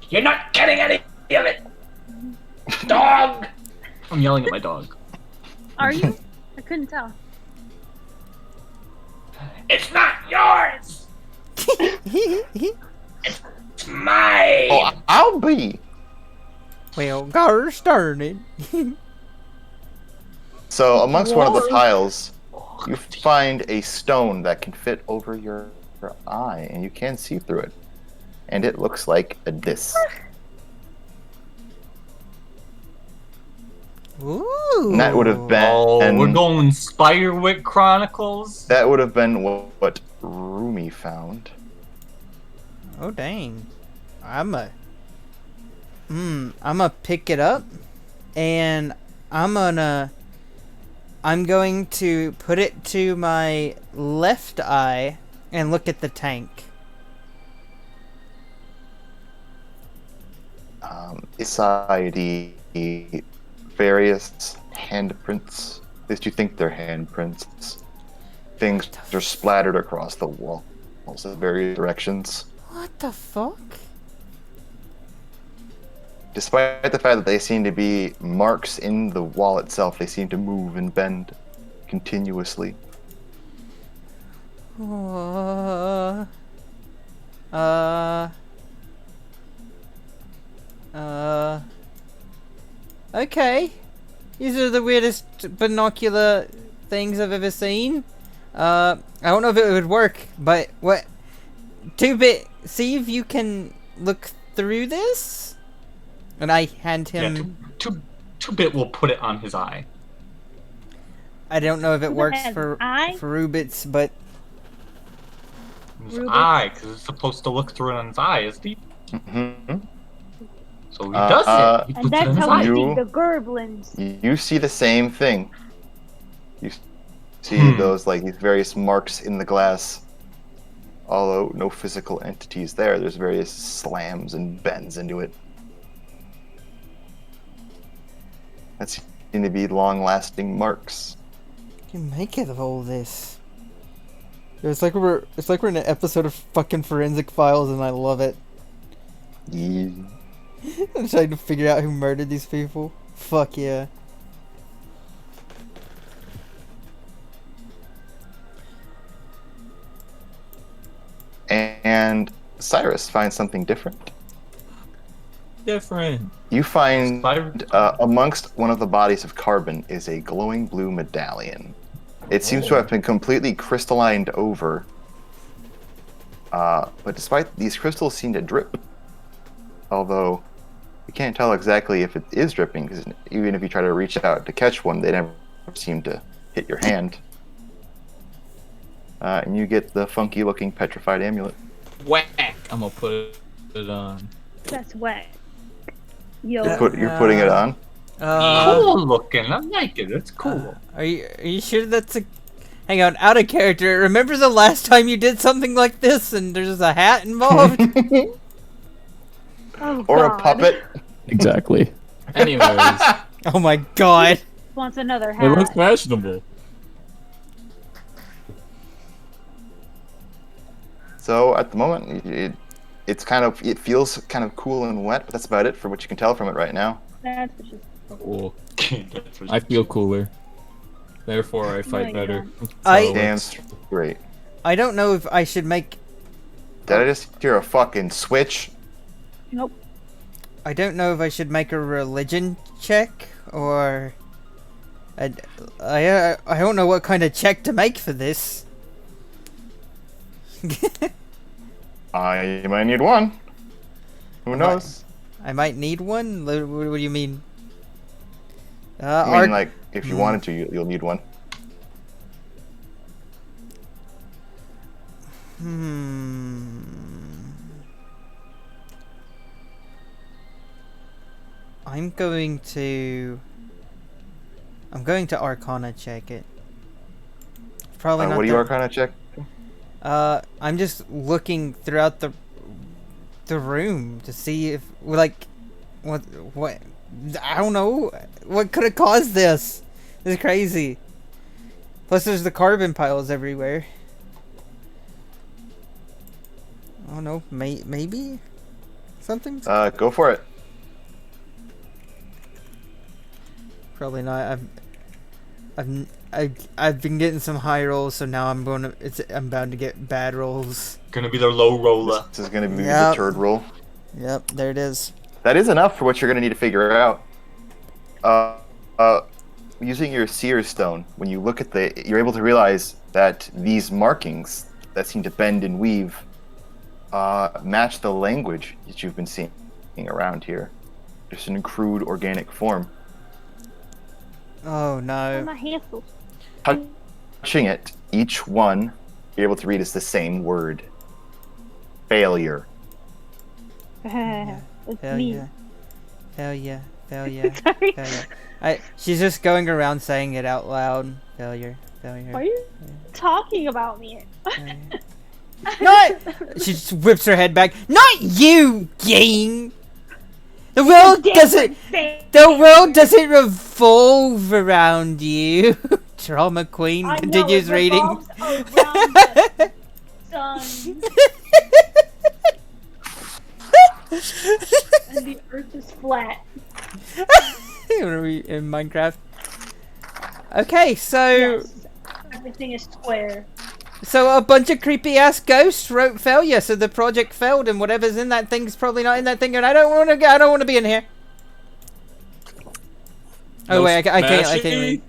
You're not getting any of it! Dog! I'm yelling at my dog. Are you? I couldn't tell. It's not yours! It's mine! Oh, I'll be! Well, gosh darn it. So, amongst one of the piles, you find a stone that can fit over your eye, and you can see through it. And it looks like a disc. Ooh. And that would have been. Oh, we're going Spiderwick Chronicles? That would have been what Rumi found. Oh, dang. I'm a... I'm gonna pick it up, and I'm going to put it to my left eye and look at the tank. Inside the various handprints. At least you think they're handprints. Things are splattered across the walls in various directions. What the fuck? Despite the fact that they seem to be marks in the wall itself, they seem to move and bend continuously. Okay. These are the weirdest binocular things I've ever seen. I don't know if it would work, but what? 2-bit, see if you can look through this? And I hand him... Yeah, 2-bit will put it on his eye. I don't know if it works His for eye? Rubits, but... His eye, because it's supposed to look through it on his eye, isn't he? Mm-hmm. So he does it. He And puts it that's in his how I eye. see the Gerblins. You see the same thing. You see those, like, these various marks in the glass. Although no physical entities there, there's various slams and bends into it. That seem to be long-lasting marks. What do you make it of all this? It's like we're in an episode of fucking Forensic Files, and I love it. Yeah. I'm trying to figure out who murdered these people. Fuck yeah. And Cyrus finds something different. Different. You find amongst one of the bodies of carbon is a glowing blue medallion. It seems to have been completely crystallined over. But despite these crystals seem to drip. Although you can't tell exactly if it is dripping, because even if you try to reach out to catch one, they never seem to hit your hand. And you get the funky looking petrified amulet. Whack! I'm gonna put it on. That's whack. Yo. You're putting it on? Cool looking. I like it. It's cool. Are you sure that's a... Hang on, out of character. Remember the last time you did something like this and there's a hat involved? Oh, Or God. a puppet? Exactly. Anyways, Oh my god. Wants another it hat. looks fashionable. So at the moment, it feels kind of cool and wet, but that's about it for what you can tell from it right now. That's what she's... Cool. I feel cooler. Therefore, I fight No, you better. don't. I- Damn straight. I don't know if I should make... Did I just hear a fucking switch? Nope. I don't know if I should make a religion check, or... I don't know what kind of check to make for this. I might need one. Who knows? I might need one? What do you mean? I mean, like, if you wanted to, you'll need one. I'm going to Arcana check it. Probably not. What do you the- Arcana check? I'm just looking throughout the room to see if, like, what I don't know what could have caused this. This is crazy. Plus, there's the carbon piles everywhere. I don't know. Maybe something. Go for it. Probably not. I've been getting some high rolls, so now I'm bound to get bad rolls. Gonna be their low roller. This is gonna be Yep. the turd roll. Yep, there it is. That is enough for what you're gonna need to figure out. Using your seer stone, when you look at you're able to realize that these markings that seem to bend and weave match the language that you've been seeing around here, just in crude organic form. Oh no. My handful. Touching it, each one you're able to read is the same word. Failure. It's Hell me. yeah. Failure. Failure. Sorry. Failure. She's just going around saying it out loud. Failure. Failure. Why are you talking about me? failure. Not. She just whips her head back. Not you, gang. The world doesn't. The world doesn't revolve around you. Trauma Queen I know continues it reading. revolves around the sun. And the earth is flat. Are we in Minecraft? Okay, so Yes, everything is square. so a bunch of creepy ass ghosts wrote failure, so the project failed, and whatever's in that thing's probably not in that thing, and I don't want to be in here. Oh No wait, I can't smashing? leave.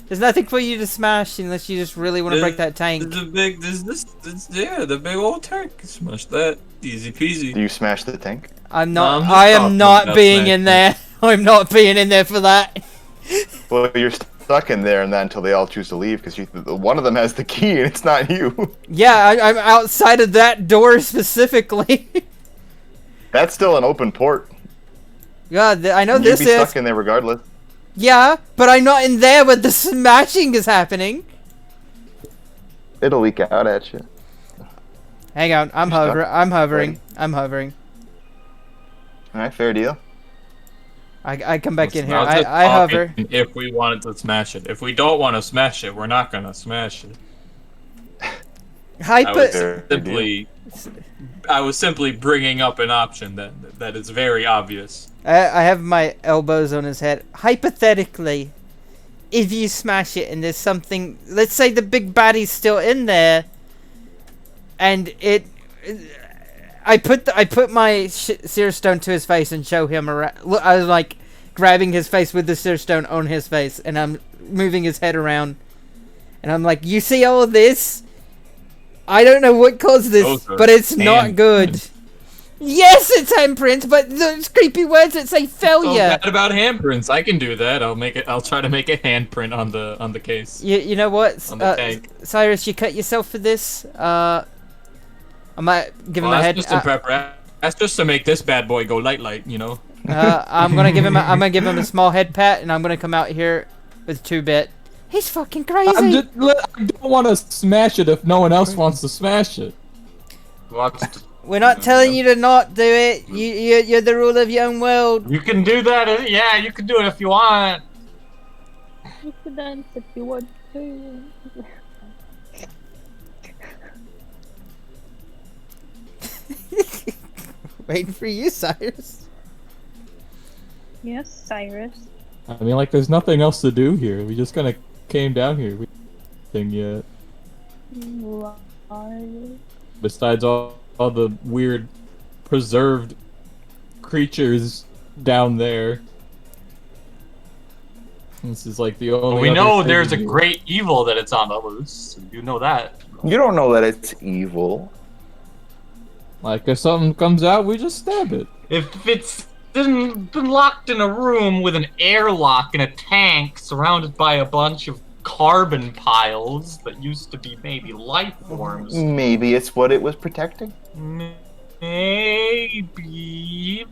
There's nothing for you to smash unless you just really want to break that tank. The big old tank. Smash that. Easy peasy. Do you smash the tank? I'm not. I'm I just am talking not about being smashing in there. I'm not being in there for that. Well, you're stuck in there and that until they all choose to leave because one of them has the key and it's not you. Yeah, I'm outside of that door specifically. That's still an open port. God, I know You'd this be is. stuck in there regardless. Yeah, but I'm not in there where the smashing is happening. It'll leak out at you. Hang on, I'm You're stuck. hovering. I'm hovering. Ready? I'm hovering. All right, fair deal. I come back in here. Now just I hover. talking If we wanted to smash it. If we don't want to smash it, we're not gonna smash it. Hyper. I was simply bringing up an option that is very obvious. I have my elbows on his head. Hypothetically, if you smash it and there's something, let's say the big baddie's still in there, and I put my seer stone to his face and show him around. Look, I was like grabbing his face with the seer stone on his face, and I'm moving his head around, and I'm like, "You see all of this? I don't know what caused this, but it's not good." Yes, it's handprints, but those creepy words that say failure. Oh, bad about handprints. I can do that. I'll try to make a handprint on the case. You know what? On the tank. Cyrus, you cut yourself for this. I might give him a head. That's just to make this bad boy go light, you know. I'm gonna give him a small head pat, and I'm gonna come out here with 2-bit. He's fucking crazy. I don't want to smash it if no one else wants to smash it. We're not telling you to not do it. You're the rule of your own world. You can do that. Yeah, you can do it if you want. You can dance if you want to. Waiting for you, Cyrus. Yes, Cyrus. I mean, like, there's nothing else to do here. We just kind of came down here. We thing yet. Besides all the weird preserved creatures down there. This is like the only. We other know thing there's a here. great evil that it's on the loose. You know that. You don't know that it's evil. Like, if something comes out, we just stab it. If it's been locked in a room with an airlock in a tank surrounded by a bunch of carbon piles that used to be maybe life forms. Maybe it's what it was protecting. Maybe,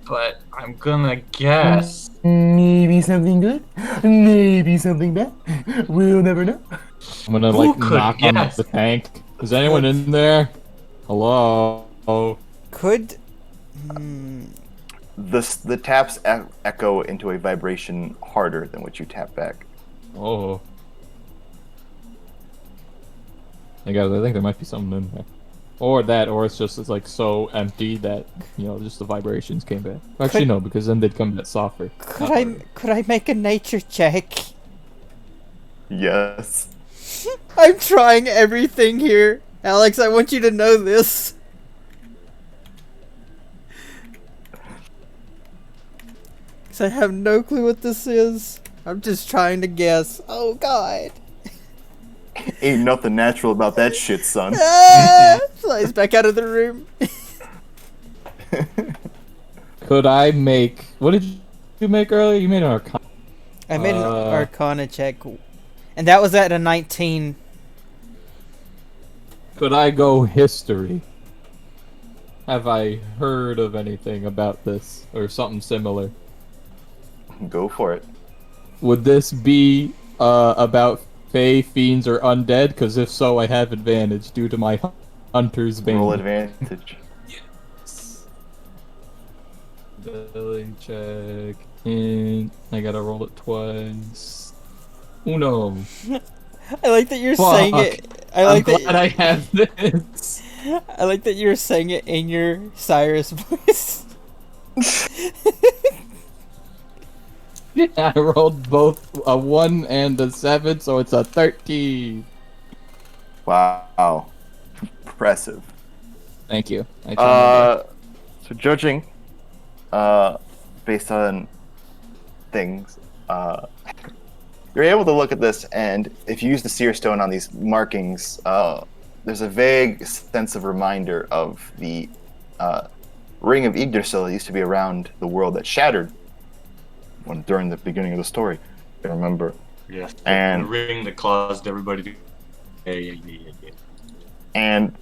but I'm gonna guess. Maybe something good. Maybe something bad. We'll never know. I'm gonna, Who like, could knock on guess? the tank. Is anyone in there? Hello? Could. The taps echo into a vibration harder than what you tap back. Oh. Hey guys, I think there might be something in there. Or that, or it's like so empty that, you know, just the vibrations came back. Actually, no, because then they'd come back softer. Could I make a nature check? Yes. I'm trying everything here, Alex. I want you to know this. Cause I have no clue what this is. I'm just trying to guess. Oh God. Ain't nothing natural about that shit, son. Flies back out of the room. Could I make... What did you make earlier? You made an Arcana. I made an Arcana check, and that was at a 19. Could I go history? Have I heard of anything about this, or something similar? Go for it. Would this be about Fae, fiends, or undead? Because if so, I have advantage due to my hunter's bane. Roll advantage. Ability check, and I gotta roll it twice. Uno. I like that you're Fuck. saying it. I like I'm that. glad I have this. I like that you're saying it in your Cyrus voice. Yeah, I rolled both a 1 and a 7, so it's a 13. Wow. Impressive. Thank you. I tried my best. So judging, based on things, you're able to look at this, and if you use the seer stone on these markings, there's a vague sense of reminder of the ring of Yggdrasil that used to be around the world that shattered during the beginning of the story. I remember. Yes. And the ring that caused everybody to. Yeah. And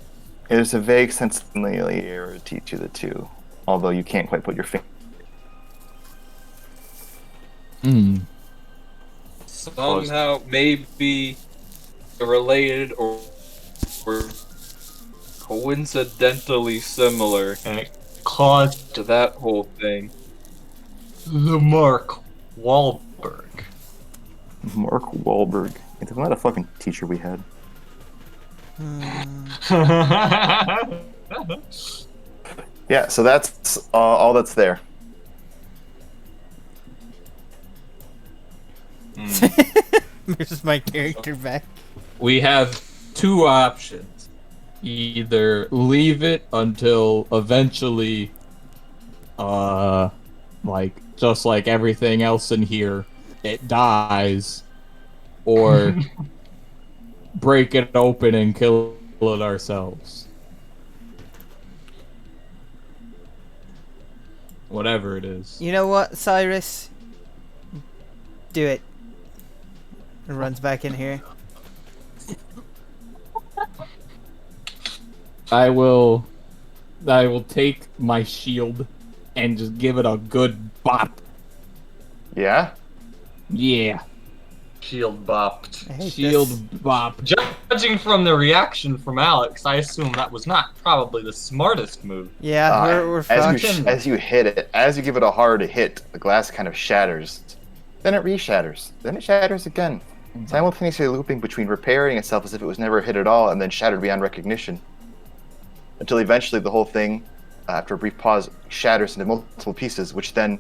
there's a vague sense of familiarity to the two, although you can't quite put your finger. Somehow, maybe related or coincidentally similar And it caused to that whole thing. the Mark Wahlberg. Mark Wahlberg. Isn't that a fucking teacher we had? Yeah, so that's all that's there. There's my character back. We have two options. Either leave it until eventually, like, just like everything else in here, it dies, or break it open and kill it ourselves. Whatever it is. You know what, Cyrus? Do it. And runs back in here. I will take my shield and just give it a good bop. Yeah? Yeah. Shield bopped. I hate Shield this. bop. Judging from the reaction from Alex, I assume that was not probably the smartest move. Yeah, we're fucked. as you hit it, as you give it a hard hit, the glass kind of shatters. Then it re-shatters. Then it shatters again, simultaneously looping between repairing itself as if it was never hit at all and then shattered beyond recognition. Until eventually the whole thing, after a brief pause, shatters into multiple pieces, which then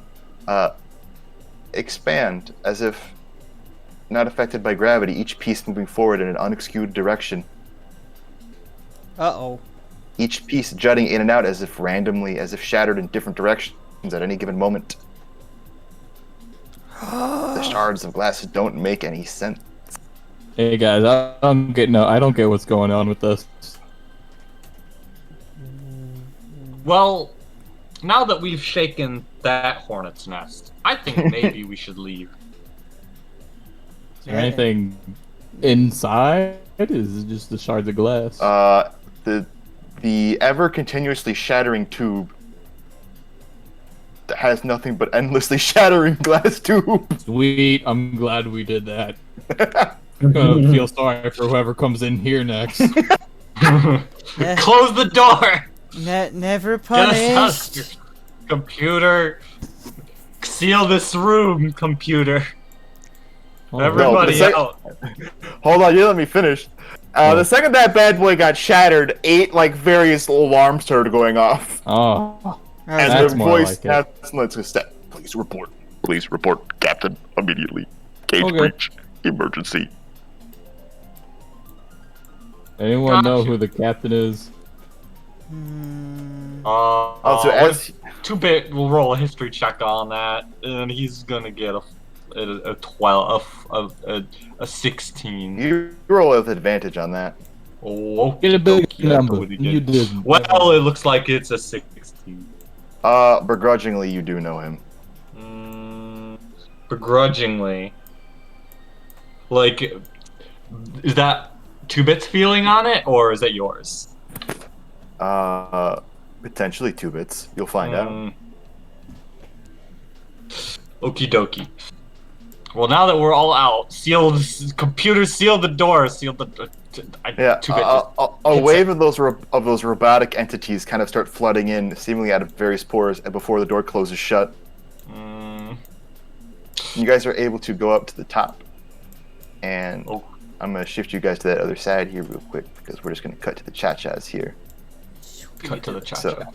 expand as if not affected by gravity, each piece moving forward in an unexcused direction. Uh-oh. Each piece jutting in and out as if randomly, as if shattered in different directions at any given moment. The shards of glass don't make any sense. Hey guys, I don't get what's going on with this. Well, now that we've shaken that hornet's nest, I think maybe we should leave. Is there anything inside? Is it just the shards of glass? The ever continuously shattering tube that has nothing but endlessly shattering glass tube. Sweet, I'm glad we did that. I'm gonna feel sorry for whoever comes in here next. Close the door! Never Get us punished. out, computer. Seal this room, computer. Everybody out. Hold on, you let me finish. The second that bad boy got shattered, 8 like various alarms started going off. Oh, and that's their more voice like it. has let's step. Please report, Captain, immediately. Cage Okay. breach, emergency. Anyone know who the captain is? Also, as 2-bit will roll a history check on that, and he's gonna get a 12, a 16. you roll with advantage on that. Oh, Get a big okay, I know number. what he You did. didn't. Well, it looks like it's a 16. Begrudgingly, you do know him. Begrudgingly. Like, is that 2-bit's feeling on it, or is that yours? Potentially 2 bits. You'll find out. Okie dokie. Well, now that we're all out, computer, seal the door, seal the. Yeah, a hits wave it. of those robotic entities kind of start flooding in, seemingly out of various pores, and before the door closes shut, you guys are able to go up to the top. And I'm gonna shift you guys to that other side here real quick because we're just gonna cut to the cha-chas here. Cut to the cha-cha. So,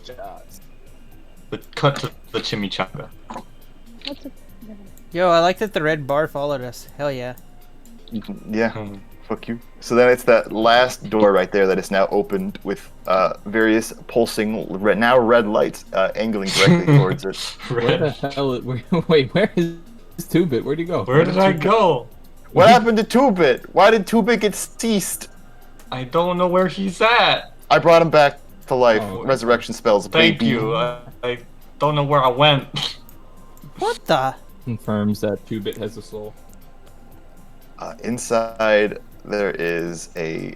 Cut to the chimichanga. What's a... Yo, I like that the red bar followed us. Hell yeah. yeah, fuck you. So then it's that last door right there that is now opened with various pulsing, now red lights angling directly towards it. Where the hell? Wait, where is 2-Bit? Where'd he go? Where did I go? What happened to 2-Bit? Why did 2-Bit get ceased? I don't know where he's at. I brought him back to life. Oh, Resurrection spells. Thank baby. you. I don't know where I went. What the? Confirms that 2-Bit has a soul. Inside, there is a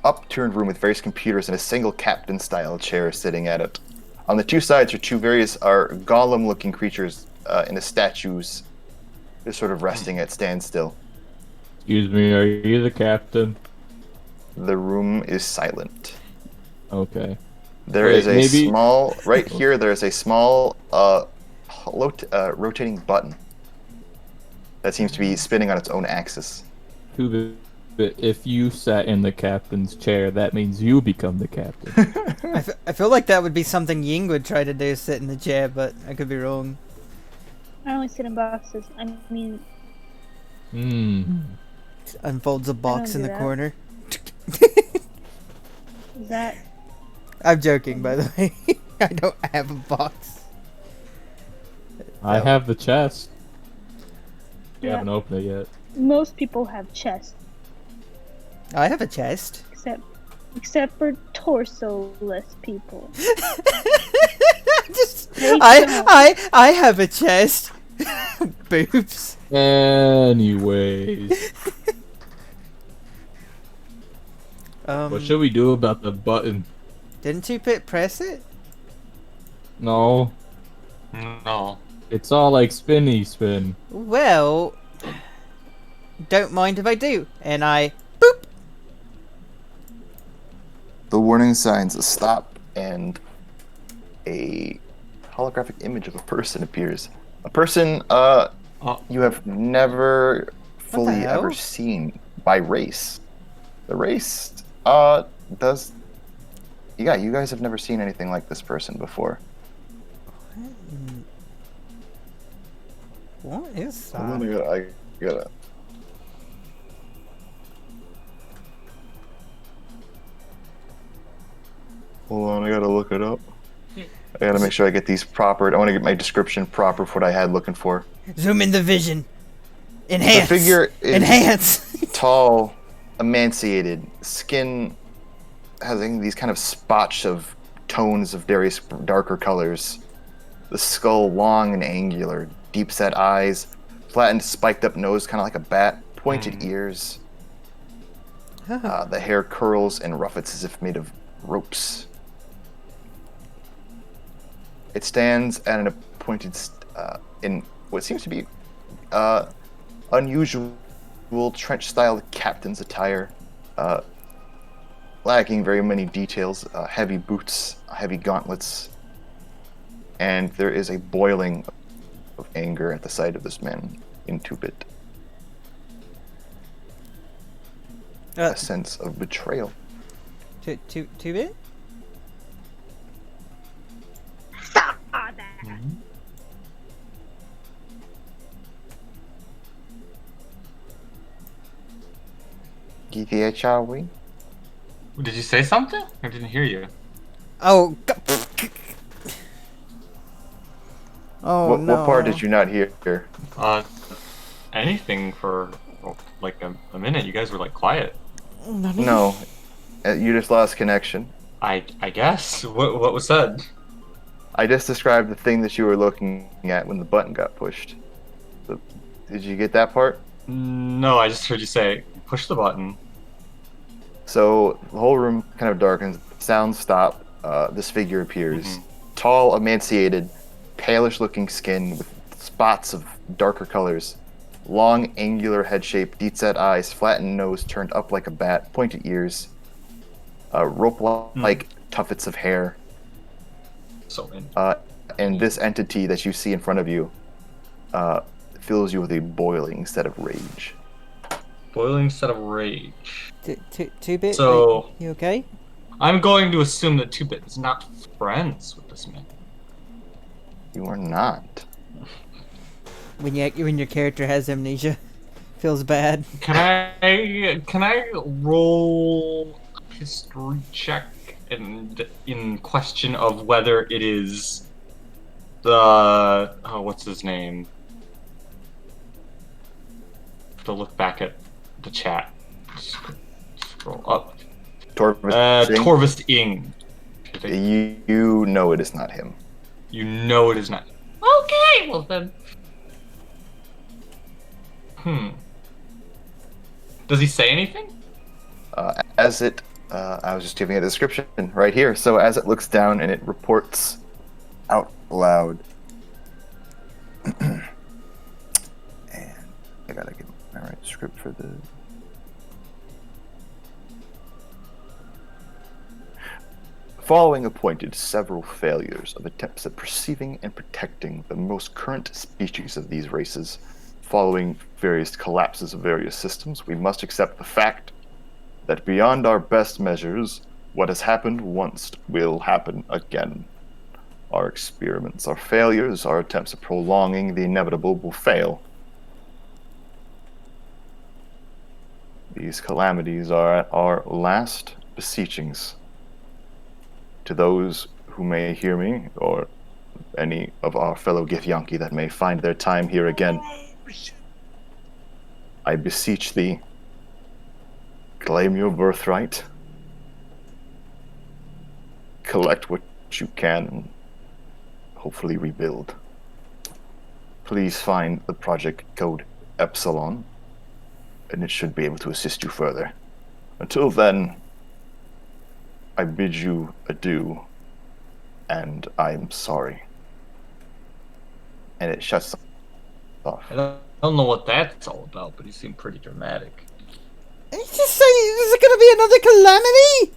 upturned room with various computers and a single captain-style chair sitting at it. On the two sides are golem-looking creatures in the statues, just sort of resting at standstill. Excuse me, are you the captain? The room is silent. Okay. There is a small right here. There is a small rotating button that seems to be spinning on its own axis. 2-Bit, if you sat in the captain's chair, that means you become the captain. I feel like that would be something Ying would try to do, sit in the chair, but I could be wrong. I only sit in boxes. I mean... Unfolds a box in the that. corner. Is that... I'm joking, by the way. I don't have a box. I have the chest. You Yeah. haven't opened it yet. Most people have chests, I have a chest. except for torso-less people. I have a chest. Boobs. Anyways. What should we do about the button? Didn't 2-Bit press it? No. No. It's all like spinny spin. Well, don't mind if I do. And I boop. The warning signs stop, and a holographic image of a person appears. A person you have never fully hell? ever seen by race. The race does. Yeah, you guys have never seen anything like this person before. What is that? Hold on, I gotta. Hold on, I gotta look it up. I gotta make sure I get these proper. I want to get my description proper for what I had looking for. Zoom in the vision. Enhance. The figure is Enhance. tall, emaciated, skin having these kind of spots of tones of various darker colors. The skull long and angular, deep-set eyes, flattened, spiked-up nose, kind of like a bat, pointed ears. The hair curls and roughets as if made of ropes. It stands at an appointed in what seems to be unusual trench-style captain's attire, lacking very many details. Heavy boots, heavy gauntlets, and there is a boiling of anger at the sight of this man in 2-Bit. A sense of betrayal. 2-Bit? Stop that! Shall we? Did you say something? I didn't hear you. Oh. Oh no. What part did you not hear? Anything for like a minute. You guys were like quiet. No, you just lost connection. I guess. What was said? I just described the thing that you were looking at when the button got pushed. Did you get that part? No, I just heard you say, push the button. So the whole room kind of darkens, sounds stop, this figure appears. Tall, emaciated, palish looking skin with spots of darker colors. Long, angular head shape, deep-set eyes, flattened nose turned up like a bat, pointed ears, rope-like tuffets of hair. And this entity that you see in front of you fills you with a boiling instead of rage. Boiling instead of rage. Two-Bit, So, you okay? I'm going to assume that 2-Bit is not friends with this man. You are not. When your character has amnesia, feels bad. Can I roll a history check in question of whether it is the what's his name? To look back at the chat. Scroll up. Torvus Ing. You know it is not him. You know it is not. Okay, well then. Does he say anything? I was just giving a description right here. So as it looks down and it reports out loud. And I gotta get my right script for the... Following appointed several failures of attempts at perceiving and protecting the most current species of these races, following various collapses of various systems, we must accept the fact that beyond our best measures, what has happened once will happen again. Our experiments, our failures, our attempts at prolonging the inevitable will fail. These calamities are at our last beseechings. To those who may hear me, or any of our fellow Githyanki that may find their time here again, I beseech thee, claim your birthright, collect what you can, and hopefully rebuild. Please find the project code Epsilon, and it should be able to assist you further. Until then, I bid you adieu, and I'm sorry. And it shuts off. I don't know what that's all about, but he seemed pretty dramatic. He's just saying, is it gonna be another calamity?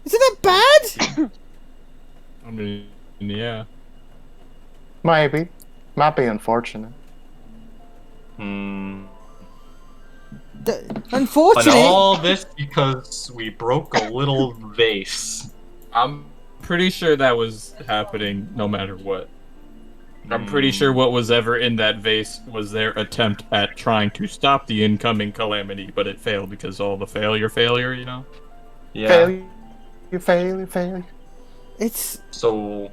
Is it that bad? I mean, yeah. Maybe. Might be unfortunate. Unfortunate. And all this because we broke a little vase. I'm pretty sure that was happening no matter what. I'm pretty sure what was ever in that vase was their attempt at trying to stop the incoming calamity, but it failed because all the failure, you know? Yeah. Failure. It's... So...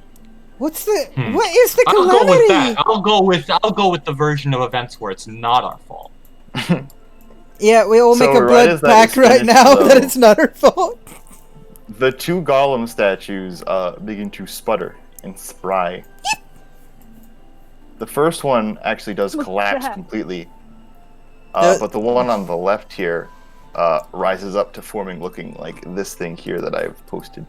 What's the... What is the calamity? I'll go with that. I'll go with the version of events where it's not our fault. Yeah, we all make a blood pact right now that it's not our fault. The two golem statues begin to sputter and spry. The first one actually does collapse completely, but the one on the left here rises up to forming, looking like this thing here that I've posted.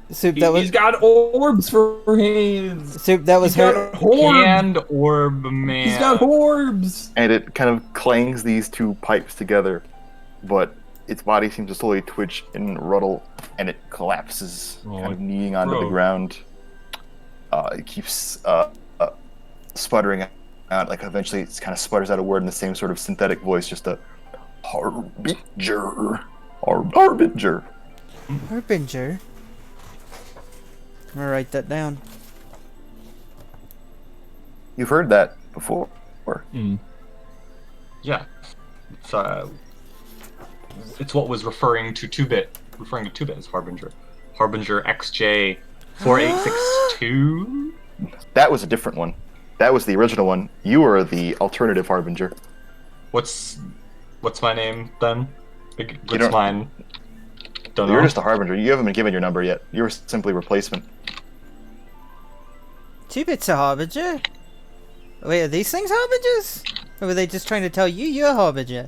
Soup, that was... He's got orbs for hands. Soup, that was her... Hand orb man. He's got orbs. And it kind of clangs these two pipes together, but its body seems to slowly twitch and ruddle, and it collapses, kind of kneeing onto the ground. It keeps sputtering out, like eventually it kind of sputters out a word in the same sort of synthetic voice, just a harbinger. Harbinger. Harbinger? I'm gonna write that down. You've heard that before. Yeah. It's what was referring to 2-Bit as Harbinger. Harbinger XJ4862. That was a different one. That was the original one. You were the alternative Harbinger. What's my name then? What's mine? Don't know. You're just a Harbinger. You haven't been given your number yet. You're simply replacement. 2-Bit's a Harbinger? Wait, are these things Harbingers? Or were they just trying to tell you you're a Harbinger?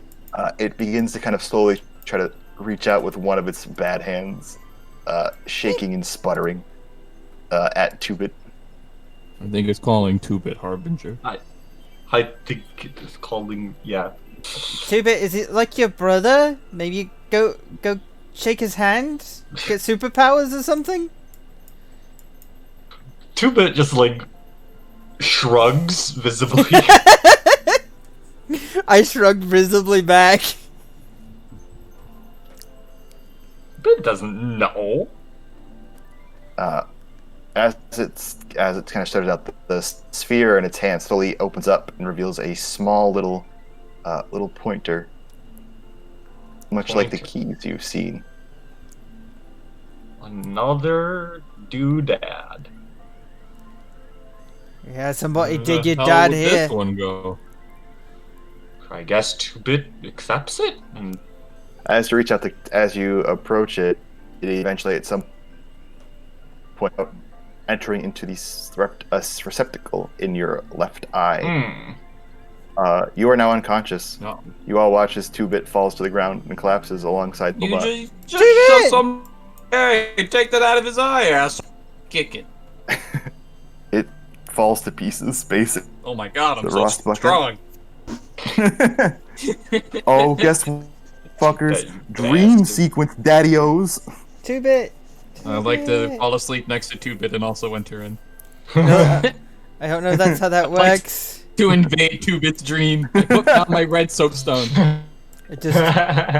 It begins to kind of slowly try to reach out with one of its bad hands, shaking and sputtering at 2-Bit. I think it's calling 2-bit Harbinger. I think it's calling, yeah. 2-bit, is it like your brother? Maybe go shake his hand? Get superpowers or something? 2-bit just like shrugs visibly. I shrugged visibly back. Bit doesn't know. As it kind of started out, the sphere in its hand slowly opens up and reveals a small little pointer, much like the keys you've seen. Another doodad. Yeah, somebody Where did the your hell dad would here. this one go? I guess 2-bit accepts it. And As you reach out, as you approach it, it eventually at some point entering into the receptacle in your left eye. You are now unconscious. No. You all watch as 2-bit falls to the ground and collapses alongside You Bobot. just shove some. Hey, take that out of his eye, ass. Kick it. It falls to pieces, basically. Oh my god, I'm The so rust bucket. strong. Oh, guess fuckers. That Dream bastard. sequence, daddy-os. 2-bit. I like to fall asleep next to 2-bit and also enter in. No, I don't know if that's how that Like- works. To invade 2-bit's dream, I put down my red soapstone. It just...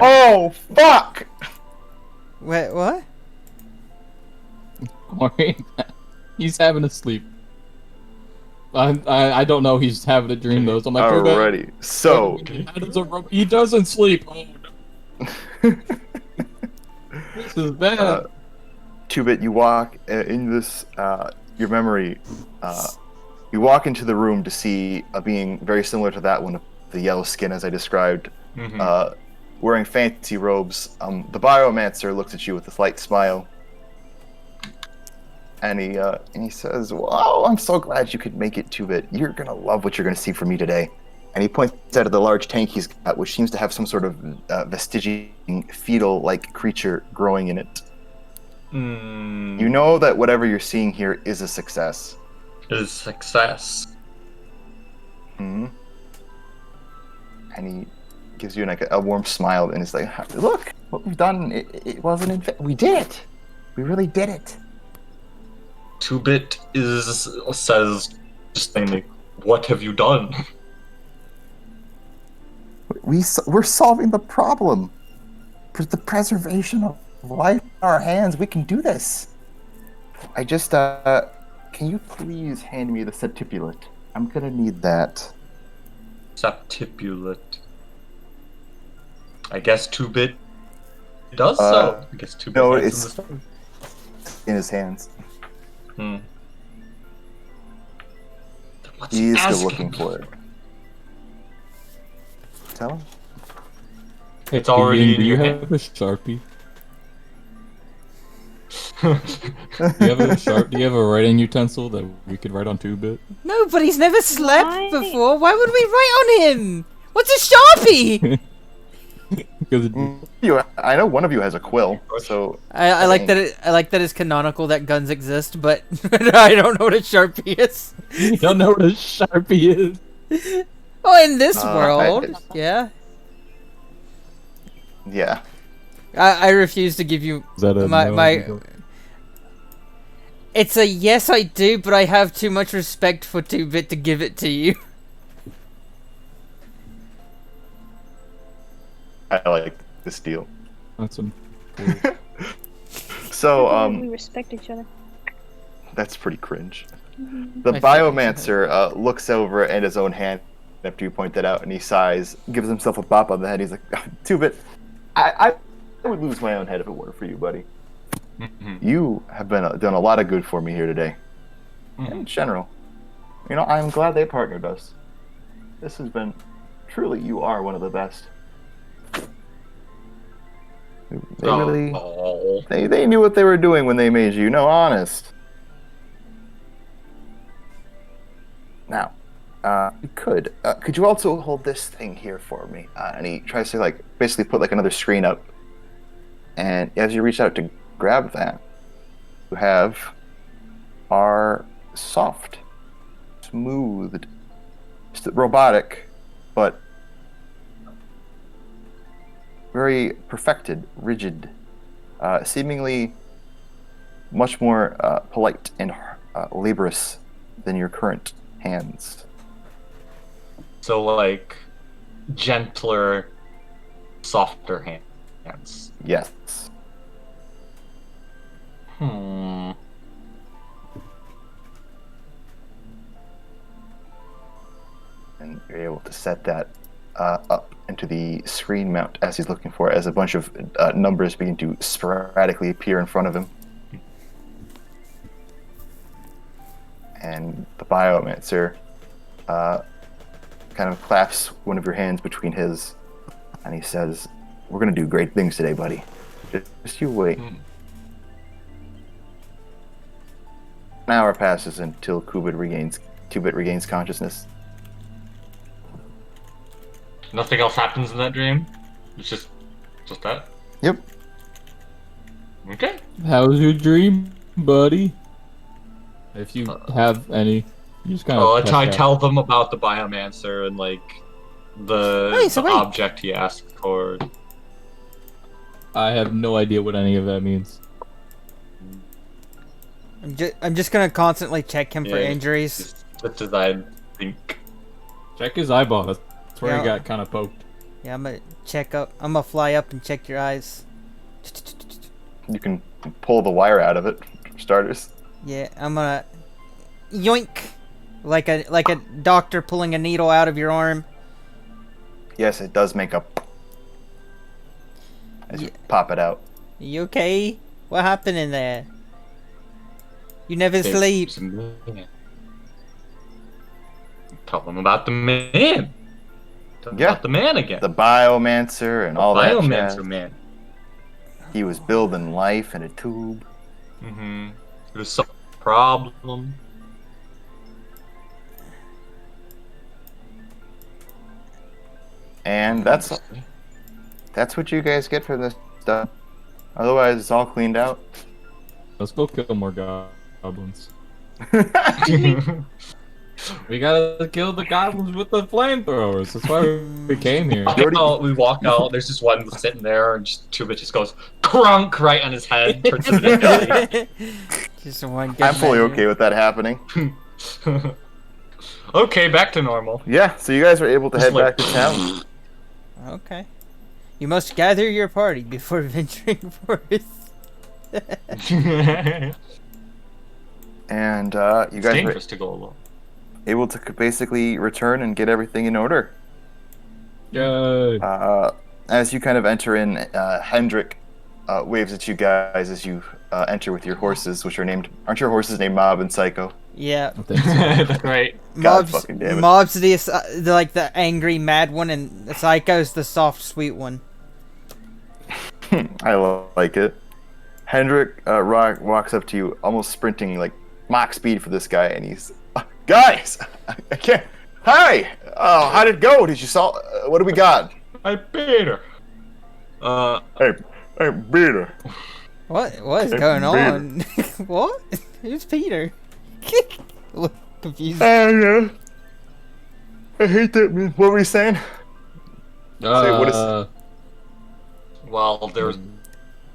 Oh, fuck! Wait, what? Worry. He's having a sleep. I don't know. He's having a dream though. So I'm like, Alrighty, so... he doesn't sleep. Oh, no. This is bad. 2-bit, you walk in this, your memory, you walk into the room to see a being very similar to that one, of the yellow skin as I described, wearing fancy robes. The biomancer looks at you with a slight smile, and he says, "Wow, I'm so glad you could make it, 2-bit. You're gonna love what you're gonna see from me today." And he points out of the large tank he's got, which seems to have some sort of vestigial fetal-like creature growing in it. You know that whatever you're seeing here is a success. Is success. And he gives you like a warm smile and is like, "Look, what we've done. It wasn't in we did it. We really did it." 2-bit says just plainly, "What have you done?" We're solving the problem. For the preservation of life in our hands, we can do this. I just, can you please hand me the septipulate? I'm gonna need that. Septipulate. I guess 2-bit does so. I guess 2-bit no, hands it's in the stone. in his hands. What's He's still asking? looking for it. Tell him. It's already in Do you your have hand. a Sharpie? Do you have a writing utensil that we could write on 2-bit? No, but he's never slept Why? before. Why would we write on him? What's a Sharpie? Because I know one of you has a quill, so I like that. I like that it's canonical that guns exist, but I don't know what a Sharpie is. you don't know what a Sharpie is. Oh, in this world, yeah. Yeah. I refuse to give you Is that a my no? my. It's a yes, I do, but I have too much respect for 2-bit to give it to you. I like this deal. That's some. So, We respect each other. that's pretty cringe. Mhm. The My favorite. biomancer looks over at his own hand after you point that out, and he sighs, gives himself a bop on the head. He's like, 2-bit, I would lose my own head if it weren't for you, buddy. You have done a lot of good for me here today. In general. You know, I'm glad they partnered us. This has been... Truly, you are one of the best. They really... Oh. They knew what they were doing when they made you. No, honest. Now, could you also hold this thing here for me? And he tries to basically put another screen up. And as you reach out to grab that, you have our soft smoothed, robotic, but very perfected, rigid, seemingly much more polite and laborious than your current hands. So, like, gentler, softer hands. Yes. Hmm. And you're able to set that up into the screen mount as he's looking for it, as a bunch of numbers begin to sporadically appear in front of him. And the biomancer kind of claps one of your hands between his, and he says, "We're going to do great things today, buddy. Just you wait." An hour passes until Qubit regains consciousness. Nothing else happens in that dream? It's just that? Yep. Okay. How was your dream, buddy? If you have any, you just kind of. I tell them about the biomancer and like the object he asked for. I have no idea what any of that means. I'm just gonna constantly check him for injuries. Just as I think. Check his eyeball. That's where he got kind of poked. Yeah, I'm gonna fly up and check your eyes. You can pull the wire out of it, for starters. Yeah, I'm gonna yoink, like a doctor pulling a needle out of your arm. Yes, it does make a as you pop it out. You okay? What happened in there? You never sleep. Tell them about the man. Tell them about the man again. The biomancer and all that. Biomancer man. He was building life in a tube. Mm-hmm. There's some problem. And that's what you guys get for this stuff. Otherwise, it's all cleaned out. Let's go kill more goblins. We gotta kill the goblins with the flamethrowers. That's why we came here. We walk out. There's just one sitting there, and Tuba just goes crunk right on his head. Turns into the just one. I'm fully okay with that happening. Okay, back to normal. Yeah, so you guys are able to head back to town. Okay. You must gather your party before venturing forth. And you It's guys dangerous to go alone. Able to basically return and get everything in order. Yay. As you kind of enter in, Hendrik waves at you guys as you enter with your horses, which are named. Aren't your horses named Mob and Psycho? Yeah. That's right. Mob's the angry mad one, and Psycho's the soft sweet one. I like it. Hendrik walks up to you, almost sprinting like Mach speed for this guy, and he's, guys, I can't. Hi. Oh, how did it go? Did you saw? What do we got? I beat her. Hey, beat her. What is going on? What? Who's Peter? Look confused. Yeah. I hate that. What were you saying? Well, there's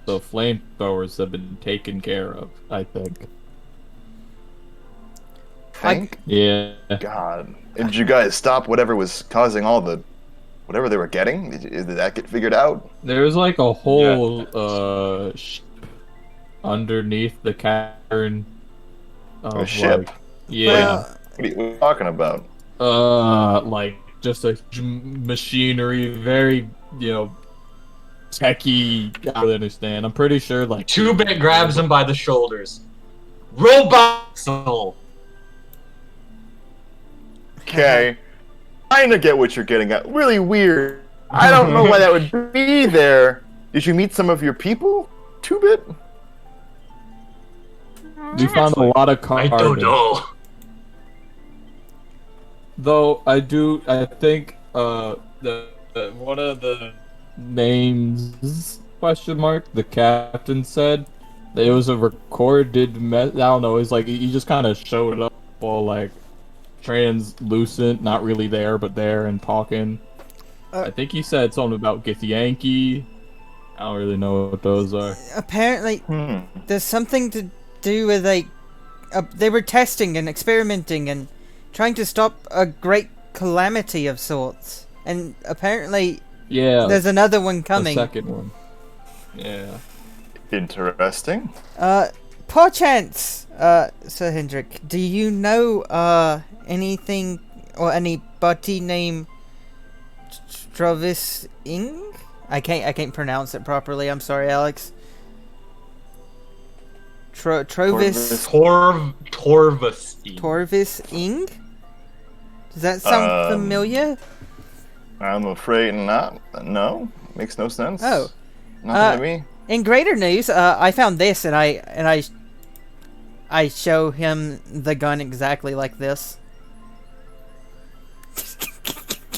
the flamethrowers have been taken care of, I think. Think? Yeah. God. And did you guys stop whatever was causing all the whatever they were getting? Did that get figured out? There's like a whole ship underneath the cavern. A ship? Like, yeah. What are you talking about? Like just a machinery, very, techie. I don't understand. I'm pretty sure like 2-Bit grabs him by the shoulders. Robot soul. Okay. I kinda get what you're getting at. Really weird. I don't know why that would be there. Did you meet some of your people? 2-Bit? We found a lot of cars. I don't know. Though I think the one of the names the captain said that it was a recorded I don't know, it's like he just kind of showed up all like translucent, not really there, but there and talking. I think he said something about Githyanki. I don't really know what those are. Apparently, there's something to do with like they were testing and experimenting and trying to stop a great calamity of sorts. And apparently, there's another one coming. The second one. Yeah. Interesting. Perchance, Sir Hendrik, do you know anything or anybody named Travis Ing? I can't pronounce it properly. I'm sorry, Alex. Torvis Ing? Does that sound familiar? I'm afraid not. No, makes no sense. Oh, nothing to me. In greater news, I found this, and I show him the gun exactly like this.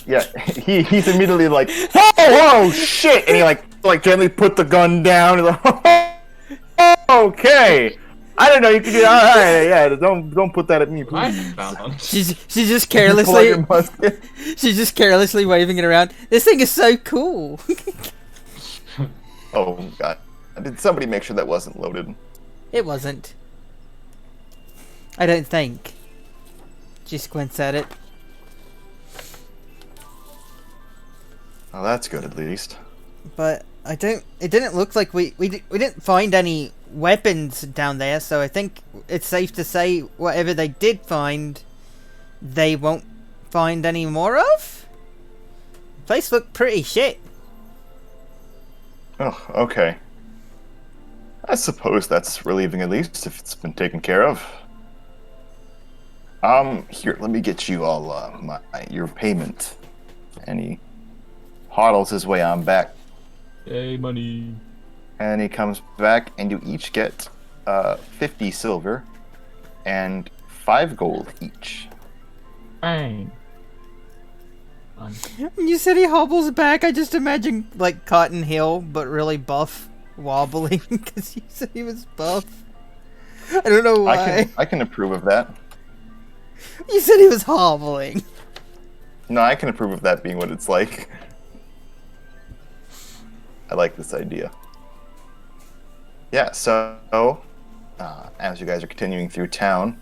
Yeah, he's immediately like, oh shit, and he like gently put the gun down. And like, okay, I didn't know you could do. All right, yeah, don't put that at me, please. She's just carelessly she's just carelessly waving it around. This thing is so cool. Oh god, did somebody make sure that wasn't loaded? It wasn't. I don't think. She squints at it. Oh, that's good at least. But it didn't look like we didn't find any weapons down there, so I think it's safe to say whatever they did find, they won't find any more of. Place looked pretty shit. Oh, okay. I suppose that's relieving at least if it's been taken care of. Here, let me get you all your payment. And he hodls his way on back. Hey, money. And he comes back, and you each get 50 silver and 5 gold each. Bang. When you said he hobbles back, I just imagine like Cotton Hill, but really buff, wobbling because you said he was buff. I don't know why. I can approve of that. You said he was hobbling. No, I can approve of that being what it's like. I like this idea. Yeah, so as you guys are continuing through town,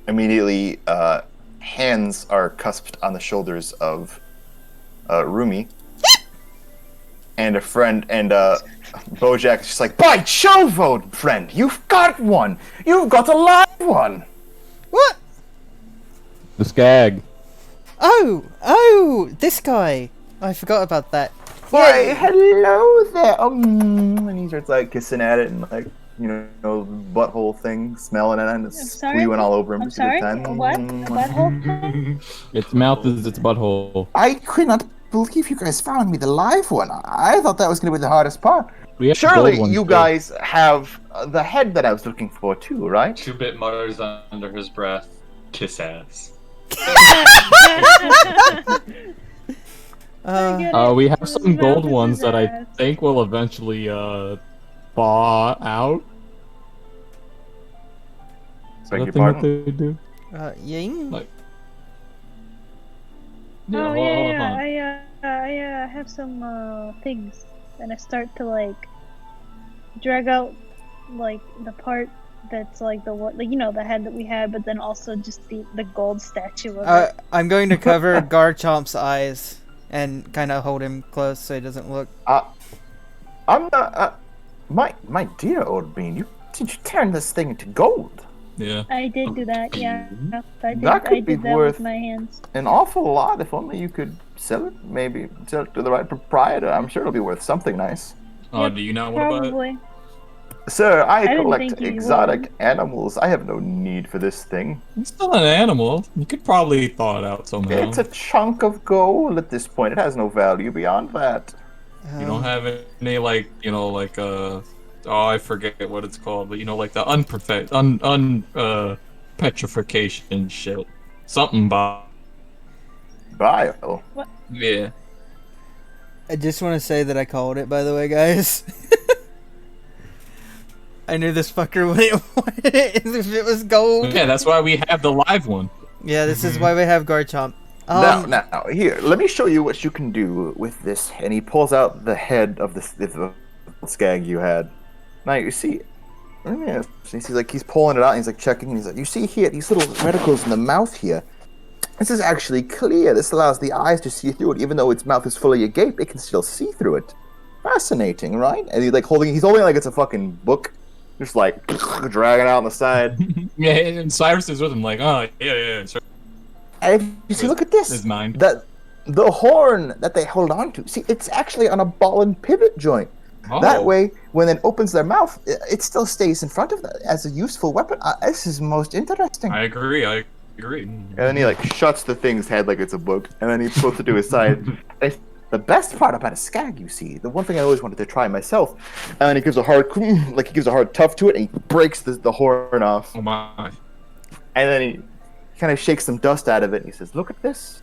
immediately hands are cusped on the shoulders of Rumi and a friend, and Bojack's just like, by Jove, old friend, you've got one! You've got a live one! What? The Skag. Oh, this guy. I forgot about that. Why, hello there! And he starts like kissing at it and like, you know, butthole thing, smelling it and squealing all over him. I'm sorry. What? A butthole thing? Its mouth is its butthole. I could not believe you guys found me the live one. I thought that was going to be the hardest part. Surely you guys have the head that I was looking for too, right? 2-Bit mutters under his breath, kiss ass. We have some gold ones that I think will eventually thaw out. Beg your What pardon? they do? Ying? Like, Oh hold on. I have some things, and I start to like drag out like the part that's like the what, like, you know, the head that we had, but then also just the gold statue of it. I'm going to cover Garchomp's eyes and kind of hold him close so he doesn't look. I'm not. My dear old bean, did you turn this thing into gold? Yeah. I did do that, yeah. I Could be did that worth with my hands. an awful lot. If only you could sell it, maybe sell it to the right proprietor. I'm sure it'll be worth something nice. Oh, Yep, do you not want to buy it? Probably. Sir, I didn't collect think you exotic animals. I have no need for this thing. It's still an animal. You could probably thaw it out somehow. It's a chunk of gold at this point. It has no value beyond that. You don't have any, like, you know, like, oh, I forget what it's called, but, you know, like the petrification shit. Something bio. Bio? Yeah. I just want to say that I called it, by the way, guys. I knew this fucker wouldn't want it if it was gold. Yeah, that's why we have the live one. Yeah, this is why we have Garchomp. Now, here, let me show you what you can do with this. And he pulls out the head of the skag you had. Now, you see, he's pulling it out, and he's like checking, and he's like, you see here, these little reticles in the mouth here. This is actually clear. This allows the eyes to see through it. Even though its mouth is fully agape, it can still see through it. Fascinating, right? And he's holding it like it's a fucking book. Just like dragging out on the side. Yeah, and Cyrus is with him, like, oh, yeah. Sure. And you see, look at this. His mind. The horn that they hold on to, see, it's actually on a ball and pivot joint. Oh. That way, when it opens their mouth, it still stays in front of that as a useful weapon. This is most interesting. I agree. And then he shuts the thing's head like it's a book, and then he puts it to his side. The best part about a skag, you see, the one thing I always wanted to try myself, and then he gives a hard tuff to it, and he breaks the horn off. Oh my! And then he kind of shakes some dust out of it, and he says, "Look at this."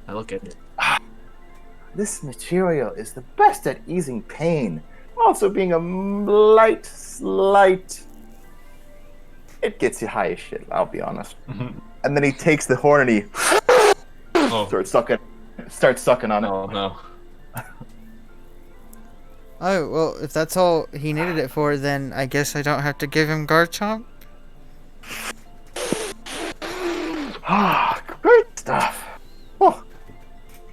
I look at it. This material is the best at easing pain, also being a light. It gets you high as shit. I'll be honest. And then he takes the horn and he starts sucking on it. Oh no. Oh, well, if that's all he needed it for, then I guess I don't have to give him Garchomp. Great stuff. Oh.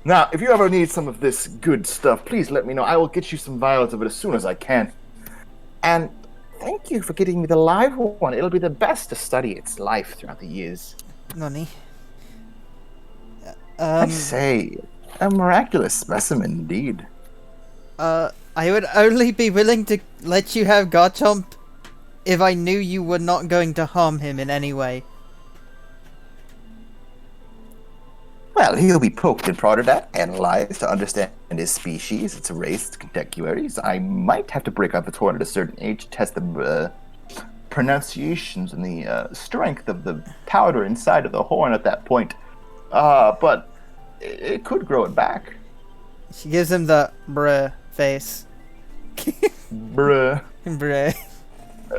Now, if you ever need some of this good stuff, please let me know. I will get you some vials of it as soon as I can. And thank you for getting me the live one. It'll be the best to study its life throughout the years. Nani? I say, a miraculous specimen indeed. I would only be willing to let you have Garchomp if I knew you were not going to harm him in any way. Well, he'll be poked and prodded at, analyzed to understand his species, its race, its contecuaries. I might have to break up its horn at a certain age to test the pronunciations and the strength of the powder inside of the horn at that point. But it could grow it back. She gives him the bruh face. Bruh. Bruh.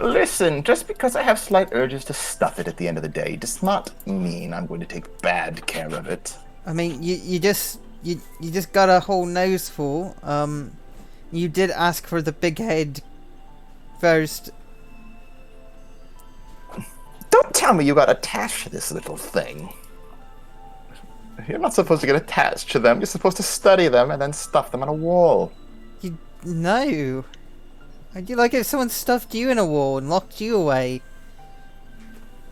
Listen, just because I have slight urges to stuff it at the end of the day does not mean I'm going to take bad care of it. I mean, you just got a whole nose full. You did ask for the big head first. Don't tell me you got attached to this little thing. You're not supposed to get attached to them. You're supposed to study them and then stuff them on a wall. No. I'd like if someone stuffed you in a wall and locked you away.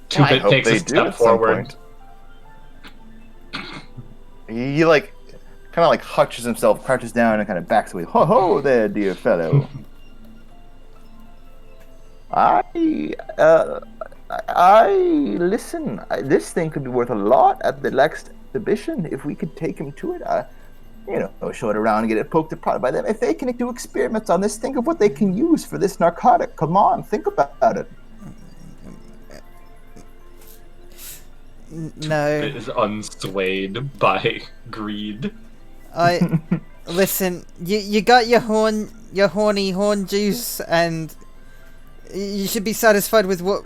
Two-Bit takes a step forward. He kind of hutches himself, crouches down, and kind of backs away. Ho ho there, dear fellow. Listen. This thing could be worth a lot at the next exhibition if we could take him to it. Show it around and get it poked and prodded by them. If they can do experiments on this, think of what they can use for this narcotic. Come on, think about it. No. It is unswayed by greed. Listen, you got your horny horn juice, and you should be satisfied with what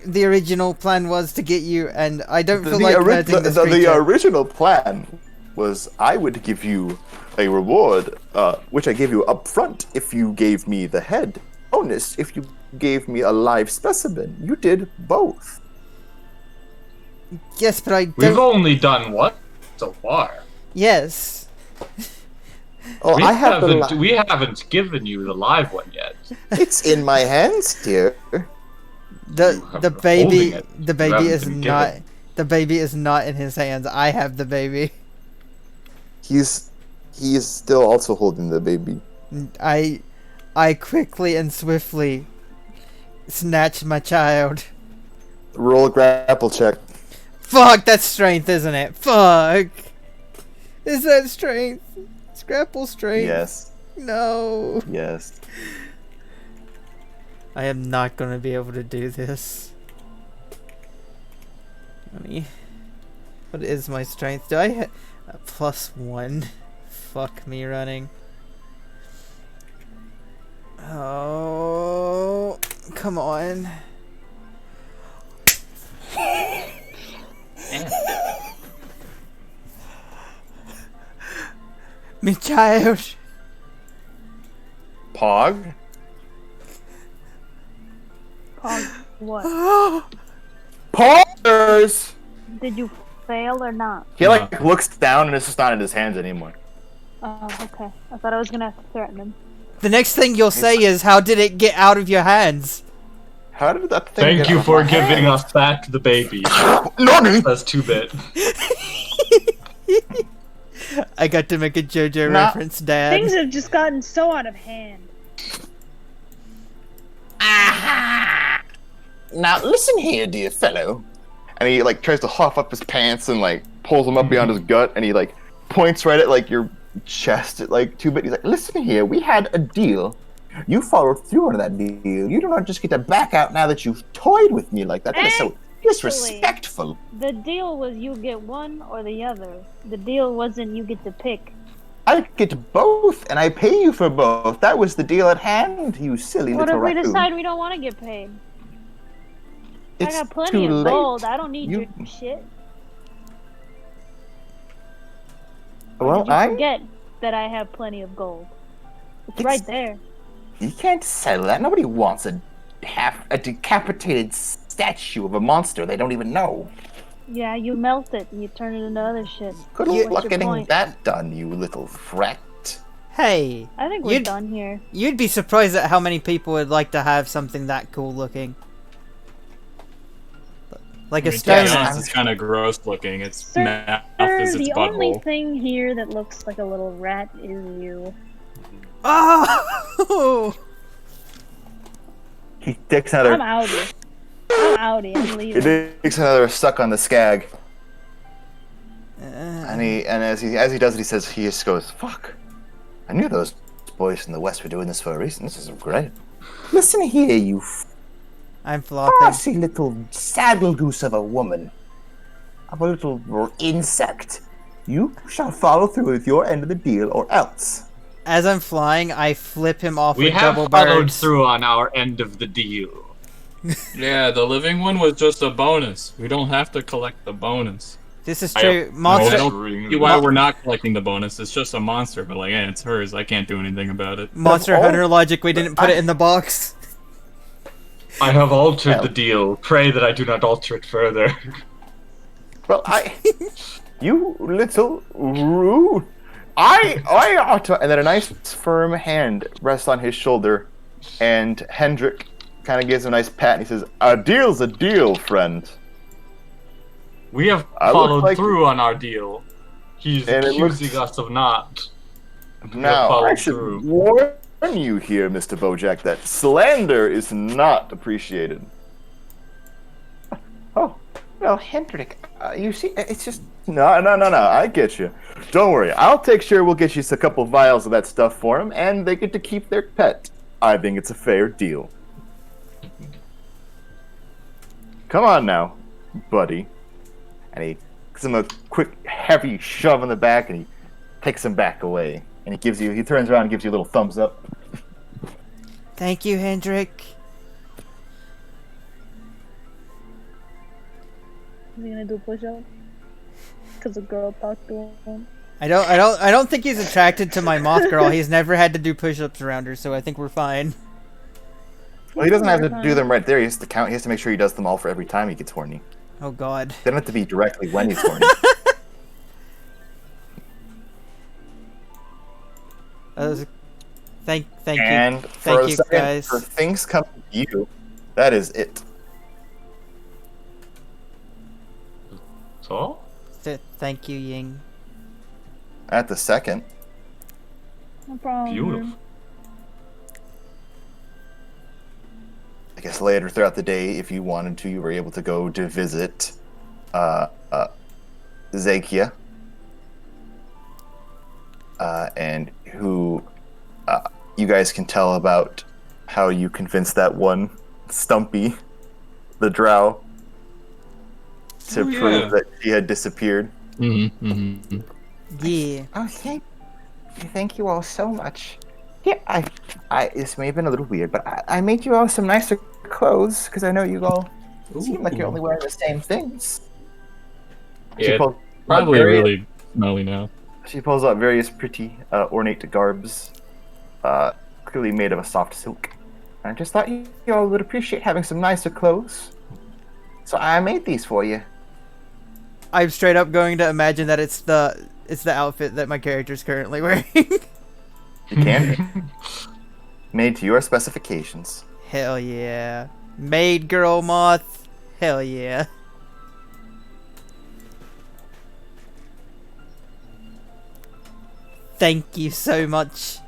the original plan was to get you, and I don't feel like hurting this creature. The original plan was I would give you a reward, which I gave you up front if you gave me the head. Bonus if you gave me a live specimen. You did both. Yes, but I don't... We've only done what so far? Yes. Oh, we haven't given you the live one yet. It's in my hands, dear. The baby is not in his hands. I have the baby. He is still also holding the baby. I quickly and swiftly snatched my child. Roll a grapple check. Fuck, that's strength, isn't it? Fuck. Is that strength? It's grapple strength. Yes. No. Yes. I am not gonna be able to do this. What is my strength? Do I hit +1? Fuck me running. Oh, come on. Damn. Me child. Pog? Pog, what? Poggers! Did you fail or not? He like looks down and it's just not in his hands anymore. Oh, okay. I thought I was gonna have to threaten him. The next thing you'll say is, how did it get out of your hands? How did that thing Thank get you out of for my giving hand? us back the baby. Nani? That's 2-bit. I got to make a JoJo Nah. reference, Dad. Things have just gotten so out of hand. Now listen here, dear fellow. And he like tries to huff up his pants and like pulls them up beyond his gut, and he like points right at like your chest at like 2-bit. He's like, listen here, we had a deal. You followed through on that deal. You do not just get to back out now that you've toyed with me like that. That is so disrespectful. The deal was you get one or the other. The deal wasn't you get to pick. I get both, and I pay you for both. That was the deal at hand, you silly What little if we raccoon. decide we don't want to get paid? It's I got plenty too of late. gold. I don't need You- your shit. Well, Did you I forget that I have plenty of gold? It's It's- right there. You can't settle that. Nobody wants a decapitated statue of a monster they don't even know. Yeah, you melt it and you turn it into other shit. Good What's luck your getting point? that done, you little frat. Hey, I think we're You'd- done here. you'd be surprised at how many people would like to have something that cool looking. Like I a mean, to be stone. honest, it's kind of gross looking. Its Sir, mouth is its the only butthole. thing here that looks like a little rat is you. Oh! He takes I'm another. outie. I'm outie. I'm He leaving. takes another suck on the skag, Uh, and as he does it, he says he just goes, "Fuck! I knew those boys from the west were doing this for a reason. This is great. Listen here, you I'm flopping. fussy little saddle goose of a woman, of a little insect. You shall follow through with your end of the deal, or else." As I'm flying, I flip him off We with have double followed birds. through on our end of the deal. Yeah, the living one was just a bonus. We don't have to collect the bonus. This is I- true. I Monster don't see why we're not collecting the bonus. It's just a monster, but like, yeah, it's hers. I can't do anything about it. Monster Hunter logic, we didn't put it in the box. I have altered the deal. Pray that I do not alter it further. Well, you little rude. I ought to. And then a nice firm hand rests on his shoulder, and Hendrik kind of gives him a nice pat, and he says, "A deal's a deal, friend." We have I look followed like- through on our deal. He's And it accusing looks- us of not. Now, I followed should through. warn you here, Mr. Bojack, that slander is not appreciated. Oh, well, Hendrik, you see, it's just... No, I get you. Don't worry, I'll take sure we'll get you a couple vials of that stuff for him, and they get to keep their pet. I think it's a fair deal. Come on now, buddy. And he gives him a quick, heavy shove in the back, and he takes him back away. And he turns around and gives you a little thumbs up. Thank you, Hendrik. Is he gonna do push-ups? Cause a girl talked to him. I don't think he's attracted to my moth girl. He's never had to do push-ups around her, so I think we're fine. Well, he doesn't have to do them right there. He has to count. He has to make sure he does them all for every time he gets horny. Oh God. They don't have to be directly when he's horny. Thank And you. for Thank a you, second, guys. for things come to you, that is it. So? Thank you, Ying. At the second, No problem. Beautiful. I guess later throughout the day, if you wanted to, you were able to go to visit Zakia, and who you guys can tell about how you convinced that one Stumpy, the drow, to Oh, yeah. prove that she had disappeared. Yeah. Oh, thank you all so much. Yeah, this may have been a little weird, but I made you all some nicer clothes because I know you all seem like you're only wearing the same things. Yeah, pulls probably out really smelly now. She pulls out various pretty ornate garbs, clearly made of a soft silk. And I just thought you all would appreciate having some nicer clothes, so I made these for you. I'm straight up going to imagine that it's the outfit that my character's currently wearing. You can be. Made to your specifications. Hell yeah. Maid girl moth. Hell yeah. Thank you so much.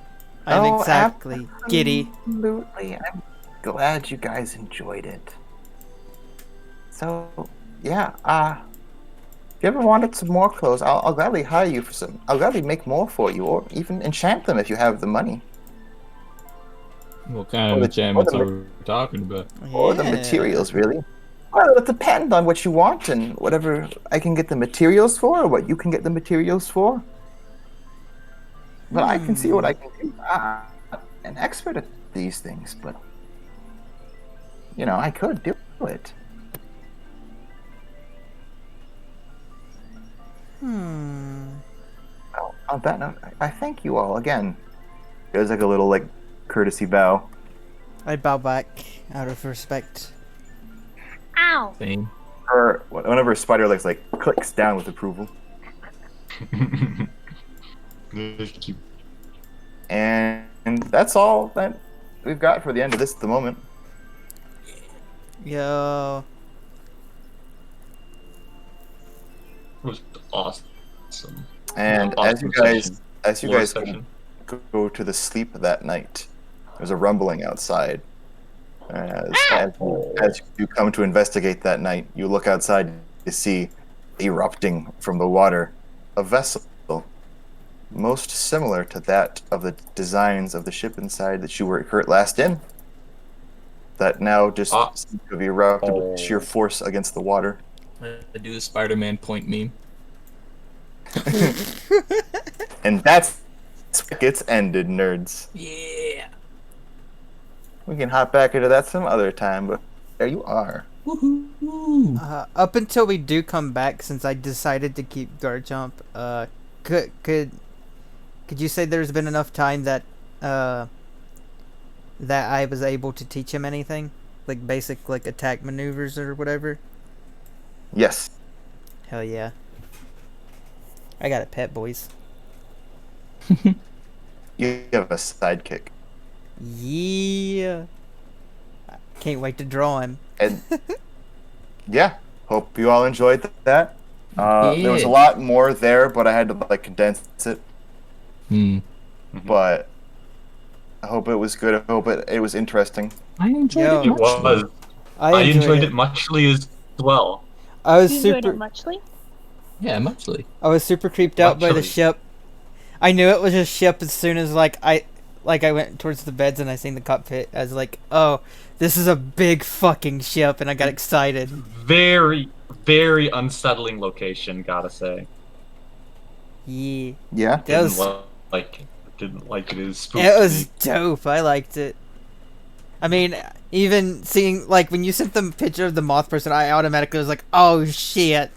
I'm exactly giddy. Absolutely. I'm glad you guys enjoyed it. So, yeah, if you ever wanted some more clothes, I'll gladly hire you for some. I'll gladly make more for you, or even enchant them if you have the money. What kind of enchantments are we talking about? Or the materials, really. Well, it'll depend on what you want and whatever I can get the materials for, or what you can get the materials for. But I can see what I can do. I'm an expert at these things, but I could do it. Well, on that note, I thank you all again. There's like a little courtesy bow. I bow back out of respect. Ow! Same. Or whenever Spider Legs clicks down with approval. And that's all that we've got for the end of this at the moment. Yo. It was awesome. And Awesome as you guys go to the sleep that night, there's a rumbling outside. As you come to investigate that night, you look outside to see erupting from the water a vessel most similar to that of the designs of the ship inside that you were last in. That now just seems to have erupted with sheer force against the water. I do the Spider-Man point meme. And that's what gets ended, nerds. Yeah. We can hop back into that some other time, but there you are. Up until we do come back, since I decided to keep guard jump, could you say there's been enough time that that I was able to teach him anything, like basic attack maneuvers or whatever? Yes. Hell yeah. I got a pet, boys. You have a sidekick. Yeah. Can't wait to draw him. And yeah, hope you all enjoyed that. There was a lot more there, but I had to condense it. But I hope it was good. I hope it was interesting. I enjoyed it. It was. I enjoyed it muchly as well. I was You enjoyed it muchly? Yeah, muchly. I was super creeped out by the ship. I knew it was a ship as soon as I went towards the beds and I seen the cockpit. I was like, oh, this is a big fucking ship, and I got excited. Very, very unsettling location, gotta say. Yeah. Yeah. That was didn't like it as spooky. It was dope. I liked it. I mean, even seeing when you sent the picture of the moth person, I automatically was like, oh shit.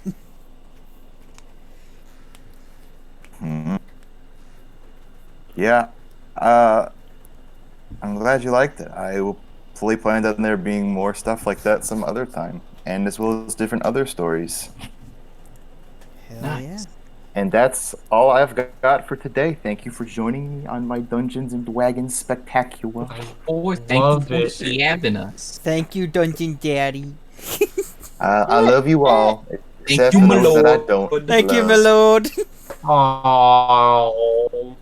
Yeah. I'm glad you liked it. I will fully plan on there being more stuff like that some other time, and as well as different other stories. Hell yeah. And that's all I've got for today. Thank you for joining me on my Dungeons and Dragons spectacular. Thank you for having us. Thank you, Dungeon Daddy. I love you all. Thank you, my lord. That I don't Thank you, love. my lord. Oh.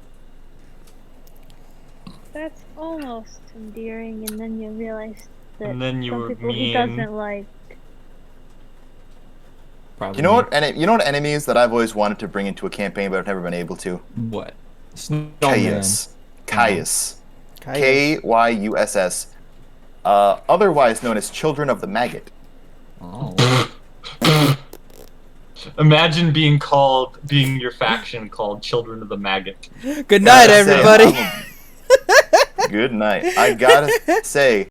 That's almost endearing, and then you realize that And then you some were people he mean. doesn't like. Probably You know what? And you know what enemies that I've always wanted to bring into a campaign, but I've never been able to. What? Snowman. Caius. Caius. Kyuss. Otherwise known as Children of the Maggot. Oh. Imagine being your faction called Children of the Maggot. Good night, Yeah, that's it. everybody. Good night. I gotta say,